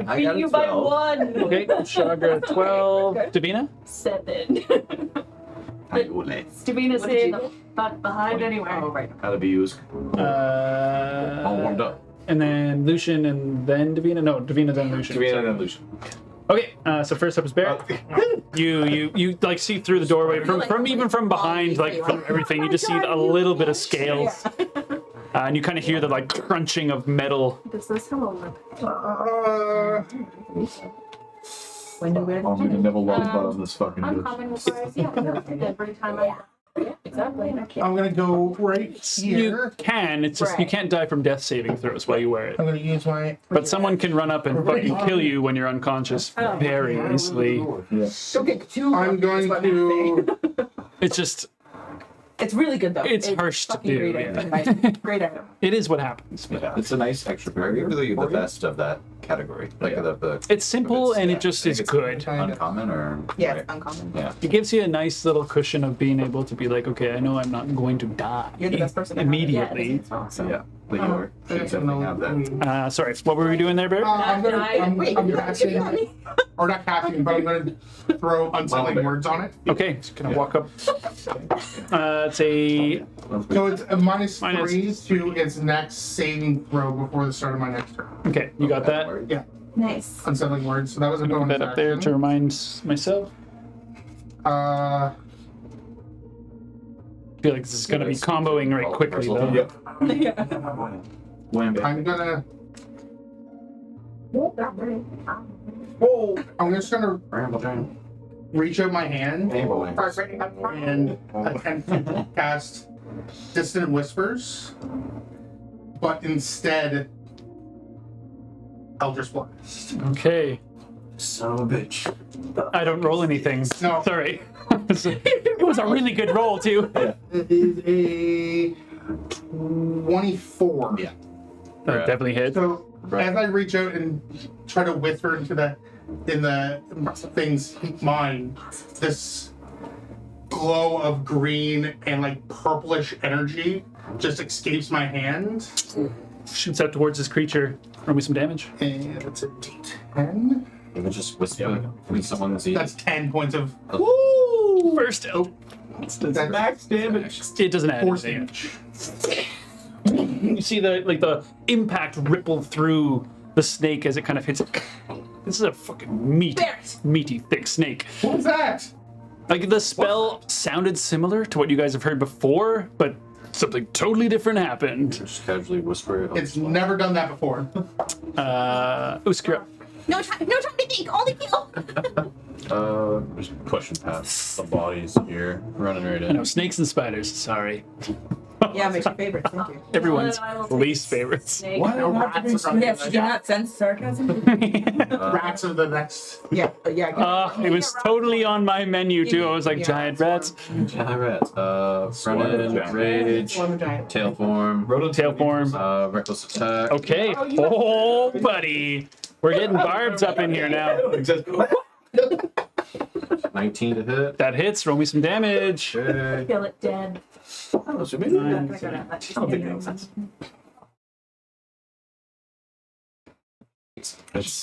got beat a you by 12. 1. Okay, Kashagra, 12. Davina? 7. Davina's What did staying you the fuck behind anyway. Oh, right. Gotta be used. All warmed up. And then Lucian and then Davina? No, Davina then Lucian. Savannah and Lucian. Okay, so first up is Barrett. You like see through the doorway from even from behind, like from everything. You just see a little bit of scales, and you kind of hear the like crunching of metal. Does this have a lip? When do we I'm gonna never log butt on this fucking bitch. Uncommon requires, yeah, every time I. Yeah, exactly. I'm gonna go right You here. can. It's just you can't die from death saving throws while you wear it. I'm gonna use my. But someone can run up and fucking kill you when you're unconscious very easily. Don't get too. I'm going to. It's just It's really good though. It's harsh to fucking do, Great yeah. item. Great item. it is what happens. But It's a nice extra paragraph. Really the best of that category. Like the it's simple and yeah, it just I is think it's good. Uncommon or Yeah, right. it's uncommon. Yeah. It gives you a nice little cushion of being able to be like, okay, I know I'm not going to die You're the best person to have it. immediately. Yeah. But you should definitely have that. Sorry, what were we doing there, Barrett? I'm casting, or not casting, but I'm gonna throw unsettling words on it. Okay, just gonna walk up. It's a So it's a minus Minus- 3 to its next saving throw before the start of my next turn. okay. You got that? Yeah, Nice. unsettling words. So that was a Put bonus that up there to action. remind myself. Uh, I feel like this is gonna be comboing right quickly though. Yep. Wham bam. I'm gonna. Oh, I'm just gonna Ramble down. reach out my hand Table and attempt to cast Distant Whispers, but instead Eldritch Blast. Okay. Son of a bitch. I don't roll anything. No. Sorry. It was a really good roll too. It is a 24. Yeah. That definitely hit. So as I reach out and try to whisper into the thing's mind, this glow of green and like purplish energy just escapes my hand. Shoots out towards this creature. Roll me some damage. And it's a D10. You could just whisper when someone's eating. That's 10 points of First. Oh. that's max damage. It doesn't add Force anything. damage. You see the impact ripple through the snake as it kind of hits it. This is a fucking meaty, thick snake. What was that? Like the spell sounded similar to what you guys have heard before, but something totally different happened. Just casually whisper it. It's never done that before. Usk, you're up. No time to think. Only kill. Just pushing past the bodies here, running right I know, in. snakes and spiders. Sorry. Yeah, makes your favorite. Thank you. Everyone's I will take least favorites. snake. Why No do I have to be rats around Yes, do you not sense sarcasm? Rats are the next. Yeah, yeah. It was totally on my menu too. I was like, Yeah, giant swarm. rats. Giant rats. Front end, rage, Swarm of giant. tail form, Tail form. reckless attack. Okay. Oh, buddy. We're getting barbs up in here now. 19 to hit. That hits. Roll me some damage. Okay. Kill it dead. Oh, so maybe Nine. I don't think it makes sense.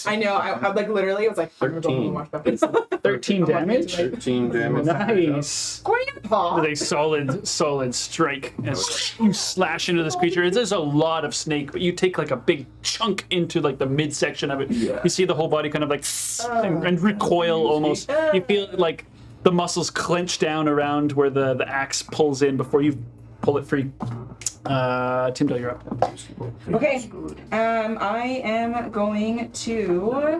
I know. I like literally. I was like, 13. 13 damage. 13 damage. Nice. Grandpa. With a solid strike as you slash into this creature. There's a lot of snake, but you take like a big chunk into like the midsection of it. You see the whole body kind of like and recoil almost. You feel like the muscles clench down around where the axe pulls in before you pull it free. Timdale, you're up. Okay. I am going to.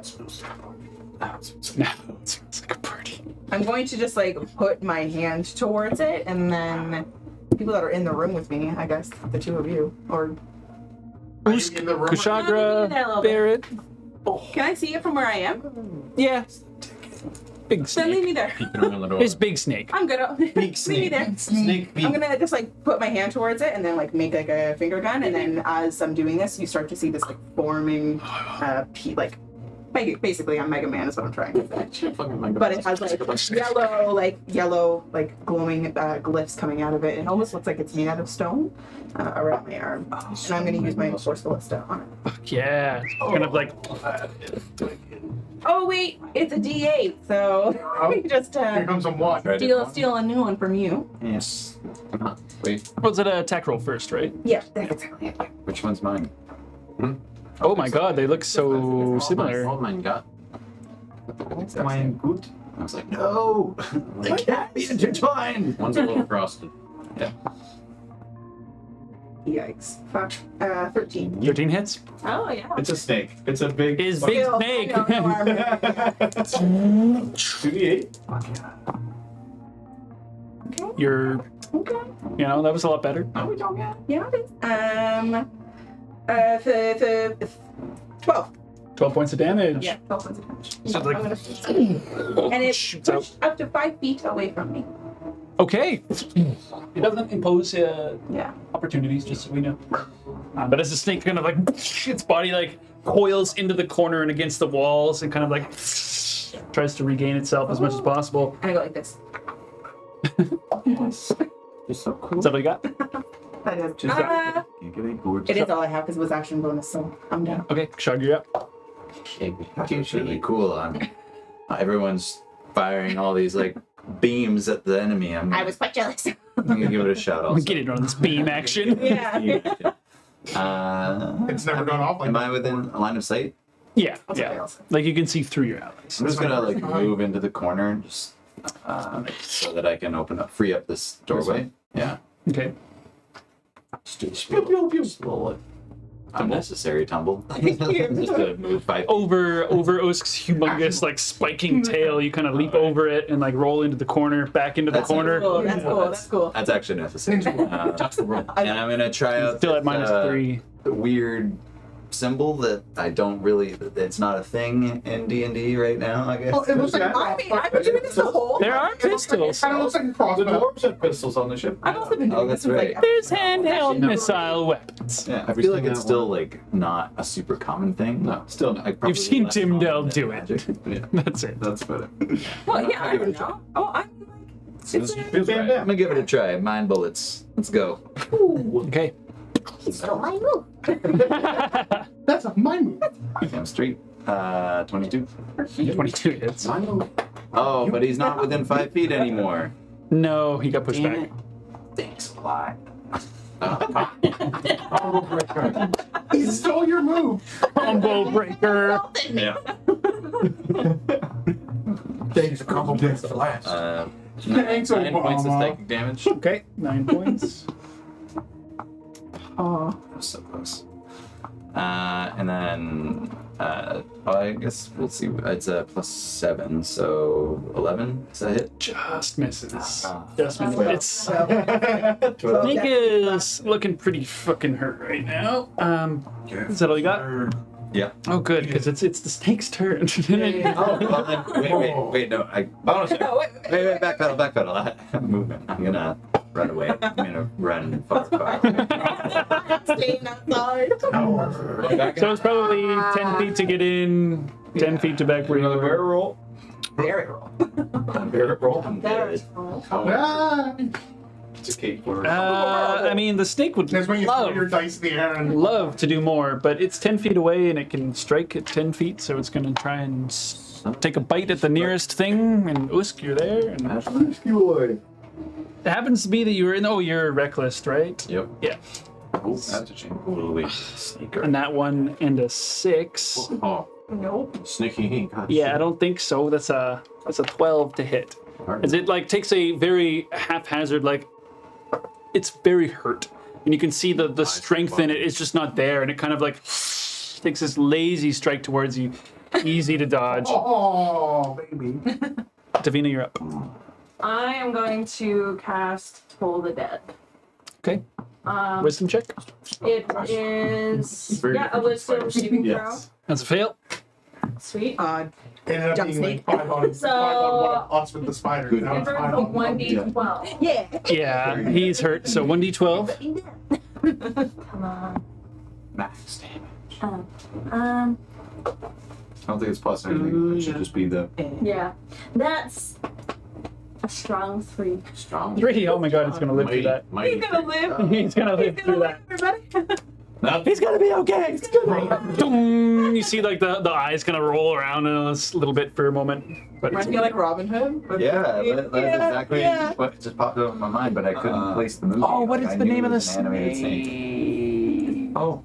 Now it smells like a party. I'm going to just like put my hand towards it, and then people that are in the room with me, I guess the two of you, or Are you in the room? Kushagra, Barrett. can I see it from where I am? Yeah. Big Then leave snake. me there. Peeking around the door. It's big snake. I'm gonna leave me there. Snake I'm gonna just like put my hand towards it and then like make like a finger gun, and then as I'm doing this, you start to see this like forming, basically I'm Mega Man is what I'm trying to say. But it has like yellow like glowing glyphs coming out of it. It almost looks like it's made out of stone around my arm. And I'm gonna use my Force Ballista on it. Yeah. Kind of like Oh wait, it's a D8, so just Here comes some one. steal a new one from you. Yes. Wait, was it a attack roll first, right? Yeah, that's exactly it. Which one's mine? Oh my god, they look so similar. Oh my god. Mine good. I was like, no, they can't be intertwined. One's a little frosted. Yikes. Fuck. 13. 13 hits. Oh yeah. It's a snake. It's a big. Is big Still, snake. no armor. 2d8. You're, Okay. you know, that was a lot better. Yeah, it is. 12. 12 points of damage. Yeah, 12 points of damage. So like, And it's shoots out. pushed up to 5 feet away from me. Okay. It doesn't impose Yeah. opportunities, just so we know. But as the snake kind of like, its body like coils into the corner and against the walls and kind of like tries to regain itself as much as possible. And I go like this. You're so cool. Is that what you got? That is. Just that- It is all I have because it was action bonus, so I'm done. Okay, Shag, you're up. It's really cool. Everyone's firing all these like beams at the enemy. I was quite jealous. I'm gonna give it a shot. Also. Get it on this beam action. Yeah. It's never gone off like Am that. I within a line of sight? Yeah, That's what I yeah. also- Like you can see through your allies. I'm just gonna like move into the corner and just so that I can free up this doorway. Yeah. Okay. Just do a little unnecessary tumble. Just to move 5 feet. Over Usk's humongous like spiking tail, you kind of leap over it and like roll into the corner, back into the That's corner. Cool, that's cool. That's cool. That's actually necessary. And I'm gonna try out Still at this, -3. weird symbol that I don't really. It's not a thing in D&D right now. I guess. Oh, it looks like I've been doing this the whole There time. are pistols. Kind of looks like a The crossbow. dwarves have pistols on the ship. I've also been doing Oh, this that's with, right. like, There's handheld missile weapons. Yeah, I feel like it's still like not a super common thing. No. Still not. Like, probably You've seen less Tim common Dell than do it. magic. Yeah. That's it. That's better. Well, yeah, I don't know. Oh, I'm Feels right. I'm gonna give it a try. Mind bullets. Let's go. Okay. He stole my move. That's my move. Damn street. 22. 22 hits. Oh, but he's not within 5 feet anymore. No, he got pushed Damn back. it. Thanks a lot. He stole your move. Combo breaker. Insulted me. Yeah. Thanks a couple minutes flash. Thanks, 9 points of Obama. psychic damage. Okay, 9 points. Oh. So close. And then, I guess we'll see. It's a +7, so 11. Is that hit? Just misses. Just misses. It's Snake Snake is looking pretty fucking hurt right now. Is that all you got? Yeah. Oh, good, because it's the snake's turn. Oh, well then, wait, no. Bonus action. Oh, Wait, backpedal. Movement. I'm gonna run away. I'm gonna run far. Staying outside. So it's probably 10 feet to get in, 10 feet to back where you Another barrel were. roll. Very roll. Barrel roll. There's roll. Ah, It's a cake for I mean, the snake would that's when you throw your love, dice in the air and love to do more, but it's 10 feet away and it can strike at 10 feet, so it's going to try and take a bite at the nearest thing, and Usk, you're there. And it happens to be that you were in, you're reckless, right? Yep. Yeah. Oh, that's a shame. Holy snake. And that one and a 6. Oh, Nope. sneaky. God, Yeah, I don't think so. That's a 12 to hit. As it like takes a very haphazard, like it's very hurt, and you can see the strength in it is just not there, and it kind of like takes this lazy strike towards you, easy to dodge. oh, baby. Davina, you're up. I am going to cast Toll the Dead. Okay. Wisdom check. It is Very a different wisdom spiders. saving throw. Yes. That's a fail. Sweet. Ended up Jump being like snake. 5 on So- 5 with the spider. Good. Now it's It's 5 a on 1d12. Yeah. Yeah, he's hurt. So 1d12. Come on. Max damage. Um, I don't think it's plus anything. It should just be the. yeah. That's a strong 3. Strong. 3. Oh my god, he's gonna live through that. Mighty. He's gonna live. He's gonna live through that. Everybody. He's gonna be okay. He's gonna. Dong. You see, like the eyes kind of roll around in a little bit for a moment, but Reminds me of like Robin Hood. but- Yeah, that's exactly yeah. what just popped up in my mind, but I couldn't place the movie. Oh, what Like, is I the knew name it of the was an animated snake. Oh.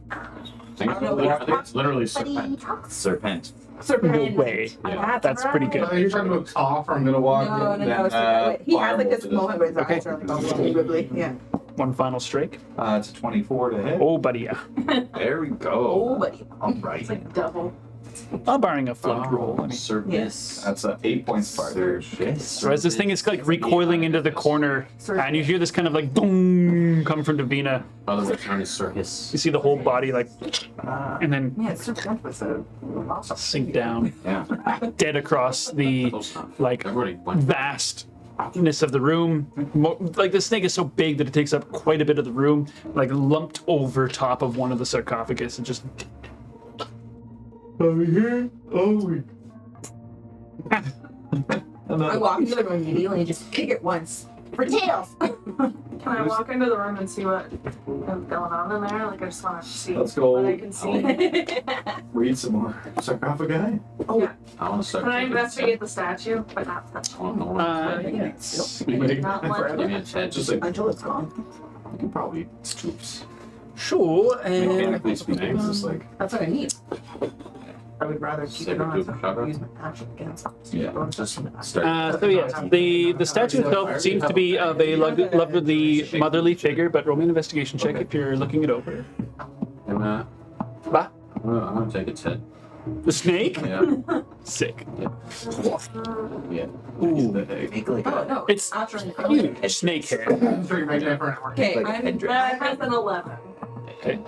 Think I don't know. it's literally serpent. Serpent. Serpent. no way. Yeah. That's pretty good. You're trying to cough I'm from gonna walk No, in. no, then, no. It's he has like firebolt this to moment where his Okay. eyes are like all wibbly. Yeah. One final strike. It's a 24 to hit. Oh, buddy, yeah. There we Oh, go. buddy. All right. It's like double. Barring a flunk roll. I mean. Serpent. Yes. That's 8 points farther. So as this thing is like recoiling into the corner, and you hear this kind of like boom come from Davina. Otherwise known as circus. You see the whole body like, and then Yeah, it's serpent with a sink down, Yeah. dead across the Close enough. like Everybody went. vastness of the room. Like the snake is so big that it takes up quite a bit of the room, like lumped over top of one of the sarcophagus and just. Over here. Oh. I walk into the room immediately and just kick it once. For tails! Can I walk into the room and see what is going on in there? Like, I just want to see Let's go. what I can see. Read some more. Sarcophagi. I want to start. Can I investigate the statue, but not touch I don't know. Not one. Give me a 10. Just like Until it's gone. you can probably scoops. Sure, and Mechanically speaking, it's just like That's what I need. I would rather keep it on Saber-tooth so I can chakra? use my action against Yeah. Just start. so yes, the statue itself seems to be of a lovely motherly figure, but roll me an investigation check if you're looking it over. I'm Bah, gonna take a 10. the snake? Yeah. Sick. yeah. Ooh. The egg. Make like Oh, a. no. It's Actually, huge snake head. I'm sure you might never have Okay, Like a I'm pendulum. That has an 11.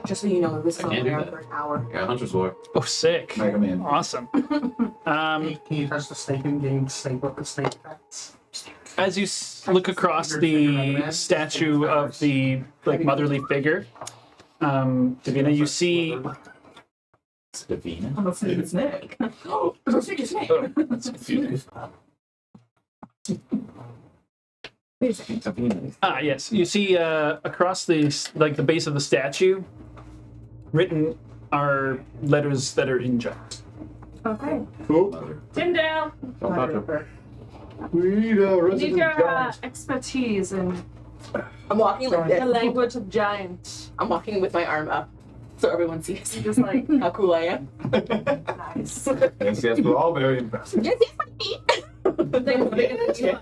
just so you know, it was I can't do somewhere that. for an hour. Yeah, Hunter's War. Oh, sick. Mega Man. Awesome. Can you touch the snake and gain snake with the snake effects? As you look across the statue of the like motherly figure, Davina, you see. It's Davina. I'm a snake. Snake. Oh, it's a snake. Snake. Oh, that's confusing. Wait a second. Davina. Yes, you see across the base of the statue, written are letters that are in giant. Okay. Cool. Tyndale, Don't touch him. We need a I need resident your giant. expertise in I'm walking like the this. language of giant. I'm walking with my arm up so everyone sees Just like, how cool I am. nice. Yes, yes, we're all very impressed. Yes, yes, my feet. Things bigger than you.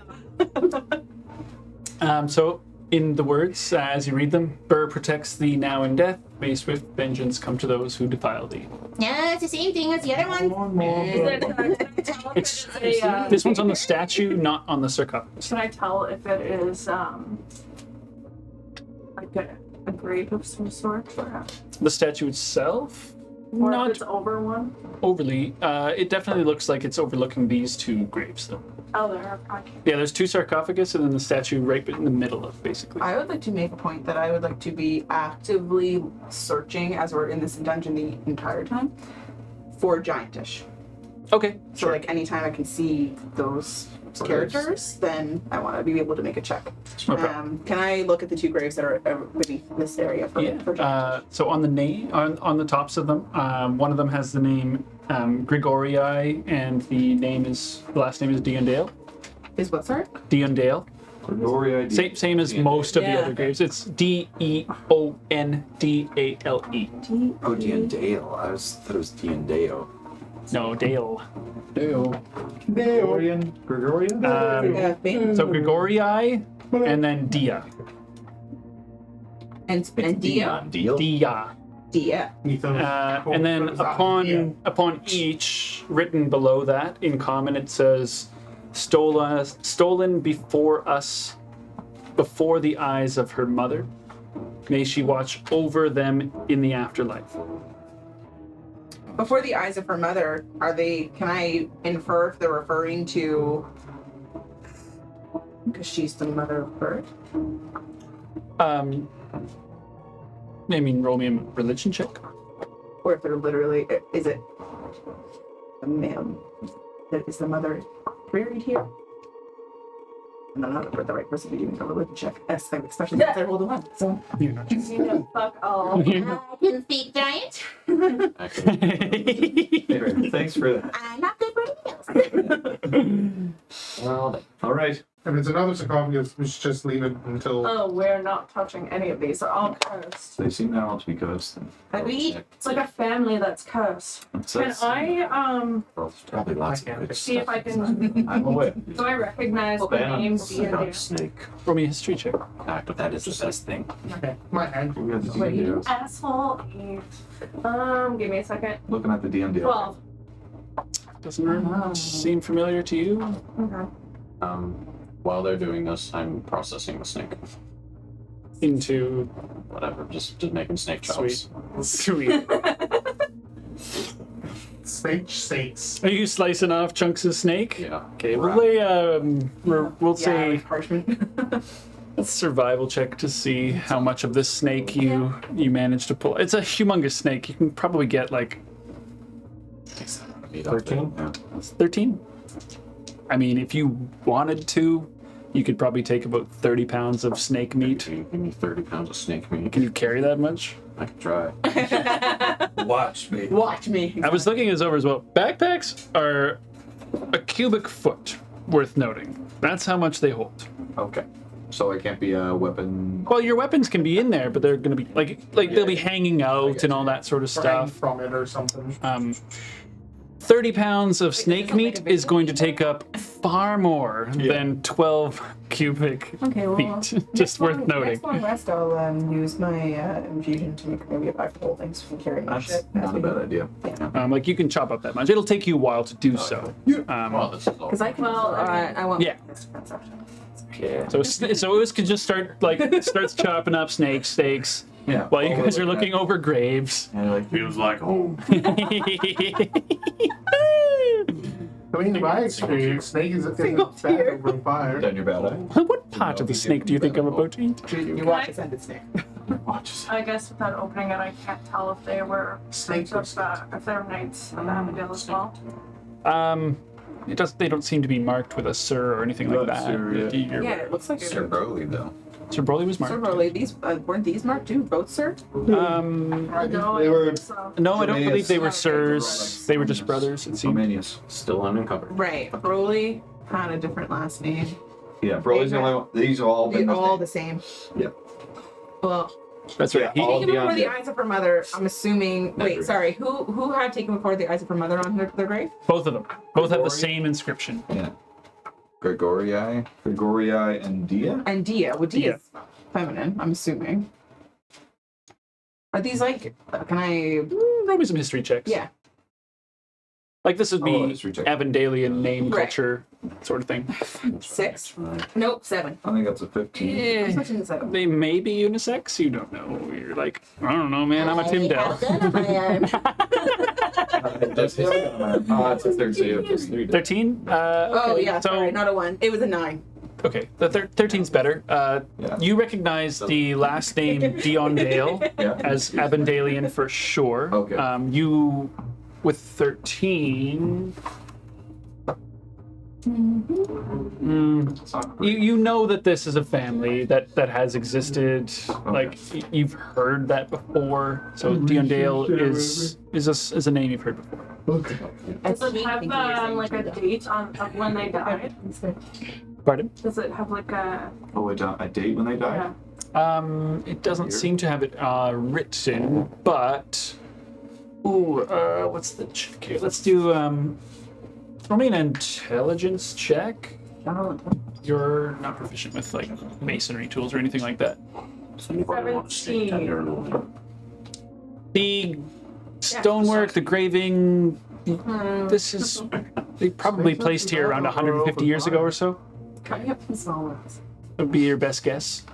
So, in the words, as you read them, Burr protects thee now in death. May swift vengeance come to those who defile thee. Yeah, it's the same thing as the other one. Is it, can I tell if It's it's a, this one's on the statue, not on the sarcophagus. can I tell if it is like a grave of some sort, or The statue itself, if not it's over one? overly. It definitely looks like it's overlooking these two graves, though. Oh, there. Okay. Yeah, there's two sarcophagus and then the statue right in the middle of, basically. I would like to make a point that I would like to be actively searching as we're in this dungeon the entire time for giantish. Okay. So like anytime I can see those characters, then I want to be able to make a check. No problem. Can I look at the two graves that are beneath this area for giantish? So on the name, on the tops of them, one of them has the name Grigorii, and the last name is Deondale. Is what, sorry? Deondale. Gloria. Same as most of the Yeah. other graves. It's Deondale. Oh, Deondale. I thought it was Deondeo. No, Dale. Gregorian. So Grigorii, and then Dia. And Dia? Deal? Dia. Dia. And then upon each, written below that in common, it says, "Stolen before us, before the eyes of her mother. May she watch over them in the afterlife." Before the eyes of her mother, can I infer if they're referring to, because she's the mother of birth? I mean, roll me a religion check. Or if they're literally, is it the ma'am that is the mother buried here? And I'm not the right person to be doing a religion check, especially since I rolled a 1. So You're not You know, fuck all. I didn't speak giant. Anyway, thanks for that. I'm not good for anything else. Well, All right. If it's another sarcophagus, we should just leave it until. Oh, we're not touching any of these. They're all cursed. They seem now to be ghosts. Agreed. It's like a family that's cursed. Can I there's probably lots of good see if stuff. I can? I'm away. Do I recognize the Ban name Snake. D&D? Snake. roll me a history check. That is the best thing. Okay, my hand. Wait, you asshole. 8. Give me a second. Looking at the DMD. 12. Doesn't seem familiar to you. Okay. While they're doing this, I'm processing the snake. Into Whatever, just making snake chops. sweet. Snake shakes. Are you slicing off chunks of snake? Yeah. Okay, we'll say like parchment. a survival check to see how much of this snake you manage to pull. It's a humongous snake. You can probably get like 13? Yeah. 13. I mean, if you wanted to, you could probably take about 30 pounds of snake meat. Give me 30 pounds of snake meat. Can you carry that much? I can try. Watch me. Watch me. I was looking this over as well. Backpacks are a cubic foot, worth noting. That's how much they hold. Okay. So it can't be a weapon. Well, your weapons can be in there, but they're going to be like they'll be hanging out and all that sort of Or hang stuff. from it or something. 30 pounds of snake meat is going to take up far more than 12 cubic feet. Just worth noting. Next long rest, I'll use my infusion to make maybe a pack of hold things from carrying my That's shit. not a bad idea. Like you can chop up that much. It'll take you a while to do so. Well, this is all. Because I can. Well, I want. Yeah. So it could just starts chopping up steaks. Yeah. While you guys are looking over graves. And like feels like home. I mean, in my experience, snake isn't bad over fire. Done your bad eye. What part of the snake do you think I'm about to eat? You watch a ended snake. I guess without opening it, I can't tell if they were Snake if they're knights of Abigail as well. They don't seem to be marked with a sir or anything like that. Sir, yeah. Yeah, it looks like Sir Broly, though. Sir Broly was marked. Sir Broly, these weren't these marked too? Both sir? No, They were- so. No, I don't believe they were Oh, sirs. They were just brothers, it seemed. Romanius. Still uncovered. Right. Broly had a different last name. Yeah, Broly's the only one. These have all been They're all the misnamed. same. Yep. Well, That's right. Yeah, all taken before the beyond eyes of her mother. I'm assuming. Wait, Agreed. sorry. Who had taken before the eyes of her mother on their grave? Both of them. Both have the Grigorii? same inscription. Yeah. Gregorii. And Dia? And Dia. Well, Dia's feminine, I'm assuming. Are these like, can I... Roll me some history checks. Yeah. Like this would be history check. Avondalian name Right. culture sort of thing. 6? Nope, 7. I think that's a 15. I'm switching to 7. They may be unisex. You don't know. You're like, I don't know, man. I'm a Tim Dell. It's a third save. It's 3. 13? Oh, Okay. yeah, So, sorry, not a 1. It was a 9. okay, the 13's better. Yeah. You recognize the last name Dion Dale Yeah. as Avondalian for sure. Okay. You, with 13... You know that this is a family that has existed. Like you've heard that before. So Dion Dale is a name you've heard before. Does it have like a date of when they died? Pardon? Does it have like a A date when they died? It doesn't seem to have it written, but what's the check here? Let's do roll me an intelligence check. You're not proficient with like masonry tools or anything like that. 17? The stonework, the graving, this is they probably placed here around 150 years ago or so. Coming up from small ones. Would be your best guess.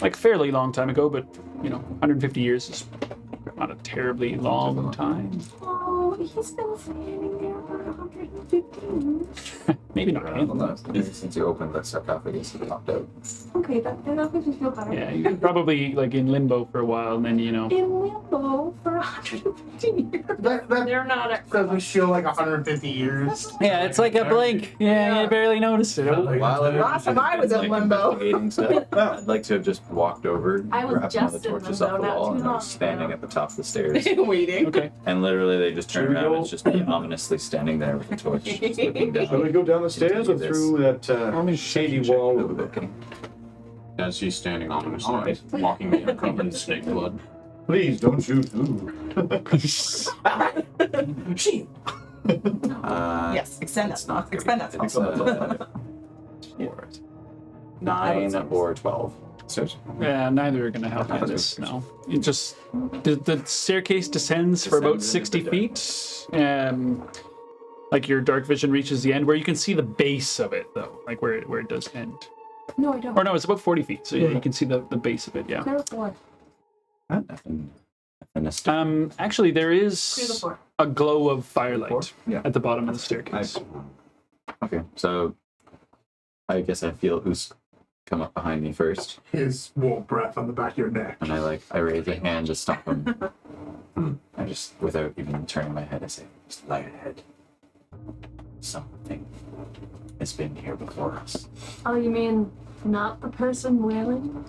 Like fairly long time ago, but 150 years is not a terribly long time. Oh, he's been standing there for 150 years. Maybe not. Since you opened the sarcophagus, it popped out. Okay, that makes me feel better. Yeah, you're probably like in limbo for a while, and then In limbo for 150 years. That They're not at doesn't feel like 150 years. Yeah, it's like a blink. Yeah, you barely noticed it. While Last time I was in limbo. investigating stuff, I'd like to have just walked over, I was grabbed one of just the in torches limbo off the not wall, too and I long was standing ago. at the top of the stairs. Waiting. Okay. And literally, they just turn Should we around go- and it's just me ominously standing there with the torch, just looking down. Shall we go down the stairs or through that shady wall over there? Okay. As he's standing ominously, mocking me, I'm covered in snake blood. Please don't shoot. Ooh. Yes, extend that. not great. Expend that. It's 9 or 12. Yeah, neither are gonna help you in this. No, you just the staircase descends for about 60 feet. Like your dark vision reaches the end, where you can see the base of it, though, like where it does end. No, I don't. Or no, it's about 40 feet, so yeah, you can see the base of it. Yeah. Clear the floor. Nothing. Actually, there Clear the is floor. a glow of firelight Yeah. at the bottom of the staircase. Okay, so I guess I feel who's come up behind me first, His warm breath on the back of your neck. and I raise a hand to stop him. I just, without even turning my head, I say, "Just light ahead. Something has been here before us." Oh, you mean not the person wailing?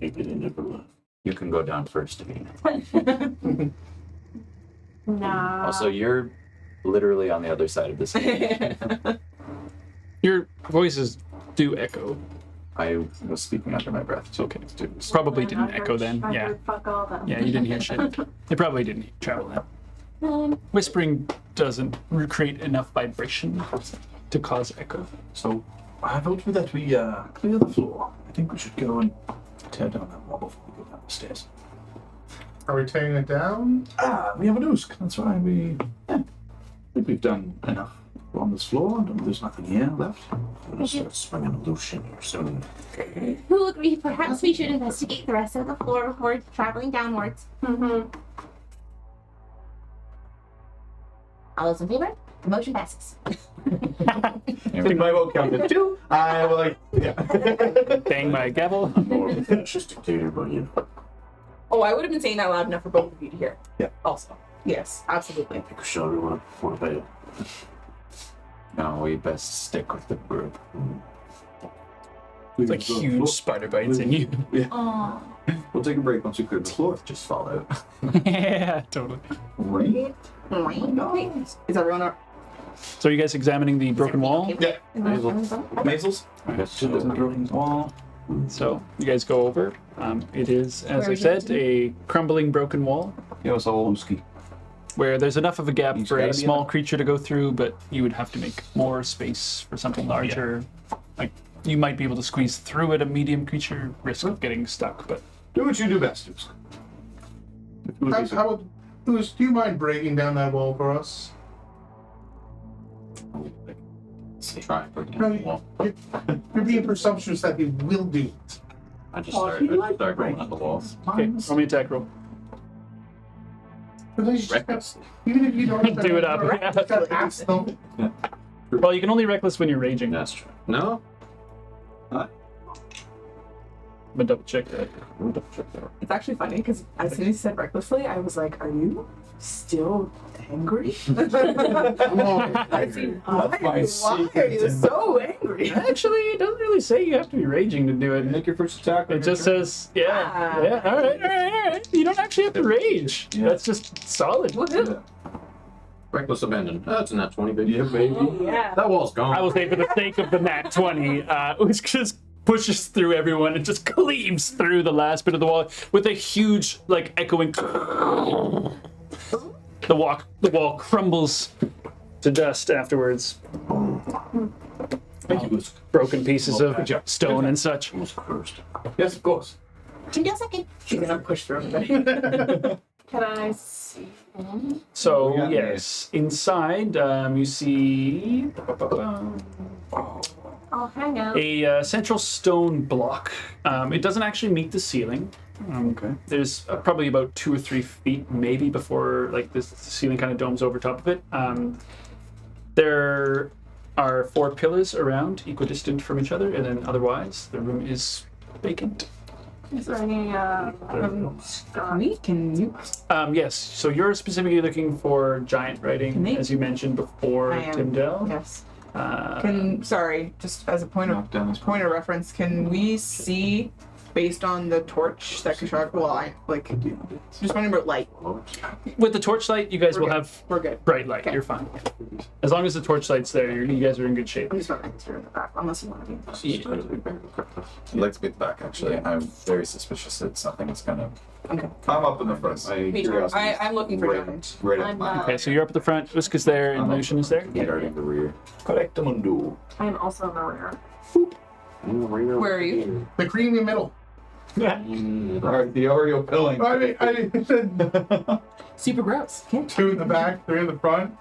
Maybe they never left. You can go down first, Davina. Nah. Also, you're literally on the other side of this. Your voices do echo. I was speaking under my breath. So Okay. it's Probably I didn't heard- echo then. I Yeah. heard fuck all then. Yeah, you didn't hear shit. It probably didn't travel then. Whispering doesn't create enough vibration to cause echo. So I vote for that we clear the floor. I think we should go and tear down that wall before we go down the stairs. Are we tearing it down? We have a noose. That's why I think we've done enough on this floor. And there's nothing here left. I'm gonna start swinging a loose in here soon. Who agree? Perhaps we should investigate the rest of the floor before traveling downwards. Mm-hmm. All those in favor? The motion passes. I think my vote counted too. I will Bang my gavel. More of a fascist dictator, but you know. Oh, I would have been saying that loud enough for both of you to hear. Yeah. Also. Yes, absolutely. I think we should everyone want to bail. No, we best stick with the group. It's like huge spider bites in you. Oh. We'll take a break once we clear the floor. Just fall out. Yeah, totally. Right. Is everyone So are you guys examining the broken wall? Yeah. Measles? So, Broken wall. So you guys go over. It is, as I said, a crumbling broken wall. Give us a whole ski. where there's enough of a gap He's for gotta a be small enough. creature to go through, but you would have to make more space for something larger. Like, you might be able to squeeze through it, a medium creature, risk of getting stuck, but... Do what you do best, Usk. If you would be so- How about, Usk, do you mind breaking down that wall for us? Try. No, you're being presumptuous that he will do it. I just start rolling at the walls. Okay, roll me attack roll. But then you just Reckless. even if you don't Do it up. gotta ask them. Well, you can only reckless when you're raging. That's true. No? I'm gonna double check that. It's actually funny because as soon as he said recklessly, I was like, "Are you still angry?" That's my Why are you secret. so angry? Actually, it doesn't really say you have to be raging to do it. Make your first attack. It just says, yeah, all right. You don't actually have to rage. Yeah. That's just solid. Woohoo! Reckless abandon. That's a nat 20, baby. Yeah, baby. Yeah. That wall's gone. I will say, for the sake of the nat 20, Usk just pushes through everyone and just cleaves through the last bit of the wall with a huge, like, echoing. The wall crumbles to dust afterwards. Thank you, Usk. Broken pieces of Good job. stone and such. Almost cursed. Yes, of course. Tyndale second. She's gonna push through everybody. Can I see? So, Yeah. yes, inside you see I'll hang out. a central stone block. It doesn't actually meet the ceiling. Okay. There's probably about 2 or 3 feet, maybe, before like this ceiling kind of domes over top of it. There are 4 pillars around, equidistant from each other, and then otherwise the room is vacant. Is there any Can you? Yes, so you're specifically looking for giant writing, Me? as you mentioned before, I am. Tyndale. Yes. Uh, Sorry, just as a point Knock down this of reference, can we see based on the torch that Kashak? Well, I like just wondering about light. with the torchlight, you guys will We're good. have We're good. bright light. Okay. You're fine. As long as the torchlight's there, you guys are in good shape. I'm just wondering through in the back, unless you want to be. I'd like to be at the back, actually. I'm very suspicious that something's gonna. Okay. I'm up in the front. My Me too. curiosity is I'm looking for right, giant. right at I'm mine. Okay, so you're up at the front. Usk is there, and Lucian is there. Guarding the rear. Correctamundo. I'm also in the rear. Where are you? The creamy middle. Alright, the Oreo pilling. I mean, Super gross. Can't. 2 in the back, 3 in the front.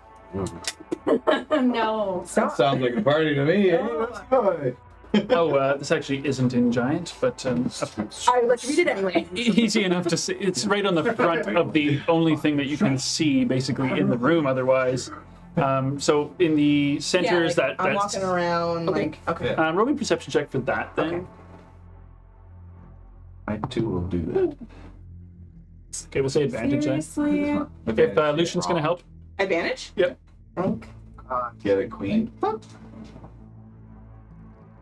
No. That sounds like a party to me. Eh? Let's go. Oh, this actually isn't in giant, but I would like to read it anyway. easy enough to see. It's right on the front of the only thing that you can see, basically, in the room. Otherwise, so in the center is that. I'm That's, walking around like okay. roll me a perception check for that thing. Okay. I too will do that. Okay, we'll say advantage then. Seriously? If Lucian's gonna help. Advantage? Yep. Thank. Get it, queen.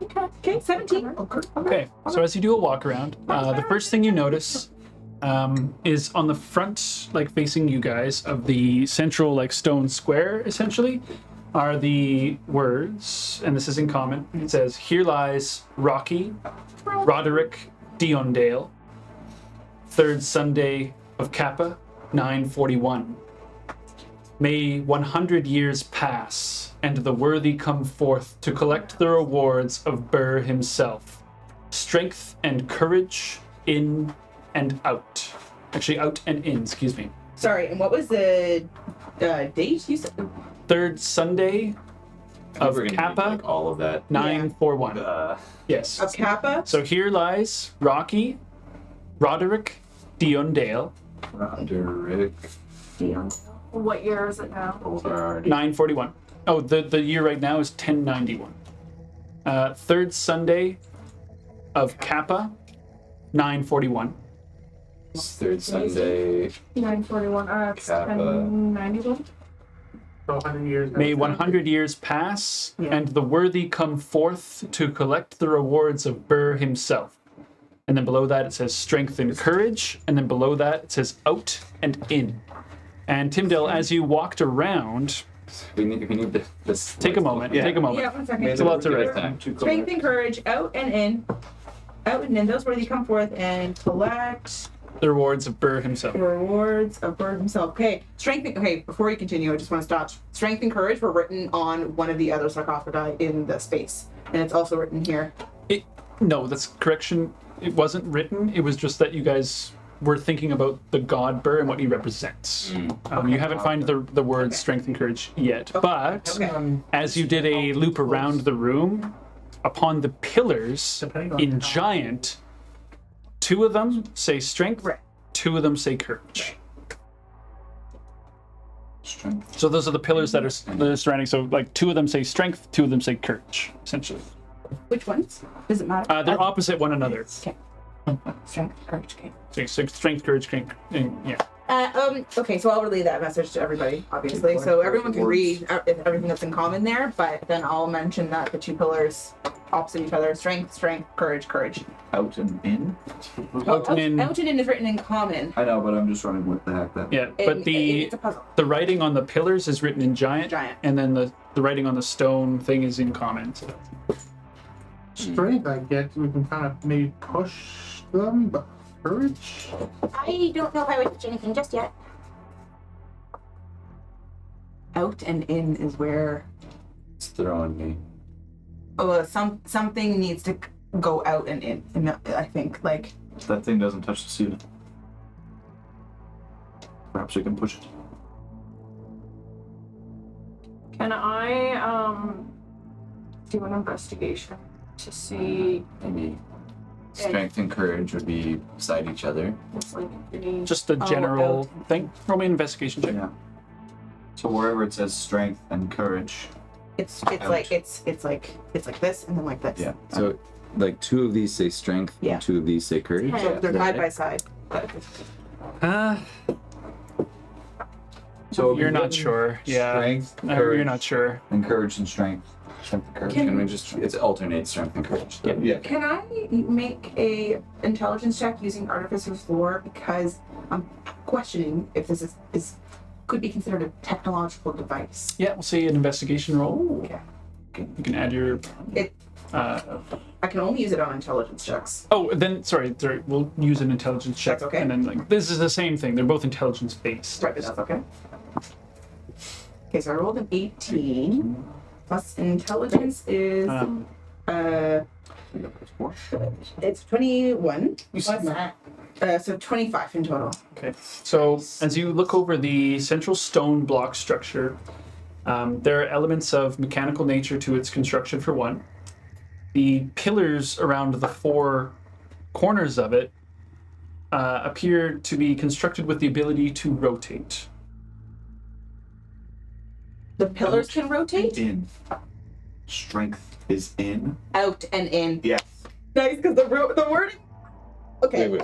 Okay, 17. Okay, so as you do a walk around, the first thing you notice is on the front, like facing you guys, of the central like stone square, essentially, are the words, and this is in common. It says, "Here lies Rocky, Roderick Diondale, 3rd Sunday of Kappa, 941. May 100 years pass, and the worthy come forth to collect the rewards of Burr himself. Strength and courage in and out." Actually, out and in, excuse me. Sorry, and what was the date you said? 3rd Sunday of We're gonna need, Kappa, like, all of that. 941. Yes. Of Kappa? So here lies Rocky, Roderick Diondale, Roderick. What year is it now? 941. Oh, the year right now is 1091. 3rd Sunday of Kappa, 941. 3rd Sunday. 941. It's Kappa. 1091. 100 years. May 100 years pass, and the worthy come forth to collect the rewards of Burr himself. And then below that it says strength and courage, and then below that it says out and in. And Tyndale, as you walked around, We need this. take a moment. Yeah. Take a moment. Yeah, 1 second. It's a lot to write. Strength and courage, out and in. Out and in. Those worthy come forth and collect The rewards of Burr himself. Rewards of Bird himself. Okay, strength. Okay, before you continue, I just want to stop. Strength and courage were written on one of the other sarcophagi in the space, and it's also written here. No, that's correction. It wasn't written. It was just that you guys were thinking about the god Burr and what he represents. You haven't found the words strength and courage yet, but as you did a loop around the room, upon the pillars in giant, 2 of them say strength, 2 of them say courage. Strength. So those are the pillars that are surrounding. So like 2 of them say strength, 2 of them say courage, essentially. Which ones? Does it matter? They're opposite one another. Okay. Strength, courage. Okay. So strength, courage, yeah. Okay, so I'll relay that message to everybody, obviously, so everyone can read everything that's in common there. But then I'll mention that the 2 pillars opposite each other: strength, courage. Out and in. Out and in. Out and in is written in common. I know, but I'm just wondering what the heck that. Yeah, but It's a puzzle. the writing on the pillars is written in giant, Giant. and then the writing on the stone thing is in common. So. Strength, I get. We can kind of maybe push them, but courage? I don't know if I would touch anything just yet. Out and in is where It's throwing me. something needs to go out and in. And I think like That thing doesn't touch the ceiling. Perhaps we can push it. Can I do an investigation to see Maybe strength and courage would be beside each other. if like any Just a general thing. Roll me an investigation check. Yeah. So wherever it says strength and courage. it's Out. like it's like this and then like this. Yeah. So, like 2 of these say strength, Yeah. and 2 of these say courage. So they're Is that side by right? side. So You're not sure. Yeah. Strength, No, courage, you're not sure. and courage and strength. Strength and courage. Can we just? It's alternate strength and courage. Though. Yeah. Can I make a intelligence check using Artificer's Lore, because I'm questioning if this is could be considered a technological device. Yeah, we'll say an investigation roll. Okay. You can add your. It- I can only use it on intelligence checks. Oh, then sorry. We'll use an intelligence check. That's okay. And then like this is the same thing. They're both intelligence based. Right, but that's okay. Okay, so I rolled an 18. Plus intelligence is it's 21. What's that? So 25 in total. Okay. So as you look over the central stone block structure, there are elements of mechanical nature to its construction. For one, the pillars around the 4 corners of it appear to be constructed with the ability to rotate. The pillars can rotate In. Strength is in. out and in. Yes. Nice, because the wording. Okay. Wait.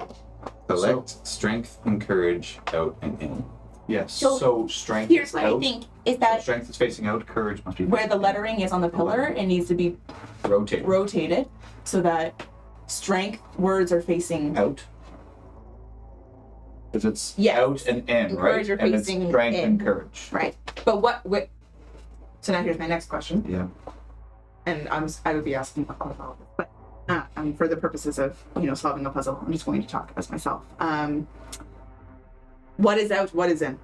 Select strength and courage out and in. Yes. So, So strength Here's is what I out. think is that Strength is facing out. Courage must be Where the lettering is on the pillar, it needs to be rotate rotated so that strength words are facing out. Because it's Yes. out and in, And right? courage are And it's facing strength in. and courage. right. But what? So now here's my next question, Yeah. and I would be asking all of this, but for the purposes of solving a puzzle, I'm just going to talk as myself. What is out? What is in?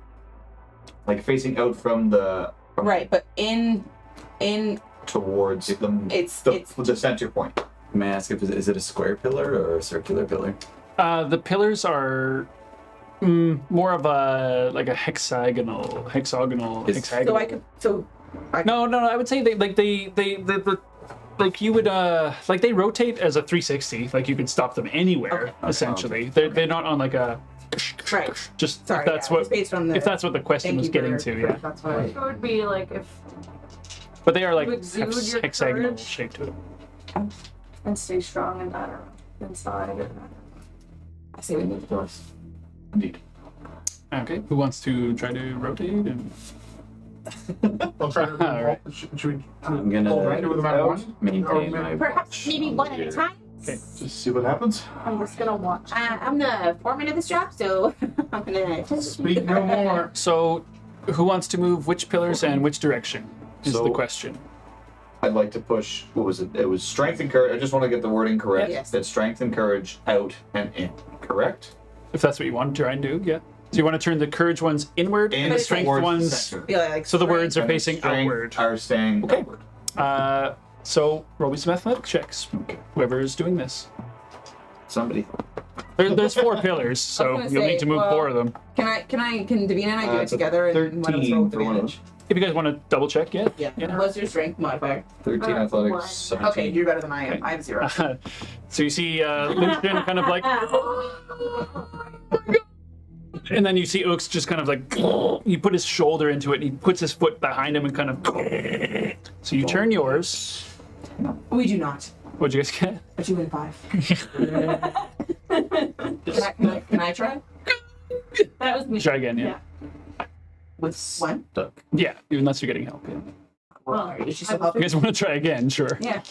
Like facing out from the Right, but in towards it's the center point. May I ask if is it a square pillar or a circular pillar? The pillars are more of a hexagonal. so I could No, I would say you would they rotate as a 360. Like you could stop them anywhere. Okay. Essentially, they're not on like a. right. Just Sorry, if that's yeah, what it's based on the. if that's what the question Thank was you getting for- to. Yeah, That's what it would be like if but they are like You exude your hexagonal courage. shape to it. and stay strong in that or inside or I say we move the doors. Indeed. Okay, who wants to try to rotate? And I'll try to. Alright. Should we? I'm gonna do with about one? maintain my. perhaps maybe one at a time. okay, Just see what happens. I'm just gonna watch. I'm the foreman of this job, so I'm gonna. Speak no more. so who wants to move which pillars and which direction is So- the question. I'd like to push. What was it? It was strength and courage. I just want to get the wording correct. Yes. It's strength and courage out and in. Correct? if that's what you want to try and do. Yeah. So you want to turn the courage ones inward and the strength towards the ones. center. Yeah, like So the words are And the facing strength outward. Are staying Okay. outward. So roll me some athletic checks. Okay. Whoever is doing this. Somebody. There's 4 pillars, so gonna you'll say, need to move well- 4 of them. Can Davina and I do it it's a together and one of us roll 13 with for one of advantage? If you guys want to double check, yeah. Yeah. What's your strength modifier? 13 one. athletics. 17. Okay, you're better than I am. I have 0. So you see Lucian kind of like, and then you see Oaks just kind of like, he put his shoulder into it and he puts his foot behind him and kind of, so you turn yours. We do not. What'd you guys get? A 2 and 5. Can I try? That was me. Try again, yeah. With 1? Yeah, unless you're getting help. Yeah. Well, Is she I still was- You helping? guys want to try again? Sure. Yeah.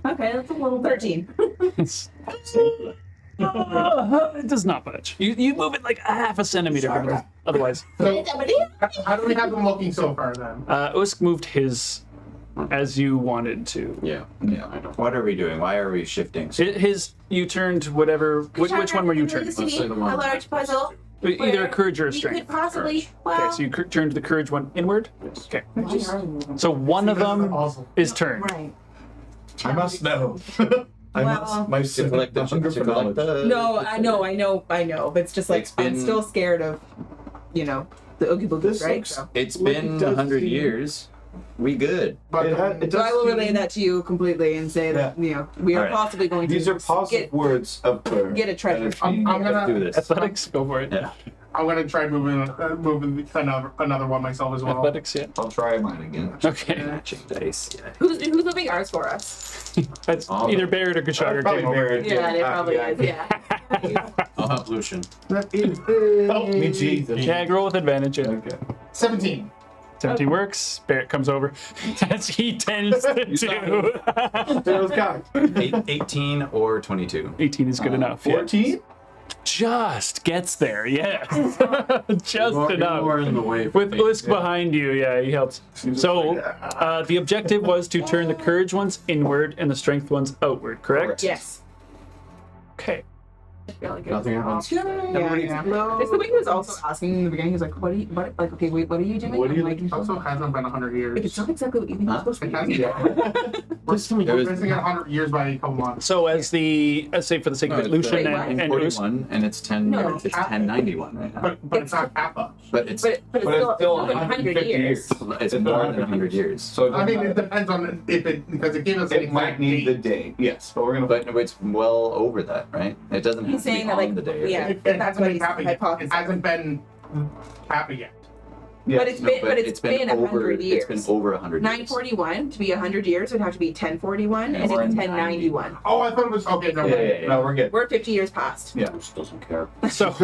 Okay, that's a little bit. 13. It does not budge. You move it like a half a centimeter, but otherwise. So, how do we have them looking so far then? Usk moved his as you wanted to. Yeah. What are we doing? Why are we shifting? His, you turned whatever. Which one were you turning? A large puzzle. Either a courage or a You strength. could possibly. Okay, Well, so you turned the courage one inward. Okay. So one of them is turned. Right. I must know. I Well, must. My To collect the, hunger to for collect knowledge. the. No, I know. But it's just like It's I'm been- still scared of, the Oogie Boogies, This right? looks- So. It's Like it been does 100 seem- years. We good. But It So I does will seem- relay that to you completely and say that we are Alright. possibly going to These are positive words of prayer. get a treasure. that is being- I'm Let's do gonna this. Athletics, go for it. Yeah. I'm gonna try moving another one myself as well. Athletics, yeah. I'll try mine again. Okay. Matching dice. Yeah. Who's moving ours for us? That's either Barrett or Kashaga Probably came over. Barrett. Yeah, it probably is. Yeah. I'll help Lucian. That is Help me, Jesus. Yeah, roll with advantage. Yeah. Okay. 17. 17 works. Barrett comes over, as he tends to do. There was cock. 18 or 22. 18 is good enough. Yeah. 14? Just gets there, yes. Just More enough. in the way. With Usk behind you, yeah, he helps. So, the objective was to turn the courage ones inward and the strength ones outward, correct? Yes. Okay. Nothing happens. Yeah. It's the way he was also asking in the beginning. He was like, "What are you? What? Like, okay, wait, what are you doing?" What are you I'm like, looking Also hasn't been 100 years. It's not exactly what you think it's supposed to It be. hasn't. There We're was- missing 100 years by a couple months. So, as say for the sake of No, it, it's Lucian Wait, and Usk. 41 and it's 10. No. It's 1091 right now. But it's not Kappa. But it's But it's still 100 years. it's more than 100 years. So it I mean, it doesn't depends on if it, because it gave us an it might exact need the date. day. Yes, but we're gonna. But it's well over that, right? It doesn't have He's to be saying that, on like, the day. yeah. It That's hasn't what been he's Kappa yet. It hypothesizing. hasn't been Kappa yet. Yes. But it's been, it's been over 100 years. It's been over 100 years. 941 to be 100 years would have to be 1041, and it's Or 1091. Oh, I thought it was okay. No, Yeah. No, we're good. We're 50 years past. Yeah. Doesn't care. So,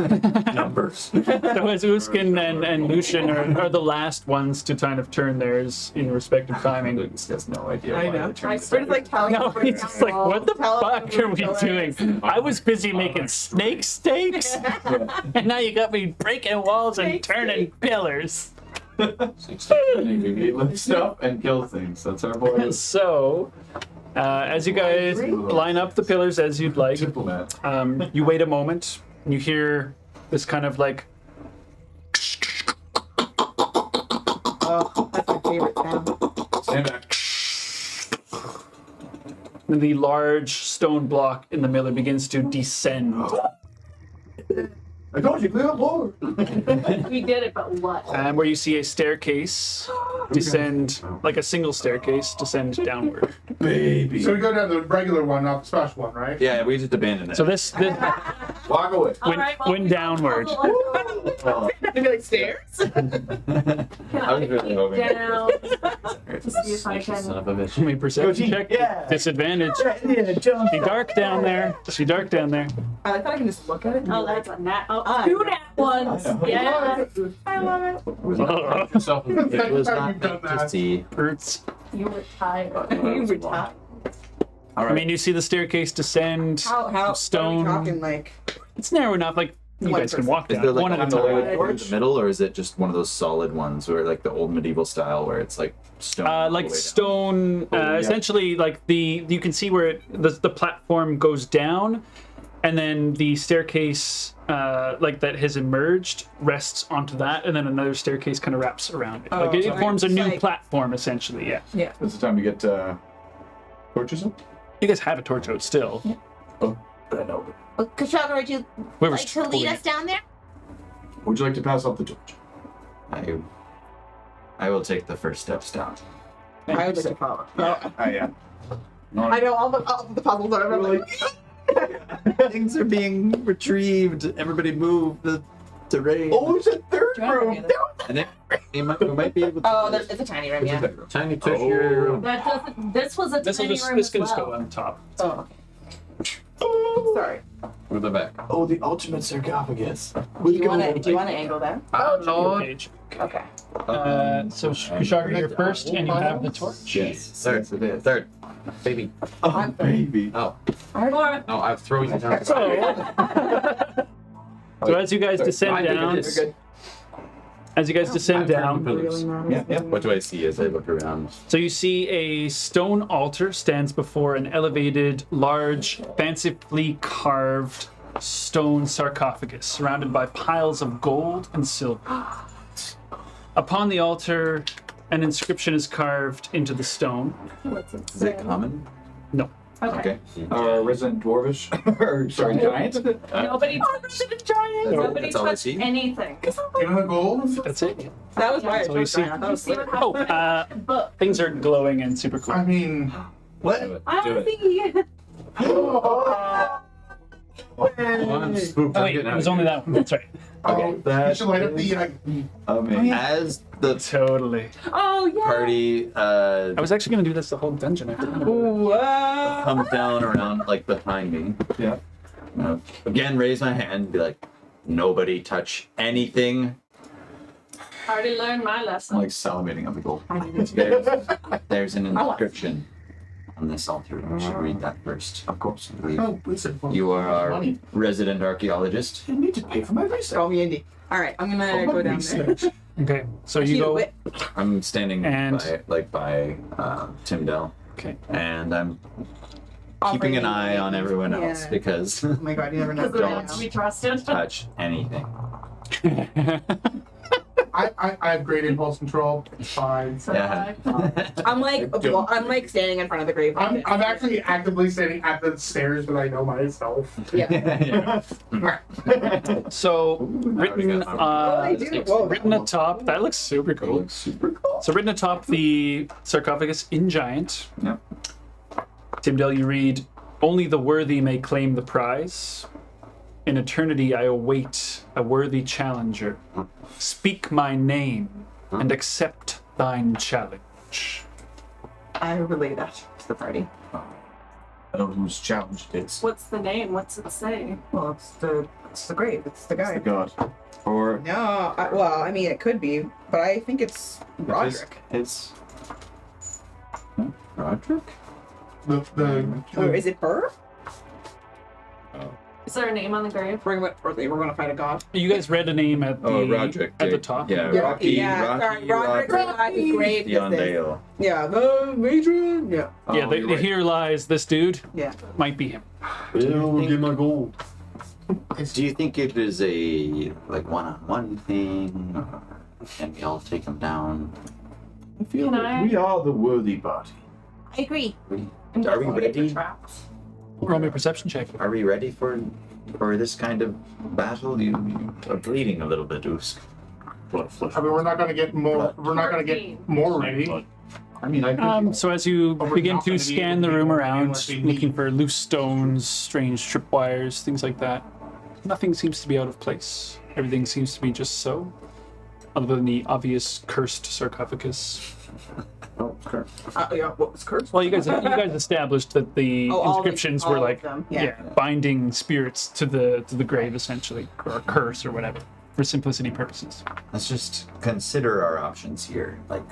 Numbers. so as Usk and Lucian are the last ones to kind of turn theirs in respective timing. Lucas has no idea. I why know. they turned We're this just like telling No, them he's just like, what the tell them fuck are we we're doing? I was busy making snake steaks, and now you got me breaking walls and Snake turning pillars. We lift stuff and kill things. That's our boys. So, as you guys line up the pillars as you'd like, Diplomat. you wait a moment, and you hear this kind of like, Oh, that's my favorite sound. Stand back. the large stone block in the miller begins to descend. I told you, clear the floor. We did it, but what? And where you see a staircase descend, like a single staircase, descend downward. Baby. So we go down the regular one, not the special one, right? Yeah, we just abandoned it. So this Walk away. went downward. Oh, Maybe like stairs? I was really hoping. Down. To see if I can- Son of a bitch. Give me a perception check. Yeah. Disadvantage. yeah, jump. See dark down there. See dark down there. I thought I can just look at it. and Oh, be like, that's a nat. Oh, Ah. 2 nat ones. Yeah. I love it. Yourself in the It was Time not you've done meant to that. see. Hurts. You were tired. You were top. I mean, you see the staircase descend. How Stone. are we talking like? It's narrow enough. Like you One guys can person. walk Is down there like one at a a time. in the middle, or is it just one of those solid ones, where like the old medieval style, where it's like stone? all the Like way down? stone, Oh, yeah. essentially like you can see where the platform goes down, and then the staircase, like that has emerged, rests onto that, and then another staircase kind of wraps around it. Like it okay. forms a It's new like- platform, essentially. Yeah. Yeah. Is it time to get torches up? You guys have a torch out still. Oh, I know. Well, Kashaga, would you Whoever's like to lead holding us it. down there? Would you like to pass up the torch? I will take the first steps down. I would like to follow. Yeah. I know all the puzzles that are like. Things are being retrieved. Everybody move the terrain. Oh, it's a third room. And then we might be able to. Oh, it's a tiny room, yeah. Tiny tertiary room. That doesn't. This was a This will tiny just room this as can just well. go on top. Oh, sorry. With the back. Oh, the ultimate sarcophagus. Do you want to angle that? Your page. Okay. So Kushaka, you're first, and you have the torch. Yes. Third. Baby. Oh, baby. Oh. Or No, I've thrown you down. So as you guys descend down, What do I see as I look around? so you see a stone altar stands before an elevated, large, fancifully carved stone sarcophagus surrounded by piles of gold and silver. Upon the altar, an inscription is carved into the stone. what's it Is it say? common? No. Okay. Resident dwarvish. or, sorry, giant. Nobody touched Nobody That's all I touched see? anything. Give him the gold. That's it. That was my That's all you see. That was See what Oh, happens. But things are glowing and super cool. I mean, What? Do I it. think Oh, I'm spooked. Oh I'm wait, getting it out was of only here. that one. That's right. you should light up the. Amazing. As the Totally. Oh yeah. party I was actually gonna do this the whole dungeon. I didn't comes down around like behind me, Yeah. again raise my hand and be like, nobody touch anything. I already learned my I'm lesson. like salivating on the gold. There's an inscription on this altar. You should read that first. Of course. I believe. Oh, listen. You are our Money. resident archaeologist. You need to pay for my research. Call me Indy. All right, I'm gonna go down there. Okay, so Need you a go. whip. I'm standing And- by Tim Dell, Okay. and I'm Offering keeping an me- eye on everyone else Yeah. because Oh my god, you never know. Because they're not to be trusted. touch anything. I have great impulse control. It's fine. So Yeah. I'm like standing in front of the grave. like I'm this. actually actively standing at the stairs, but I know myself. Yeah. So written, written atop. That looks super cool. Super cool. So written atop the sarcophagus in giant. Yep. Tim Dell, you read, "Only the worthy may claim the prize. In eternity, I await a worthy challenger. Speak my name and accept thine challenge." I relay that to the party. I don't know whose challenge it is. What's the name? What's it say? Well, it's the grave. It's the guy. The god. Or No, I mean it could be, but I think it's Roderick. It's Roderick? Or is it her? Is there a name on the grave? We're gonna fight a god. You guys read a name at the Roderick. at the top. Yeah, Yeah, Rocky. yeah, sorry, Roderick. His grave. Dion is this. Dale. Yeah, the matron. Yeah. Yeah, Oh, the, you're right. here lies this dude. Yeah. Might be him. Give my gold. Do you think it is a like one-on-one thing, or can we all take him down? I feel Can that I- we are the worthy party. I agree. Are we ready? Traps. Roll me a perception check. Are we ready for this kind of battle? You are bleeding a little bit, Usk. Blood, flesh. I mean, we're not gonna get more. We're not gonna get more ready. I mean, I could. So as you But we're begin not to gonna be scan able the to do room more around, unless we looking need. for loose stones, strange tripwires, things like that, nothing seems to be out of place. Everything seems to be just so, other than the obvious cursed sarcophagus. Oh, sure. Yeah. What was cursed? Well, you guys established that the Oh, all the- inscriptions all were of like them, yeah. binding spirits to the grave essentially, or a curse or whatever, for simplicity purposes. Let's just consider our options here. Like,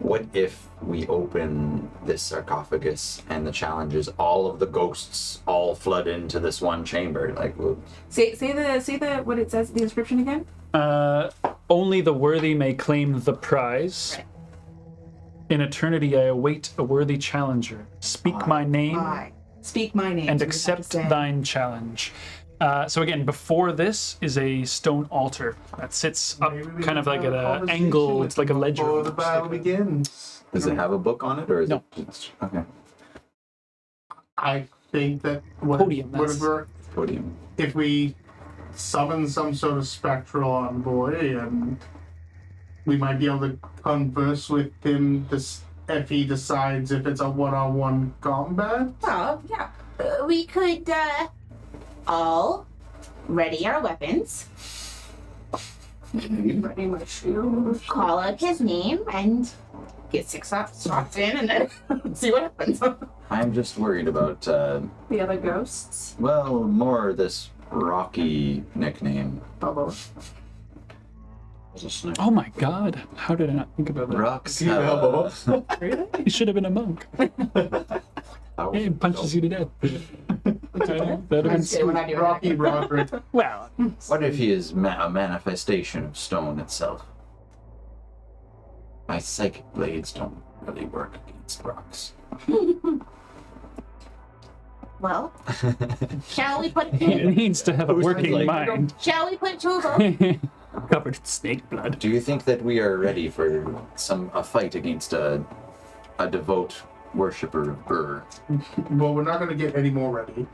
what if we open this sarcophagus and the challenge is all of the ghosts all flood into this one chamber? Like, we'll, Say the what it says the inscription again. Only the worthy may claim the prize. In eternity, I await a worthy challenger. Speak my name Aye. Speak my name. and so we just have to accept say- thine challenge. So again, before this is a stone altar that sits up Maybe we kind of can like have at a an conversation angle. with It's like a them ledge. before the battle begins. Does it have a book on it, or is No. it just okay? I think that Podium, that's- whatever, Podium. if we summon some sort of spectral envoy, and we might be able to converse with him if he decides if it's a one-on-one combat. Well, yeah. We could all ready our weapons, Ready my shield. call out his name, and get 6 shots in, and then see what happens. I'm just worried about, The other ghosts. well, more this Rocky nickname. Bubble. There's a snake. Oh my god! How did I not think about that? Rocks. You know, He should have been a monk. He punches you to death. That'd have been Okay, we're not doing Rocky that. Roderick. well. What if he is a manifestation of stone itself? My psychic blades don't really work against rocks. Well, shall we put He needs to have a working like- mind. shall we put 2 of them? Covered in snake blood. Do you think that we are ready for a fight against a devout worshipper of Ur? Well, we're not going to get any more ready.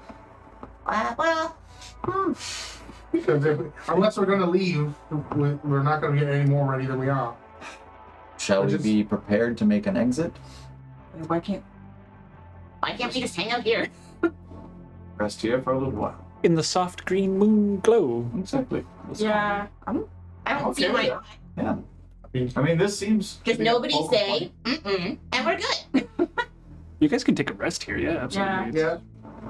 Because unless we're going to leave, we're not going to get any more ready than we are. Shall we just- be prepared to make an exit? Why can't? Why can't we just hang out here? rest here for a little while. In the soft green moon glow. Exactly. Yeah. I don't see Okay why with not. Yeah. I mean, this seems. to Just be a nobody focal say, point. mm-mm, and we're good. You guys can take a rest here, yeah, absolutely. Yeah.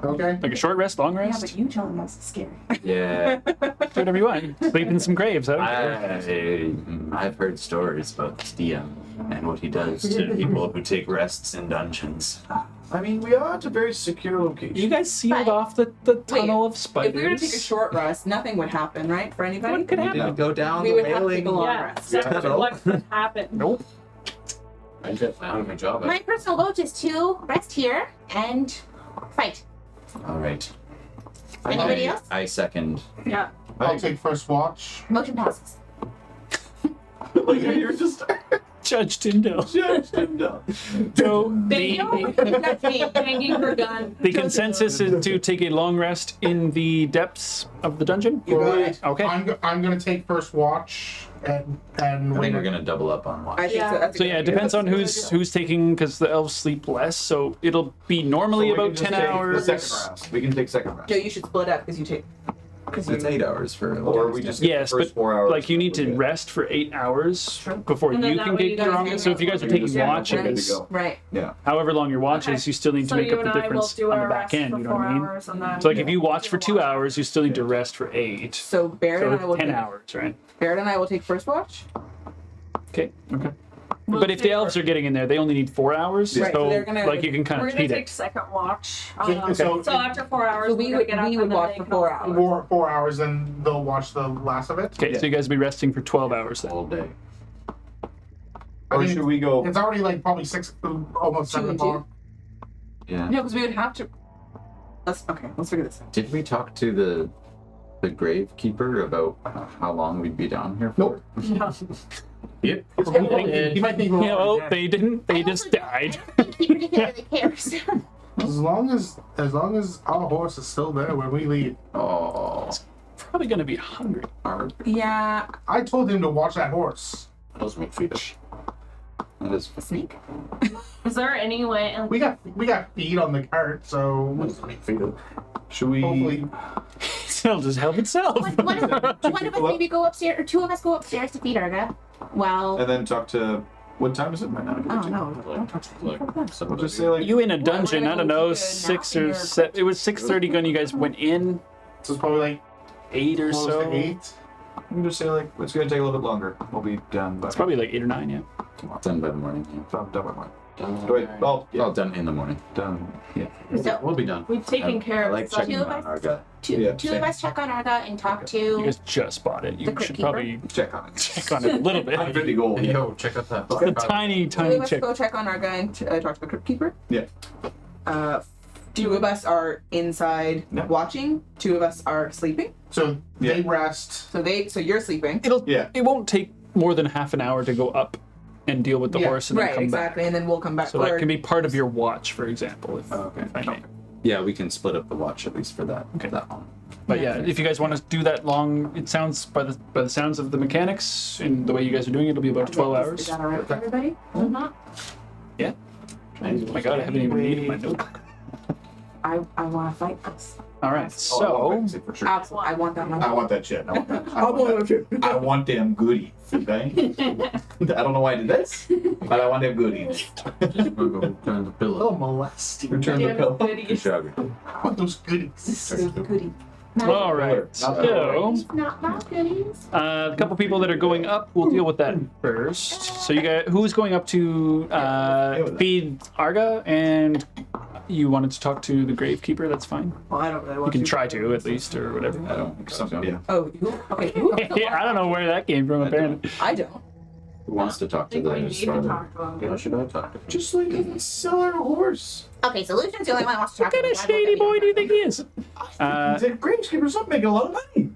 Okay. Like a short rest, long Yeah, rest? but you telling us is scary. Yeah. Do whatever you want. Sleep in some graves, I don't care. I've heard stories about this DM and what he does to people who take rests in dungeons. I mean, we are at a very secure location. You guys sealed But- off the tunnel of spiders. If we were to take a short rest, nothing would happen, right? For anybody? What could We happen? didn't go down We the would have to railing. take a long Yeah. rest. So what could happen? Nope. I did a good job My at it. personal vote is to rest here and fight. All right. Anybody else? I second. Yeah. I'll take first watch. Motion passes. Like, you're just Judge Tyndall. judged him down. So That's me hanging her gun. the consensus is to take a long rest in the depths of the dungeon? You got it. Okay. I'm going to take first watch, and I think when we're gonna double up on watch. I think Yeah. so. That's a So good yeah, it idea. depends on That's a good who's taking, because the elves sleep less, so it'll be normally So we can about just 10 take hours. The second round. We can take second round. Joe, you should split up because you take. It's 8 hours for a Or we just get Yes, the first but 4 hours. like you need to We're good. rest for 8 hours before And then you that can way you get guys your can own. So if you guys are We taking just get ready to watches, go. Right. Yeah. however long your watch Okay. is, you still need to So make you up and the I will difference do on our the back rest end. for You know 4 what I mean? hours and then So like if you watch for do 2 watch. hours, you still need to rest for 8. So Barrett and I So will 10 take, hours, right? Barrett and I will take first watch. Okay. Okay. We'll But if the take- elves are getting in there, they only need 4 hours. Right, so So they're gonna- like you can kind We're of gonna speed take it. second watch. So- So after 4 hours, So we're we gonna would get up we and would then watch they for can 4 also- hours. 4 hours, then they'll watch the last of it. Okay, so you guys will be resting for 12 hours then. All day. I Or mean, should we go? It's already like probably 6, almost 7 2 and 2. o'clock. Yeah. No, because we would have to. Let's figure this out. Did we talk to the gravekeeper about how long we'd be down here for? Yeah. Yep. He might think we're Yeah, all well, they didn't. They I just also died. I don't think he particularly cares. As long as our horse is still there when we leave. Oh, Probably gonna be hungry. our, Yeah. I told him to watch that horse. Those make fish. that is Snake. Is there any way? We got feed on the cart, so Those make fish. Should we? hopefully It'll just help itself. one of us maybe go upstairs, or 2 of us go upstairs to feed Arga. Well, And then talk to. What time is it right now? Oh no! Don't touch the Like, We'll just say like. You in a Well, we're dungeon? gonna I don't go know, take a 6 nap in or your 7. It was 6:30 when you guys went in. so it's probably like 8 or close so. to 8. We can just say like it's gonna take a little bit longer. We'll be done by. It's probably like 8 or 9. Yeah. done by the morning. done by morning. Done. Wait. Oh, yeah. Well, done in the morning. Done. so We'll be done. We've taken care I of like stuff. checking Two of on us? our guy. two Yeah, of same. us check on Arga and talk You to. guys just bought it. The You crypt should keeper? probably Check on it. check on it a little bit. 150 gold. Hey, yo, check out that. A tiny, Two tiny of us check. go check on our guy and talk to the crypt keeper. Yeah. 2 of us are inside Yeah. watching. 2 of us are sleeping. So they rest. So you're sleeping. It won't take more than half an hour to go up and deal with the horse and then Right, come exactly. back. And then we'll come back. So that can be part of your watch, for example, if I may. Yeah, we can split up the watch at least for that. Okay. That one. But yeah, if you guys want to do that long, it sounds by the sounds of the mechanics and the way you guys are doing it, it'll be about 12 Is hours. that all right with everybody? Yeah. Oh my god, I haven't even needed my notebook. I want to fight this. All right, so for sure. Absolutely. I want that money. I want that shit. I want that. I want them goodies. Okay. I don't know why I did this, but I want them goodies. We'll go turn the pillow. Oh, molesting. Return the pill. Good job. I want those goodies. Goody. all right, so Not goodies. a couple people that are going up, we'll deal with that first. So you guys, who's going up to feed Arga, and you wanted to talk to the gravekeeper? That's fine. Well, I don't really You want can try to at least, or whatever. I don't think so. Yeah. Oh, you? Okay. You? I don't know where that came from. Apparently, I don't. Who wants to talk I to think we the need to starter? talk to him. Yeah, should I talk to him? Just like sell our horse. Okay, so Lucian's the only one who wants to talk what kind to of me. shady boy do you think he is? The gravekeeper's not making a lot of money.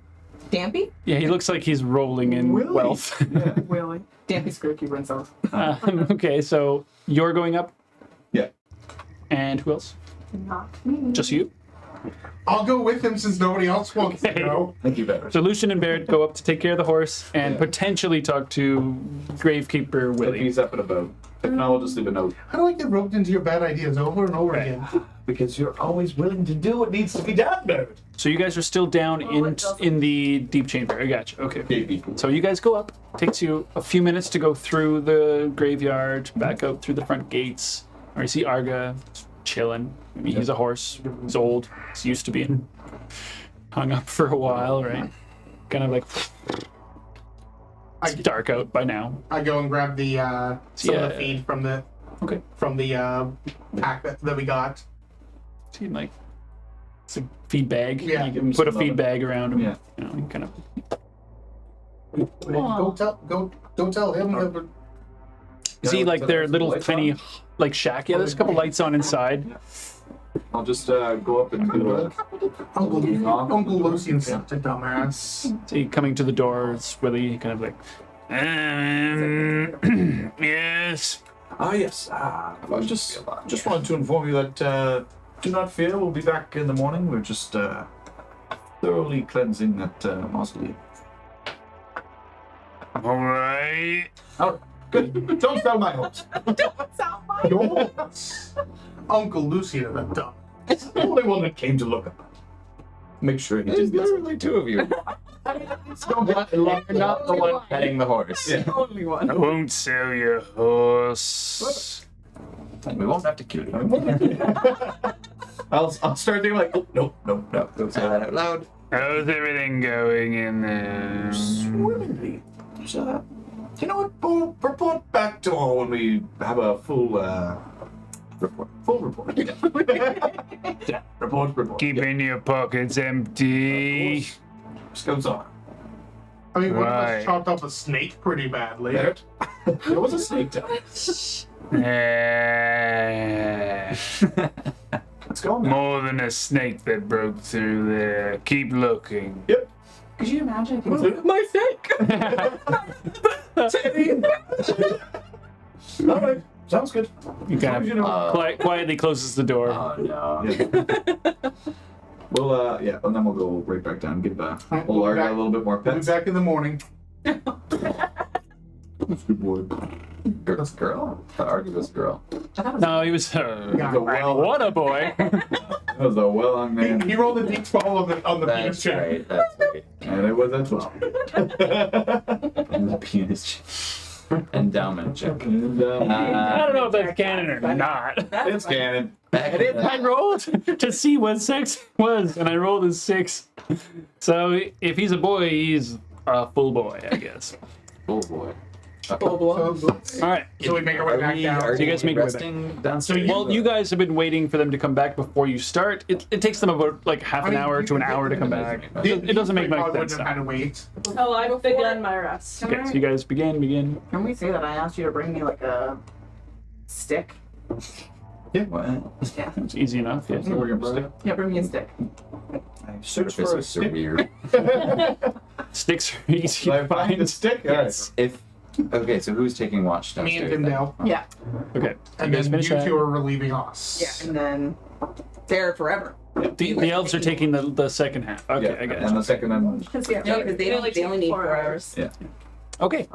Dampy? Yeah, he looks like he's rolling in Really? wealth. Yeah. Really? Dampy's gravekeeper himself. Okay, so you're going up, Yeah. and who else? Not me. Just you? I'll go with him since nobody else wants to go. Thank you better. So Lucian and Barrett go up to take care of the horse and potentially talk to gravekeeper If Willie. he's up and about. If not, I'll just leave a note. How do I get roped into your bad ideas over and over again? Because you're always willing to do what needs to be done, Barrett. So you guys are still down Oh, it doesn't. in the deep chamber. I gotcha. Okay. Baby. So you guys go up. Takes you a few minutes to go through the graveyard, back out through the front gates. Or you see Arga chilling. I mean, he's a horse. He's old. He's used to being hung up for a while, right? Kind of like it's dark out by now. I go and grab the some of Yeah. the feed from the Okay. pack that we got. So you like it's a feed bag. Yeah. You can put a feed bag around him. Yeah. You know, kind of. Don't tell him. You see, like their little tiny, like shack. Yeah, there's a couple lights on inside. I'll just go up and do a... Uncle Lucian's such a dumbass. See, coming to the door, it's Willie, kind of like, yes. yes. I just wanted to inform you that do not fear, we'll be back in the morning. We're just thoroughly cleansing that mausoleum. All right. Oh, good. Don't sell my horse. Yours. Uncle Lucian is a dumb. It's the only one that came to look up. Make sure he There's did this. literally 2 of you. You're Not the one petting the horse. Yeah. Only one. I won't sell your horse. We won't have to kill you. I'll start doing like, oh, no. Don't say that out loud. How's everything going in there? Swimmingly. So, you know what? We'll report back tomorrow when we have a full report. Full report. Yeah. Report. Keeping your pockets empty. Just goes on. I mean, one of Right. us chopped up a snake pretty badly. Barrett, there was a snake down. Let's go now. More than a snake that broke through there. Keep looking. Yep. Could you imagine if he was like, my snake? All right. Sounds good. You kind You of know. quietly closes the door. Oh no. Yeah. Well, yeah, and then we'll go right back down. Give old Arga a little bit more We'll be pets. back in the morning. That's a good boy. Girl's girl. The Argus girl. No, he was. What a boy! That was a well-hung man. He rolled a d12 on the penis That's check. right. That's right. And it was a 12. And the penis endowment check. And, I don't know if that's canon or not. it's canon. I rolled to see what sex was, and I rolled a 6. So if he's a boy, he's a full boy, I guess. Oh boy. All right. So we make our way back down. So you guys make your way back. resting downstairs? Well, you guys have been waiting for them to come back before you start. It takes them about like half an hour to an hour to come back. It doesn't make much Probably sense. wouldn't have had to wait. Oh, I've begun my rest. Okay, so you guys begin. Can we say that I asked you to bring me like a stick? What? It's easy enough. Yeah. So we're gonna stick. Yeah, bring me a stick. Sarcophagus are weird. Sticks are easy I to find a find. stick. Yes. Okay, so who's taking watch Me downstairs? and then? Tyndale. Yeah. Okay. And You guys then finish you that? two are relieving us. Yeah, and then they're forever. The elves are taking the second half. Okay, Yeah, I got and you. the second one. Because yeah, No, because they only take need 4 4 hours. Yeah. Okay.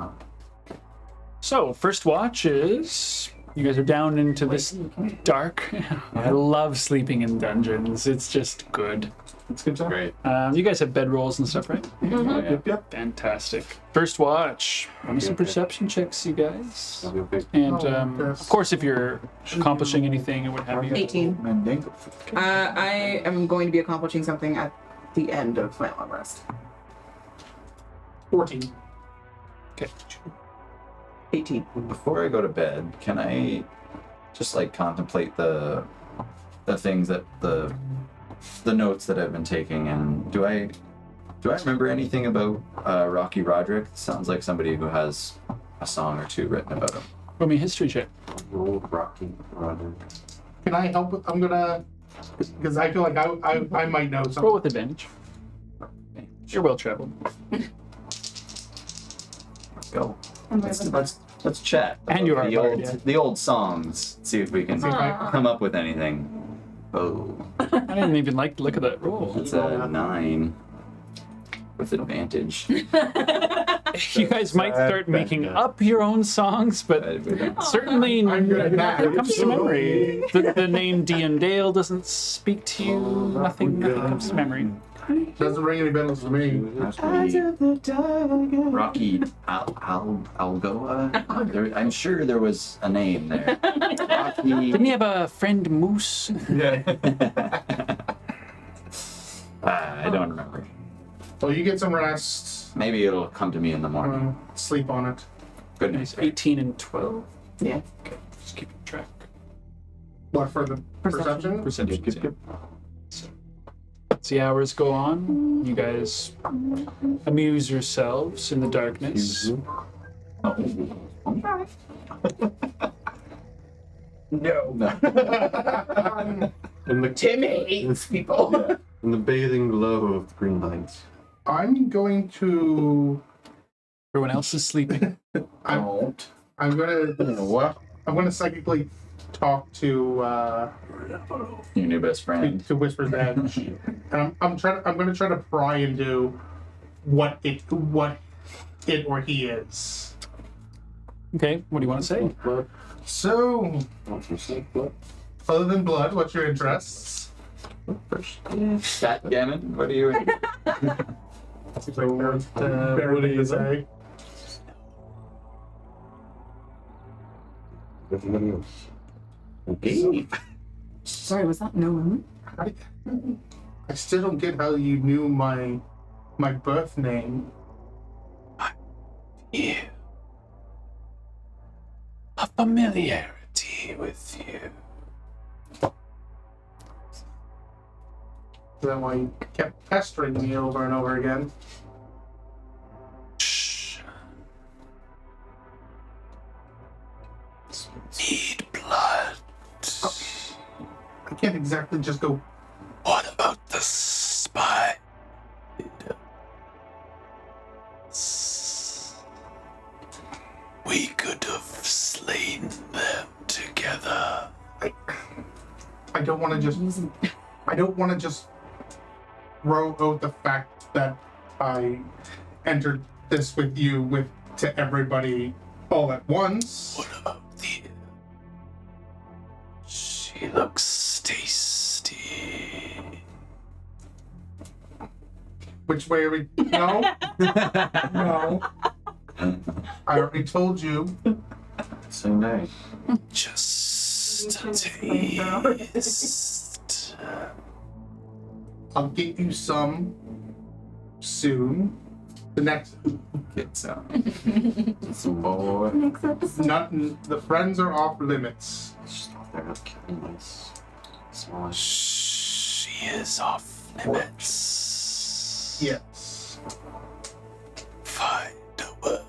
So, first watch is you guys are down into this dark. I love sleeping in dungeons. It's just good. It's good time. Great. You guys have bedrolls and stuff, right? Yep, yep. Fantastic. First watch. Give me some perception checks, you guys. And of course, if you're accomplishing anything or what have you. 18. Mandingo. I am going to be accomplishing something at the end of my long rest. 14. Okay. 18. Before I go to bed, can I just like contemplate the things that the notes that I've been taking, and do I remember anything about Rocky Roderick? Sounds like somebody who has a song or two written about him. Roll me a history check. Old Rocky Roderick. Can I help with? I'm gonna, because I feel like I might know Roll something. with advantage. You're well traveled. Let's go. Let's chat. And about you are the a bard, old yeah. the old songs. See if we can come up with anything. Oh, I didn't even like the look of that roll. it's a 9 with advantage. You guys might start making up your own songs, but certainly I'm good at that. nothing comes to memory. The name Dion Dale doesn't speak to you. Nothing comes to memory. Doesn't ring any bells to me. Rocky Algoa. I'm sure there was a name there. Rocky. Didn't he have a friend Moose? Yeah. I don't remember. Well, you get some rest. Maybe it'll come to me in the morning. Sleep on it. Good Nice. night. 18 and 12. Yeah. Okay, just keeping track. What for the perception? Perceptions, yeah. So, as the hours go on, you guys amuse yourselves in the darkness. In the Timmy hates people. in the bathing glow of the green lights. I'm going to. Everyone else is sleeping. I'm gonna psychically talk to Your new best friend. to Whisper's Edge, and I'm gonna try to pry into what it or he is. Okay, what do you want to say? Blood. So, Want some snake blood? other than blood, what's your interests? Backgammon? What are you in? Seems like barely to say. Okay. Sorry, was that no one? I still don't get how you knew my birth name. You. A familiarity with you. Is that why you kept pestering me over and over again? Shh. Need blood. I can't exactly just go. What about the spy? We could have slain them together. I don't want to just. I don't want to just throw out the fact that I entered this with you to everybody all at once. What about the... She looks tasty. Which way are we? No. No. I already told you. Same day. Just a taste. I'll get you some soon. The next, Get some. Some more. Next episode. nothing. The friends are off limits. Just out there killing mice. Small. She is off limits. Yes. Find a worthy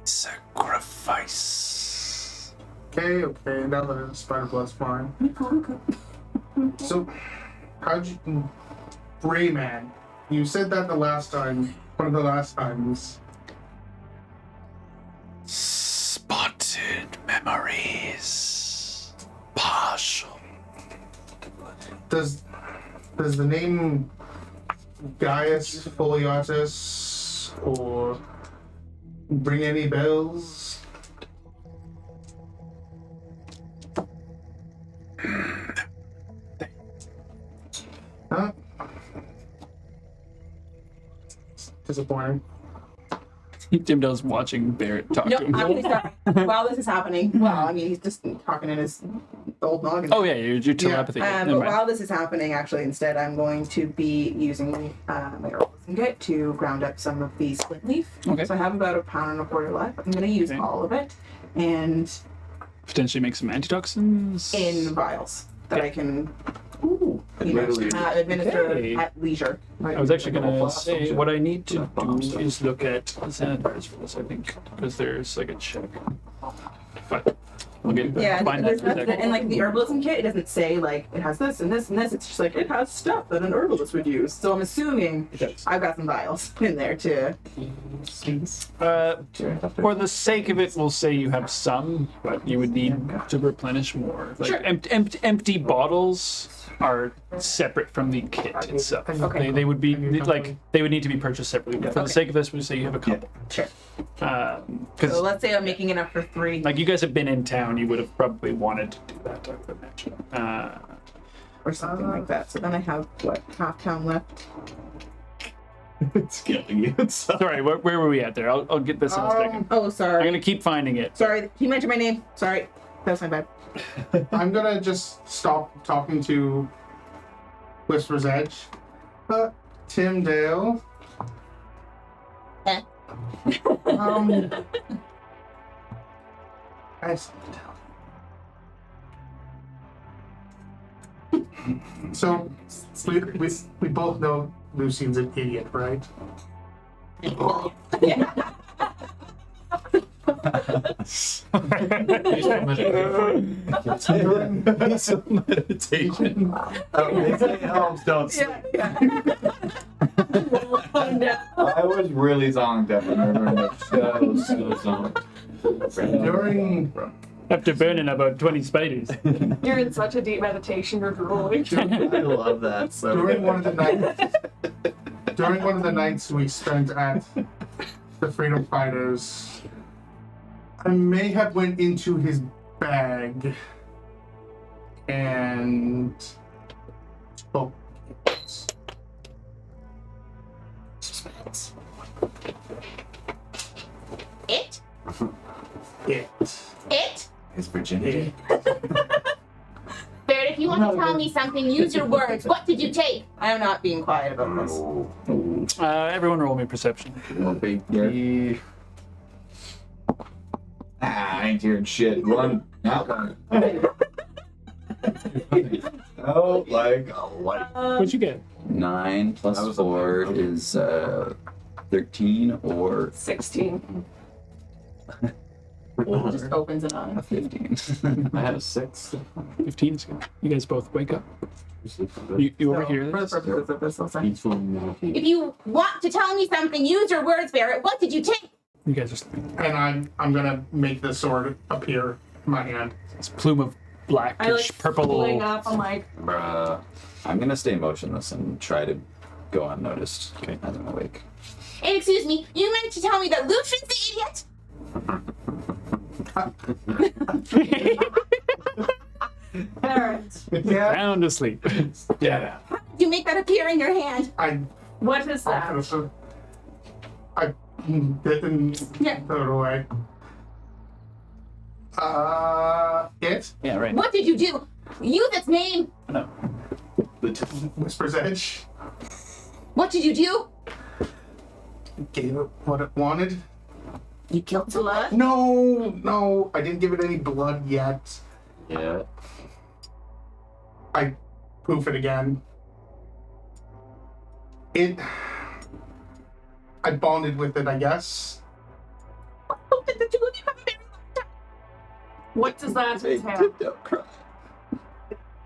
sacrifice. Okay, now the spider blood's fine. So, how'd you... Rayman, you said that the last time, one of the last times. Spotted memories. Partial. Does the name Gaius Foliatus or bring any bells? Huh? Disappointing. Dimdale's watching Barrett talk No, to him. actually, sorry. While this is happening, well, I mean, he's just talking in his old noggin. Oh yeah, your telepathy. Never But mind. while this is happening, actually, instead, I'm going to be using my herbalism kit to ground up some of the split leaf. Okay. So I have about 1.25 pounds left. I'm going to use Okay. all of it, and Potentially make some antitoxins. in vials that I can Ooh. administer Okay. at leisure. I was actually going to Blast them, say too. what I need to Bomb do stuff. is look at the sanitizers for this, I think, because there's like a check. But we'll get Yeah, find there's that in a nothing, second. and like the herbalism kit, it doesn't say like it has this and this and this. It's just like it has stuff that an herbalist would use. So I'm assuming It does. I've got some vials in there too. For the sake of it, we'll say you have some, but you would need to replenish more. Like Sure. empty bottles are separate from the kit itself. Okay. They would be like they would need to be purchased separately. But for the Okay. sake of this, we say you have a couple. Sure. Because So let's say I'm making enough for 3. like you guys have been in town, you would have probably wanted to do that, I would imagine. Or something like that. So then I have what, half pound left. It's killing you. Sorry, where were we at there? I'll get this in a second. Oh, I'm sorry. gonna keep finding it. Sorry, you mentioned my name. Sorry, that was my bad. I'm gonna just stop talking to Whisper's Edge. Tim Dale. Eh. I have something to tell you. So, we both know Lucian's an idiot, right? Meditation. It helps, don't Yeah. Oh no. I was really zonked out. I remember. so zoned. During After burning about 20 spiders. You're in such a deep meditation, you're drooling. I love that. So during one of the nights we spent at the Freedom Fighters, I may have went into his bag and took It? it. His virginity. Barrett, if you want to tell me something, use your words. What did you take? I am not being quiet about this. Everyone roll me perception. Baby. I ain't hearing shit. Run. Now. Oh, like what? What'd you get? 9 plus That was a 4 big- is 13 or 16. It just opens an eye. 15. I had a 6. 15 is good. You guys both wake up. You overhear For the this? purposes of this, I'll say. If you want to tell me something, use your words, Barrett. What did you take? You guys are sleeping. And I'm gonna make the sword appear in my hand. This plume of blackish, I like purple. pulling up. I'm like, Bruh. I'm gonna stay motionless and try to go unnoticed as I'm awake. And excuse me, you meant to tell me that Lucian's the idiot? parents. Yeah, Sound asleep. Yeah. You make that appear in your hand. What is that? I didn't Yeah. throw it away. It? Yeah, right. What did you do? Use its name. No. Whisper's Edge. What did you do? Gave it what it wanted. You killed someone. No, I didn't give it any blood yet. Yeah. I poof it again. I bonded with it, I guess. What did the two of you have a very long time? What does that Hey, entail? tiptoe cry.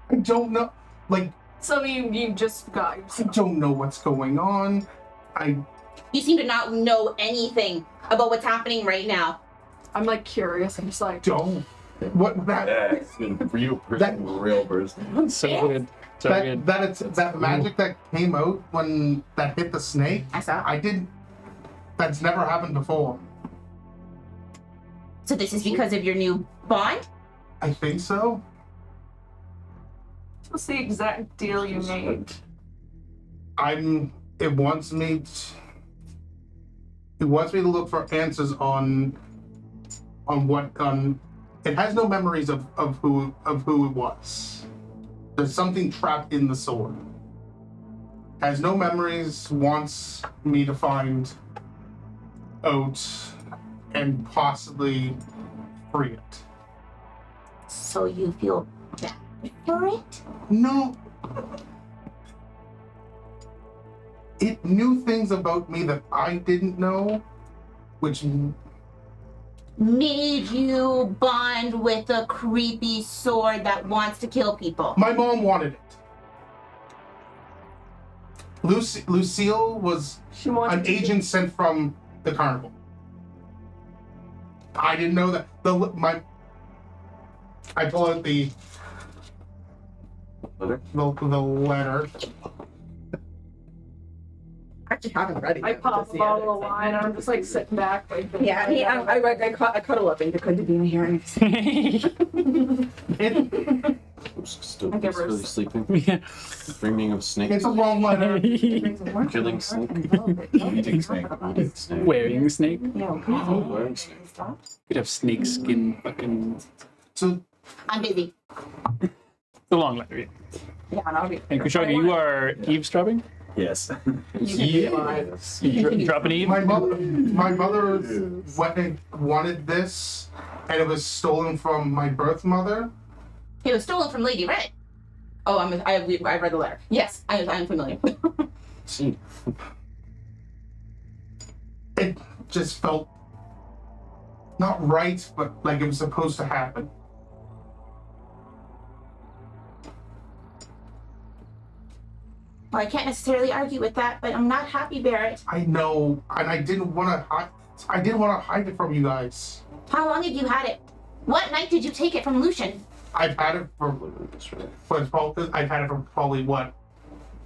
I don't know. Like, So you just got I yourself. don't know what's going on. You seem to not know anything about what's happening right now. I'm like curious. I'm just like, Don't. What that It's a real person. that Real person. So good. So good. that magic that came out when that hit the snake. I saw. I didn't. That's never happened before. So this is because of your new bond? I think so. what's the exact deal you made? It wants me to look for answers on what it has no memories of who it was. There's something trapped in the sword. Has no memories, wants me to find out and possibly free it. So you feel bad for it? No. It knew things about me that I didn't know, which Made you bond with a creepy sword that wants to kill people. my mom wanted it. Lucille was She wanted an to agent sent from the carnival. I didn't know that. I pull out the letter. Actually haven't read it I yet, pop just a the bottle of edits. wine. I'm just like sitting back, like Yeah, I cuddle up into Kundavina here and Still I give her a peacefully sleeping. Yeah. Dreaming of snakes. It's a long letter. Killing snake. Eating snake. Eating snake. Wearing snake. Oh, wearing snake. Could have snake skin fucking. So I'm busy. The long letter. Yeah. yeah, and I'll be. And Kushoga, you are eavesdropping? Yes. Yes. You dropping Eve? my mother wanted this, and it was stolen from my birth mother. It was stolen from Lady Red. Oh, I read the letter. Yes, I'm familiar. See. It just felt not right, but like it was supposed to happen. Well, I can't necessarily argue with that, but I'm not happy, Barrett. I know, and I didn't want to hide. I didn't want to hide it from you guys. How long have you had it? What night did you take it from Lucian? I've had it for I've had it for probably what?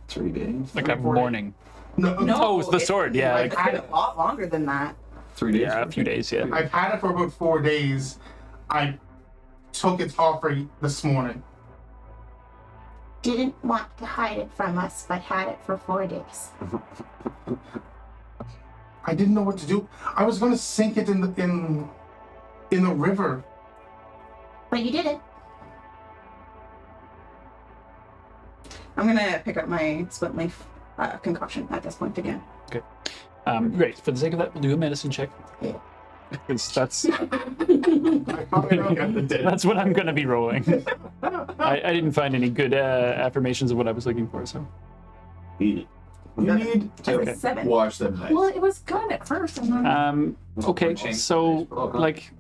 3 days. Like a 4 days. morning. No, Oh, it's the sword, yeah. I've Like, had it a lot longer than that. 3 days. yeah, a few days, yeah. I've had it for about 4 days. I took its offer this morning. Didn't want to hide it from us, but had it for 4 days. I didn't know what to do. I was going to sink it in the river. But you didn't. I'm gonna pick up my splint leaf concoction at this point again. Great. For the sake of that, we'll do a medicine check. Because that's I probably don't get the dead. that's what I'm going to be rolling. I didn't find any good affirmations of what I was looking for, so. You need That's to a 7. wash them nice. well, it was good at first, and then Okay, so, like,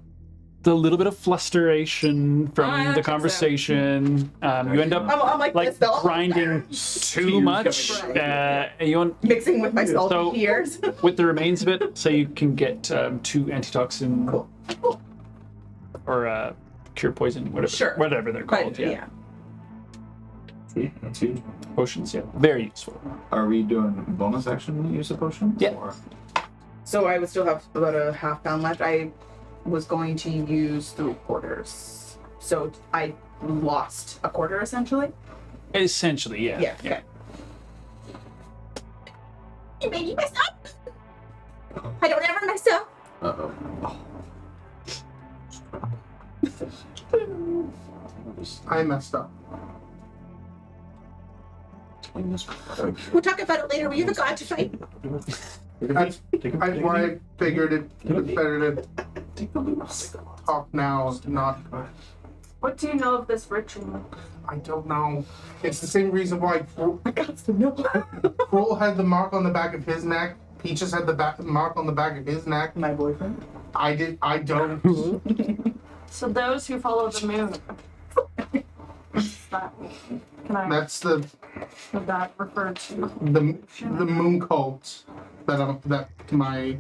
the little bit of flusteration from that the checks out. conversation, you end up I'm like this though. grinding too much. You want, Mixing with my salty So- tears. with the remains of it, so you can get 2 antitoxin or cure poison, Sure. whatever they're called. But Yeah. yeah. That's huge. Potions. Yeah, very useful. Are we doing bonus action use of potion? Yeah. Or- So I would still have about a half pound left. I was going to use 3/4. So I lost a quarter essentially. Essentially, yeah. Yeah. Okay. You made you mess up. I don't ever mess up. Uh-oh. I messed up. Clean this. We'll talk about it later. We forgot to fight. That's why I figured it was better to talk now, not. what do you know of this ritual? I don't know. It's the same reason why I got to know. Kroll had the mark on the back of his neck. Peaches had the mark on the back of his neck. My boyfriend. I don't. So those who follow the moon. What's that mean? Can I That's the have that referred to? the moon cult that my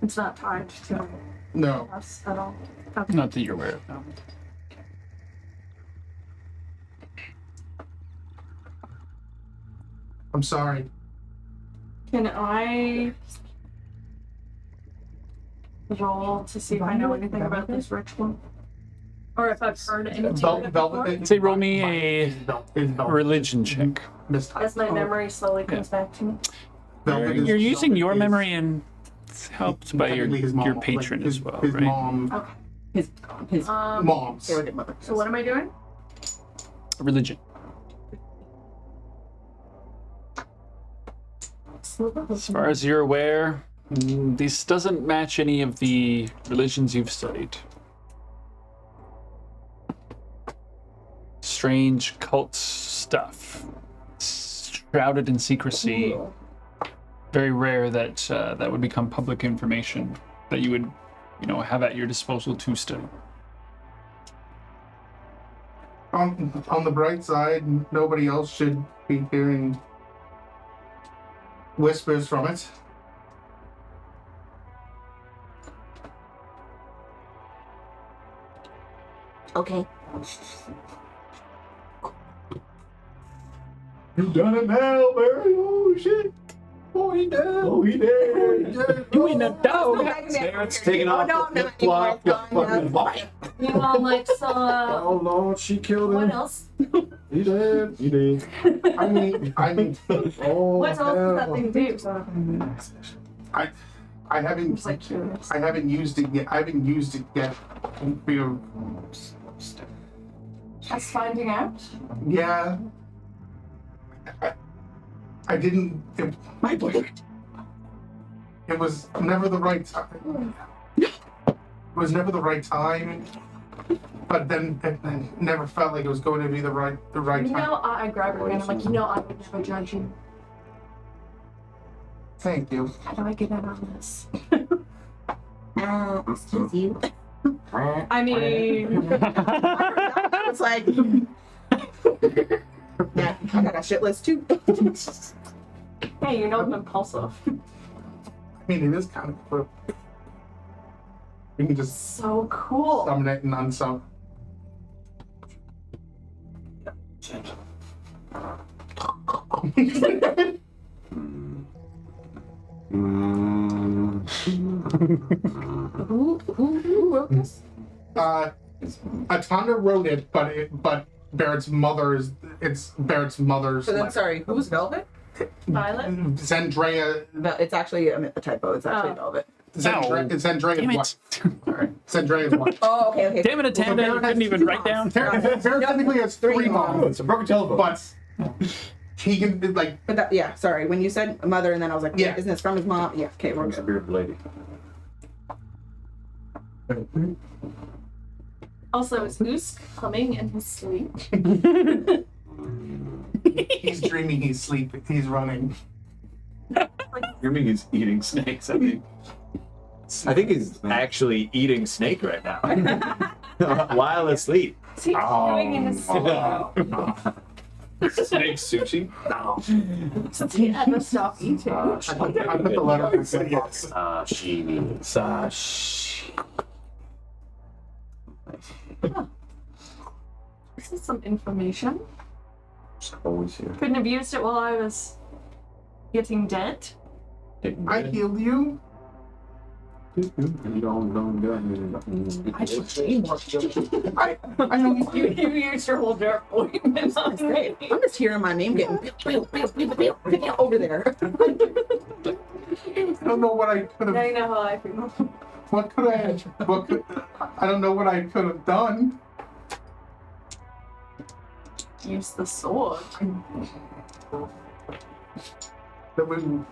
It's not tied to no. us at all. Okay. Not that you're aware of. No. I'm sorry. Can I roll to see if I know anything about this ritual? Or if I've heard anything about it before? Say roll me a Velvet. religion check. As my memory slowly comes back to me. Velvet is- You're using your is memory and it's helped by your technically his mom, patron like, as well, his right? mom, Okay. His mom's. surrogate mother. So what am I doing? Religion. As far as you're aware, this doesn't match any of the religions you've studied. Strange cult stuff, shrouded in secrecy. Very rare that that would become public information that you would, have at your disposal to study. On the bright side, nobody else should be hearing whispers from it. Okay. You done it now, Barry. Oh shit. Oh, he did. Oh, he did. You ain't a dog. It's taking off no, the I'm flip-flop, not anymore. fucking You all like saw. Oh Lord, she killed What him. else? He did. He did. I mean, Oh, What else does that thing do? I haven't, Just like curious. I haven't used it yet. I haven't used it yet. Us finding out? Yeah. I didn't. My boyfriend. It was never the right time. It was never the right time. But then it never felt like it was going to be the right time. I grab her hand. I'm like, I would never judge you. Thank you. How do I get in on this? Excuse you. I mean, It's like, yeah, I got a shit list too. hey, I'm impulsive. I mean, it is kind of cool. You can just So cool. summon it and unsummon. Who wrote this? Atanda wrote it, but Barrett's mother's. It's Barrett's mother's. So then, letter. sorry, who's Velvet? Violet? Zendrea. It's actually a typo. It's actually Oh. Velvet. Zendrea's Damn wife. it. Sorry. Zendrea's wife. Oh, okay. Damn it, Atanda, you couldn't even write down. Barrett technically has three Oh, moms, it's a broken telephone. but he can like. But that, yeah, sorry. When you said mother, and then I was like, Yeah. yeah, isn't this from his mom? Yeah, okay, we're good. Spirit lady. Also, is Usk humming in his sleep? He's dreaming. He's sleeping. He's running. You mean he's eating snakes? I think he's actually eating snake right now while asleep. What's he doing in his sleep? Snake sushi. Since he ever stopped eating. I put the letter back in the box. Sashimi. Sash. This is some information. It's always here. Couldn't have used it while I was getting dead. I healed you. I should way more. I don't. You used your whole dark ointment on That's great. me. I'm just hearing my name getting over there. I don't know what I could Now have. you know how I feel. What could I have? What could? I don't know what I could have done. Use the sword. That would.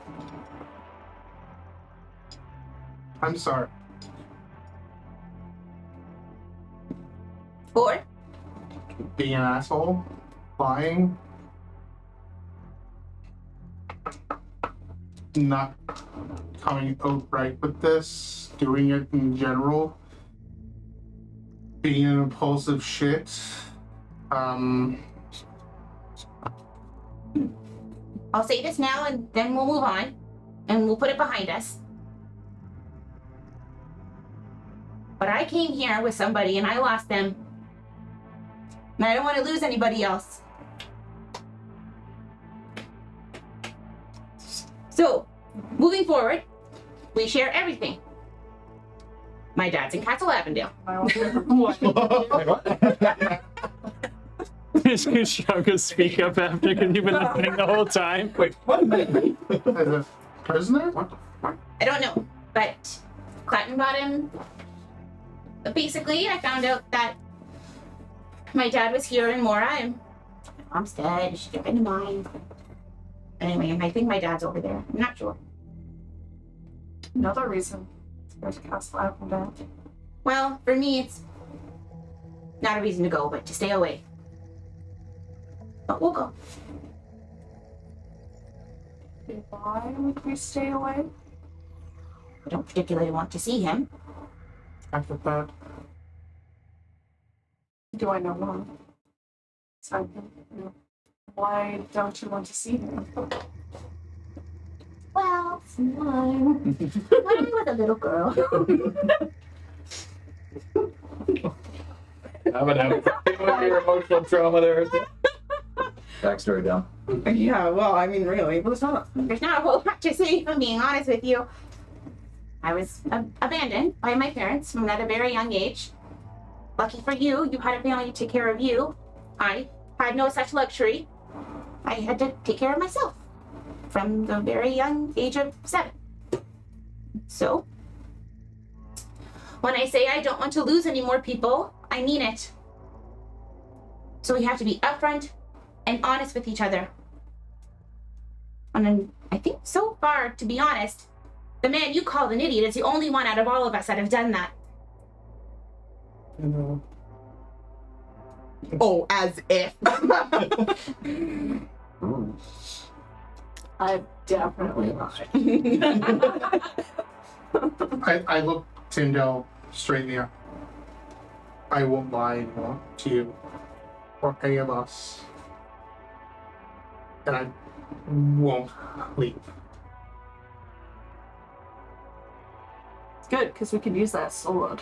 I'm sorry. Four. Being an asshole, lying, not coming out right with this, doing it in general. being an impulsive shit. I'll say this now and then we'll move on. And we'll put it behind us. But I came here with somebody and I lost them. And I don't want to lose anybody else. So, moving forward, we share everything. My dad's in Castle Avondale. Shall go speak up after because you've been listening the whole time. Wait, what? As a prisoner? I don't know, but Clatton bought him. Basically, I found out that my dad was here in Mora and my mom's dead. She took into mine. Anyway, I think my dad's over there. I'm not sure. Another reason to go to Castle Avondale. Well, for me, it's not a reason to go, but to stay away. But we'll go. Why would we stay away? I don't particularly want to see him. After that. Do I know why? So, why don't you want to see him? Well, when I was a little girl. I'm gonna have your emotional trauma there. Backstory down. Yeah, well, I mean, really, There's not a whole lot to say, if I'm being honest with you. I was abandoned by my parents from at a very young age. Lucky for you, you had a family to take care of you. I had no such luxury. I had to take care of myself from the very young age of 7. So, when I say I don't want to lose any more people, I mean it. So we have to be upfront and honest with each other. And I think so far, to be honest, the man you called an idiot is the only one out of all of us that have done that. oh, as if. I definitely not. I look Tyndall straight in the eye. I won't lie anymore to you or any of us. And I won't leave. It's good, because we could use that sword.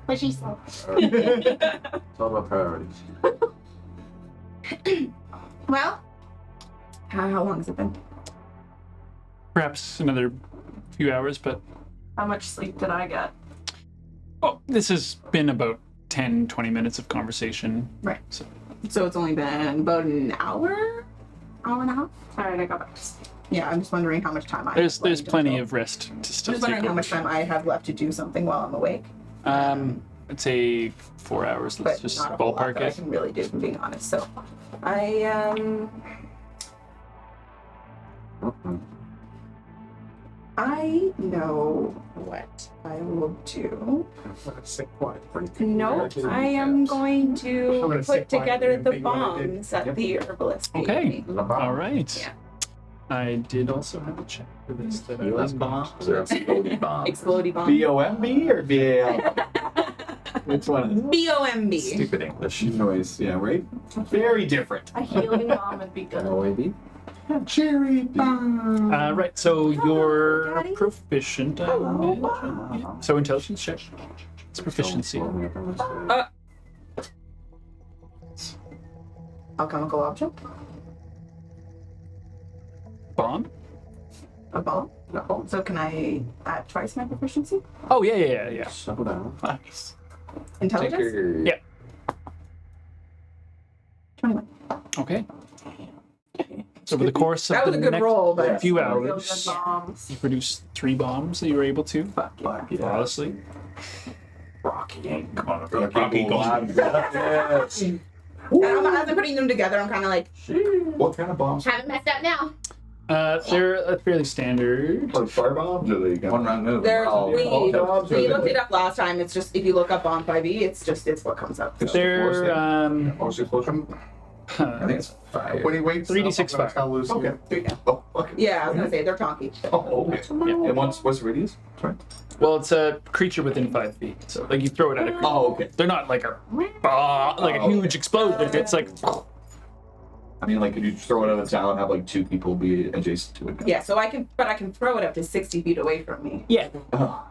What she said. It's all about priorities. Well, How long has it been? Perhaps another few hours, but How much sleep did I get? this has been about 10-20 minutes of conversation. Right. So So it's only been about an hour and a half? Alright, I got back to sleep. Yeah, I'm just wondering how much time I there's have left plenty until- of rest to still I'm just take wondering how over. much time I have left to do something while I'm awake. I'd say 4 hours. Let's But just not a whole lot ballpark that I it. can really do, if I'm being honest. So I know what I will do. Sit quiet. No, I am going I'm to gonna put sit quiet together and the think what I did. bombs that the herbalist gave Okay. me. All right. Yeah. I did also have a check for this. That I was Bombs or exploding bombs? Explodey bomb. B-O-M-B or B-A-L? Which one? B-O-M-B. Stupid English. Noise, yeah, right? Very different. A healing bomb would be good. OAB? Cherry bomb. right, so you're Daddy. proficient. I imagine. Yeah. So intelligence check. It's proficiency. Alchemical object? Bomb? A bomb? No. So can I add twice my proficiency? Oh yeah. Settle down. Nice. Intelligence? Yeah. 21. Okay. So over the course of That was the a good next roll, but few Real good hours, bombs. you produced 3 bombs that you were able to flawlessly. Rocky ain't gonna be Rocky glad. Yes. And as I'm putting them together, I'm kind of like, What kind of bombs? haven't messed up now. They're fairly standard. Like fire bombs or they got One round move. there's Oh, we bombs, we or looked they- it up last time. It's just if you look up bomb 5e, it's what comes up. So. They're Also close. I think it's 5. When he wakes 3d6 up, I'm fire. gonna tell Lucy. Okay. Oh, okay. Yeah, I was gonna say they're talking. Oh, okay. And what's the radius? Sorry. Well, it's a creature within 5 feet, so like you throw it at a creature. Oh, okay. They're not like a huge explosion. It's like I mean, like, could you throw it at a town and have like 2 people be adjacent to it? Yeah, so I can throw it up to 60 feet away from me. yeah, Oh.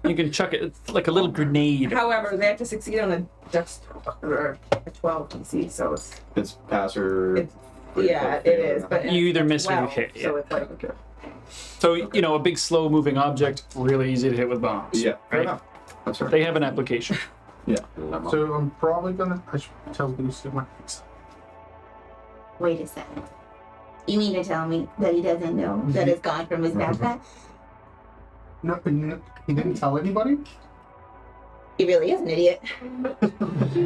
you can chuck it. It's like a little grenade. However, they have to succeed on a Dex or a 12 DC, so It's pass or. it's yeah, it is. But You either it's miss or you 12, hit, So yeah. it's like Okay. So a big slow-moving object, really easy to hit with bombs. Yeah. Fair right. enough. That's right. They have an application. Yeah. So I'm probably gonna. I should tell Lucy my next. Wait a second. You mean to tell me that he doesn't know that it's gone from his backpack? No, he didn't tell anybody. He really is an idiot.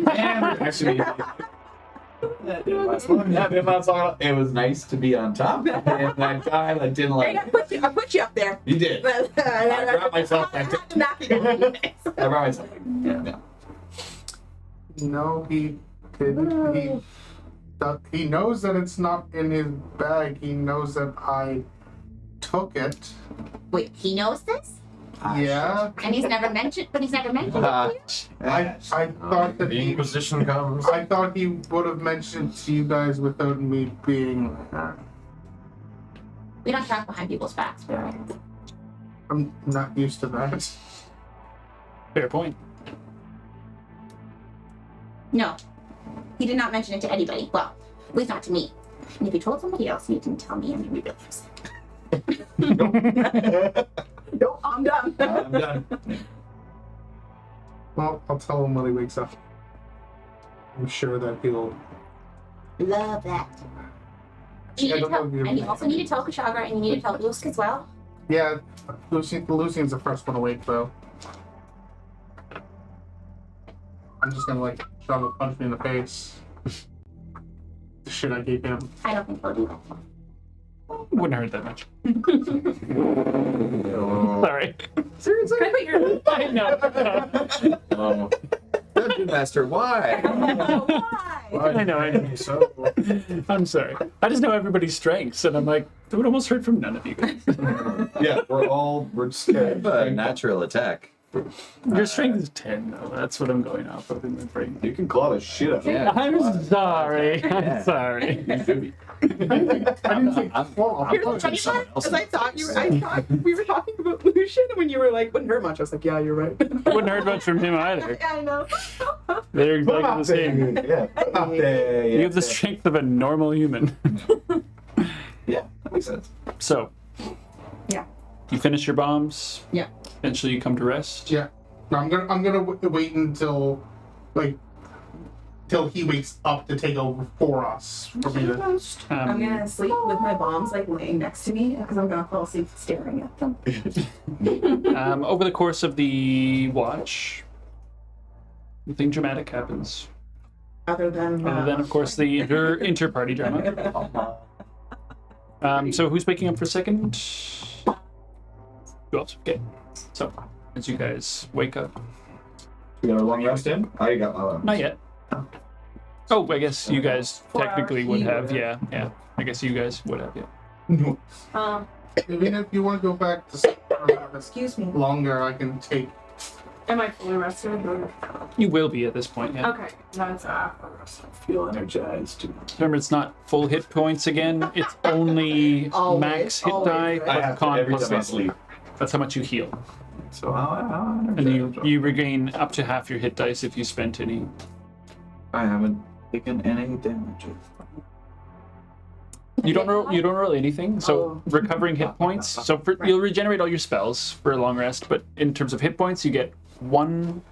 Actually, that didn't last long. That didn't last long. It was nice to be on top, and that guy that didn't Hey, like. I put you up there. You did. But, I brought myself back to knock you down. I brought myself. Yeah. No, he didn't. He knows that it's not in his bag. He knows that I took it. Wait, he knows this? Yeah. And he's never mentioned it to you? I thought that The he. Inquisition comes. I thought he would have mentioned to you guys without me being. We don't talk behind people's backs, right? I'm not used to that. Fair point. No. He did not mention it to anybody. Well, at least not to me. And if he told somebody else, he didn't tell me, I'm gonna be really upset. Nope, I'm done. I'm done. Well, I'll tell him when he wakes up. I'm sure that he'll. Love that. You I need to don't tell, know if and you also need to tell Kushagra, and you need to tell Lusk as well. Yeah, Lucian's the first one awake, though. I'm just gonna like shove a punch me in the face. The shit I gave him. I don't think he'll do that. Wouldn't hurt that much. Sorry. Seriously? Can I put your I know. Dungeon Master, why? why? I know. So, I'm sorry. I just know everybody's strengths, and I'm like, I would almost heard from none of you guys. Yeah, we're just scared. A natural attack. Your strength is 10, though. That's what I'm going off of in my brain. You can claw the shit out of Yeah. I'm sorry. I'm sorry. I didn't think. Well, Here's the funny part, is I thought we were talking about Lucian, and when you were like, wouldn't hurt much, I was like, yeah, you're right. Wouldn't heard much from him either. Yeah, I know. They're exactly the same. Yeah. There, You have the strength of a normal human. Yeah, that makes sense. So. Yeah. You finish your bombs. Yeah. Eventually you come to rest. Yeah. No, I'm gonna wait until till he wakes up to take over for us. For me to. I'm gonna sleep with my bombs like laying next to me because I'm gonna fall asleep staring at them. Over the course of the watch, nothing dramatic happens. Other than Of course, the inter-party drama. So who's waking up for second? Who else? Okay. So, as you guys wake up. We got a long rest in? I got my one. Not yet. Oh, I guess you guys 4 technically hours. would have, yeah. I guess you guys would have, yeah. Even if you want to go back to sleep for excuse me. longer, I can take. Am I fully rested? Or... You will be at this point, yeah. Okay, that's I feel energized. Remember, it's not full hit points again. It's only Always, max hit always, die right? I plus have to con every plus time I level. sleep. That's how much you heal. So how And you regain up to half your hit dice if you spent any. I haven't taken any damage. You don't roll anything. So recovering hit points. So you'll regenerate all your spells for a long rest. But in terms of hit points, you get one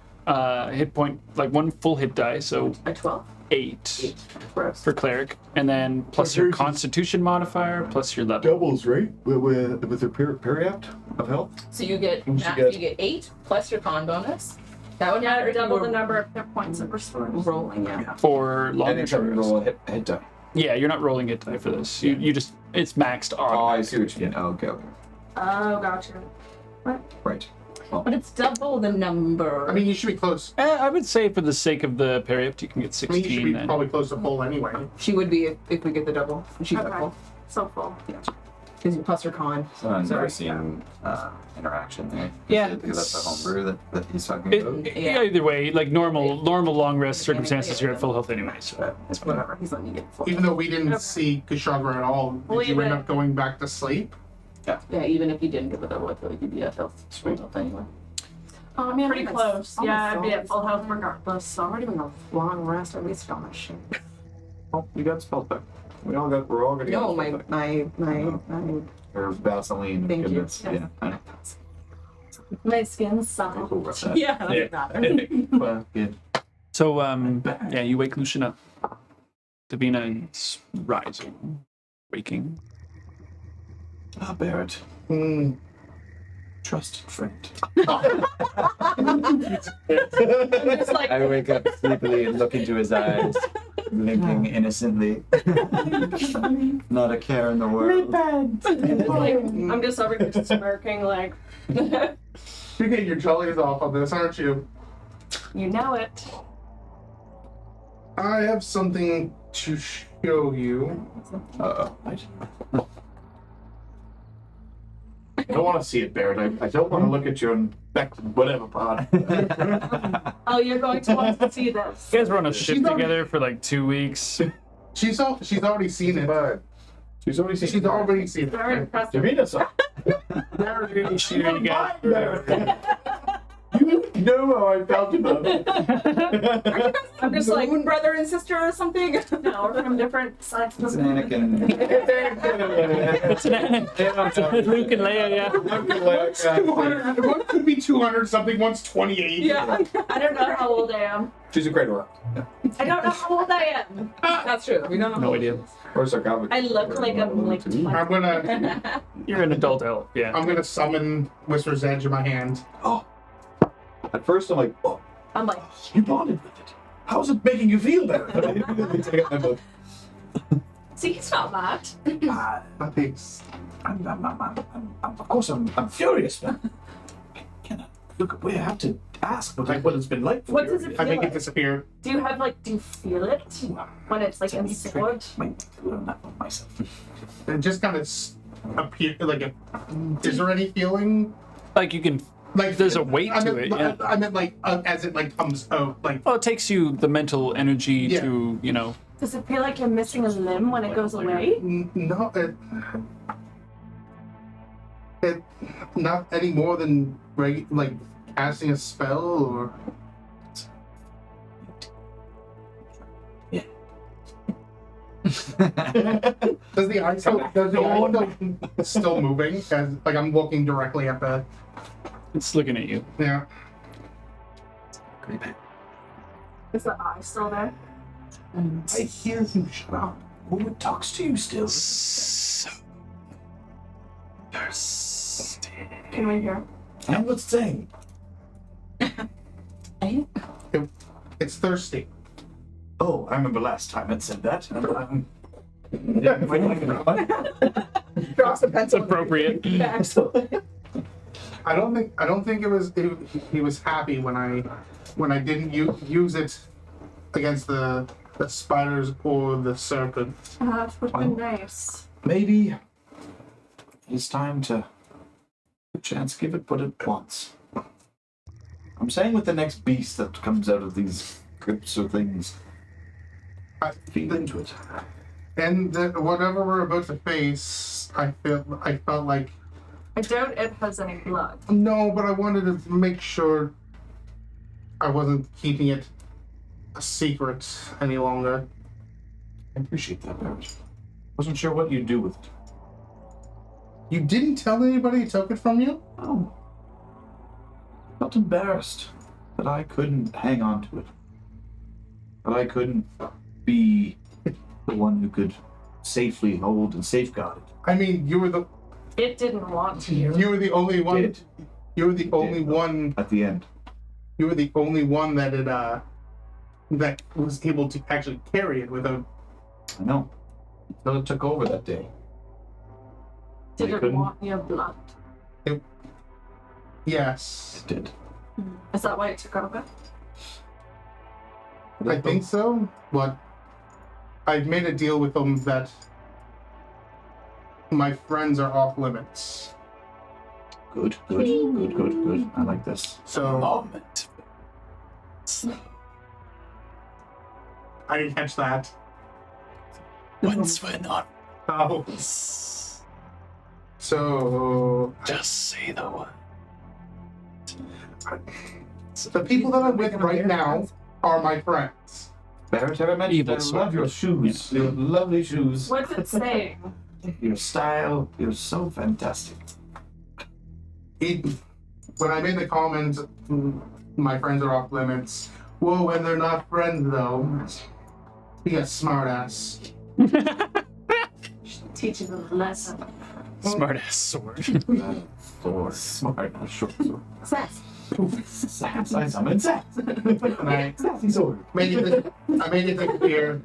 hit point, like one full hit die. So A 12. 8 for cleric, and then plus your Constitution modifier plus your level. Doubles, right? With their periapt of health? So you get You max, get- you get 8 plus your con bonus. That would matter yeah, if you double were the number of hit points it restores. rolling, yeah. For long And then rest. roll a hit die. Yeah, you're not rolling hit die for this. You just it's maxed Oh, I on. see what you mean. Oh, okay. Oh, gotcha. Right. But it's double the number. I mean, you should be close. I would say for the sake of the periapt, you can get I 16. mean, you should be then. probably close to full anyway. She would be if we get the double. She's Okay. double. So full. Because you plus her con. So I've never Sorry. seen interaction there. Yeah. Because that's the homebrew that he's talking about. Yeah, either way, like normal long rest circumstances, you're at full health anyway, so It's whatever. He's letting you get full. Even though we didn't Okay. see Kshagra at all, did Leave you end it. up going back to sleep? Yeah, even if you didn't get the double, I feel like you'd be at health. Full health anyway. Oh man, Pretty close. Yeah, I'd be at full health regardless. So I'm already doing a long rest. I wasted all my shit. Oh, you got spells back. We're all gonna get No, spells my back. Or Vaseline. Thank you. goodness. Yes. Yeah, I know. My skin's soft. Yeah. Well, good. So, yeah, you wake Lucian up. Davina is rising, waking. Ah, Barrett. Hmm. Trusted friend. It's like, I wake up sleepily and look into his eyes, blinking innocently. Not a care in the world. like, I'm just over here smirking, like, You're getting your jollies off on this, aren't you? you know it. I have something to show you. Uh-oh. Right? I don't want to see it, Barrett. I don't want to look at your infected whatever part. Oh, you're going to want to see this. You guys were on a ship She's already- together for like 2 weeks. She's already seen it. She's already seen She's already seen it. Very impressive. Davina saw. Really sure you guys. You know how I felt about it. I'm just like, Moon brother and sister or something. no, we're from different sides of It's the Anakin. It's Luke and Leia, yeah. 200. One could be 200 something. One's 28. Yeah. I don't know how old I am. She's a great orc. I don't know how old I am. That's true. We don't know. No idea. Or Sarcophagus. I look like I'm like 20. I'm gonna You're an adult elf, yeah. summon Whisper's Edge in my hand. At first, I'm like, oh, I'm like, You bonded with it. How's it making you feel, Barrett? take out my book. see, he's not mad. Thanks. Of course, I'm furious, but look, we have to ask what it's been like for What you. does it I feel make it like? disappear. Do you feel it when it's like inside? Might learn that one myself. It just kind of appear like. Is there any feeling? Like you can, Like there's a weight I to meant, it, yeah. I meant like as it like comes out like. Well, it takes you the mental energy Yeah. to, you know. Does it feel like you're missing a limb when it goes away? No, it not any more than like casting a spell or. Does the eye still moving as like I'm looking directly at the It's looking at you. yeah. Is the eye still there? I hear him. Shut up. Who talks to you still? So thirsty. Can we hear? And what's saying? It's thirsty. Oh, I remember last time it said that. Drops the It's pencil. appropriate. I don't think it was. He was happy when I didn't use it against the spiders or the serpent. That would be nice. Maybe it's time to chance give it what it wants. I'm saying with the next beast that comes out of these crypts or things, feed into it. And whatever we're about to face, I felt like I doubt it has any blood. no, but I wanted to make sure I wasn't keeping it a secret any longer. I appreciate that, Barrett. Wasn't sure what you'd do with it. You didn't tell anybody it took it from you? Oh. Felt embarrassed that I couldn't hang on to it. That I couldn't be the one who could safely hold and safeguard it. I mean, you were the It didn't want to. you were the only one. Did. You were the only Did. one. At the end. You were the only one that that was able to actually carry it without. I know. Until it took over that day. Did I it couldn't. want your blood? Yes. It did. Is that why it took over? I think so, but I've made a deal with them that my friends are off limits. Good. I like this. So Moment. I didn't catch that. Once we're not. Oh. So Just say the word. the people that I'm with right now are my friends. Barrett, have I mentioned Evil I sword. love your shoes. Your lovely shoes. What's it saying? Your style. You're so fantastic. When I made the comment, my friends are off limits. Whoa, when they're not friends though. Be a smartass. Teaching them a lesson. Smart ass sword. Sword. Smart, not short sword. Sass. Sass. I summon sass. And I Sassy sword. made it clear.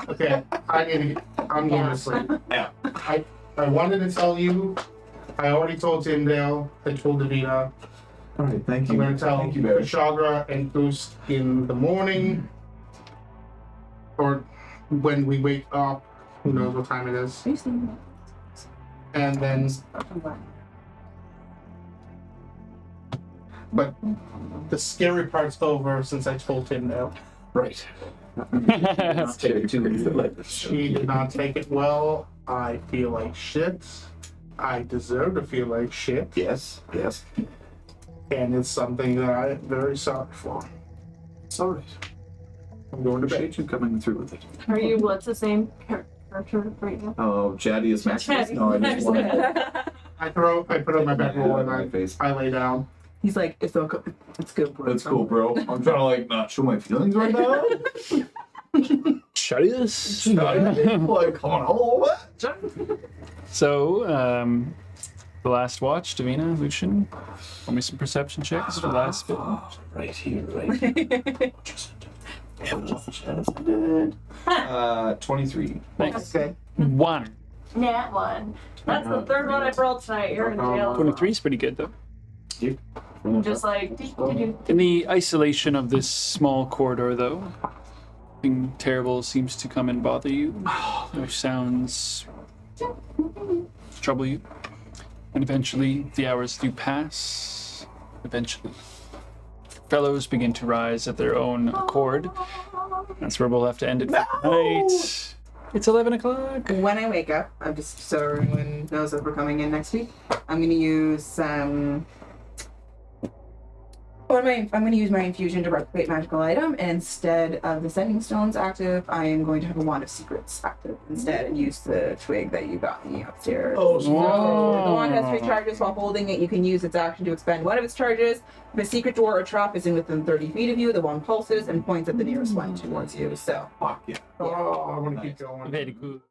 Okay, I'm going to sleep. Yeah. I wanted to tell you. I already told Tyndale. I told Davina. All right. Thank you. I'm going to tell Thank you, Barrett. Shagra and Boost in the morning. Or when we wake up. Who knows what time it is. And then. But the scary part's over since I told Tyndale. Right. Not take it too easy. She did not take it well. I feel like shit. I deserve to feel like shit. Yes. And it's something that I'm very sorry for. It's all right. I'm going to bed. Appreciate you coming through with it. Are you what's his name? Character right now? Oh, Jaddius Maximus? Chatty. No, I just want I put on my bedroll and my face. I lay down. He's like, it's okay. It's good, bro. That's cool, bro. I'm trying to like not show my feelings right now. Shadius. Like, come on, what? So, the last watch, Davina, Lucian. Roll me some perception checks for the last bit. Right here. What 23. Thanks. Okay. 1. Nat 1. That's the third one I've rolled tonight. You're in jail. 23 is pretty good, though. Just like, In the isolation of this small corridor, though, nothing terrible seems to come and bother you. No sounds trouble you. And eventually, the hours do pass. Eventually, fellows begin to rise at their own accord. That's where we'll have to end it for tonight. It's 11 o'clock. When I wake up, I'm just so everyone knows that we're coming in next week. I'm gonna use I'm gonna use my infusion to replicate magical item, and instead of the sending stones active, I am going to have a wand of secrets active instead, and use the twig that you got me upstairs. Oh, So the wand has 3 charges. While holding it, you can use its action to expend one of its charges. If a secret door or trap is within 30 feet of you, the wand pulses and points at the nearest one towards you. So Fuck yeah. Oh, I want to keep going. Very cool.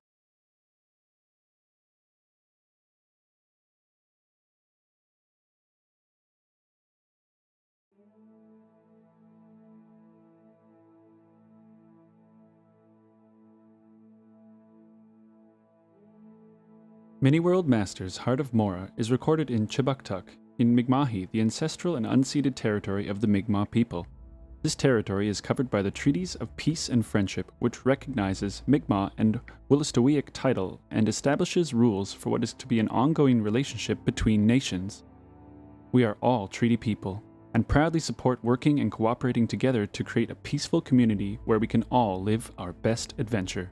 Mini-World Masters Heart of Mora is recorded in Chibuktuk, in Mi'kmahi, the ancestral and unceded territory of the Mi'kmaq people. This territory is covered by the Treaties of Peace and Friendship, which recognizes Mi'kmaq and Wolastoqiyik title and establishes rules for what is to be an ongoing relationship between nations. We are all treaty people, and proudly support working and cooperating together to create a peaceful community where we can all live our best adventure.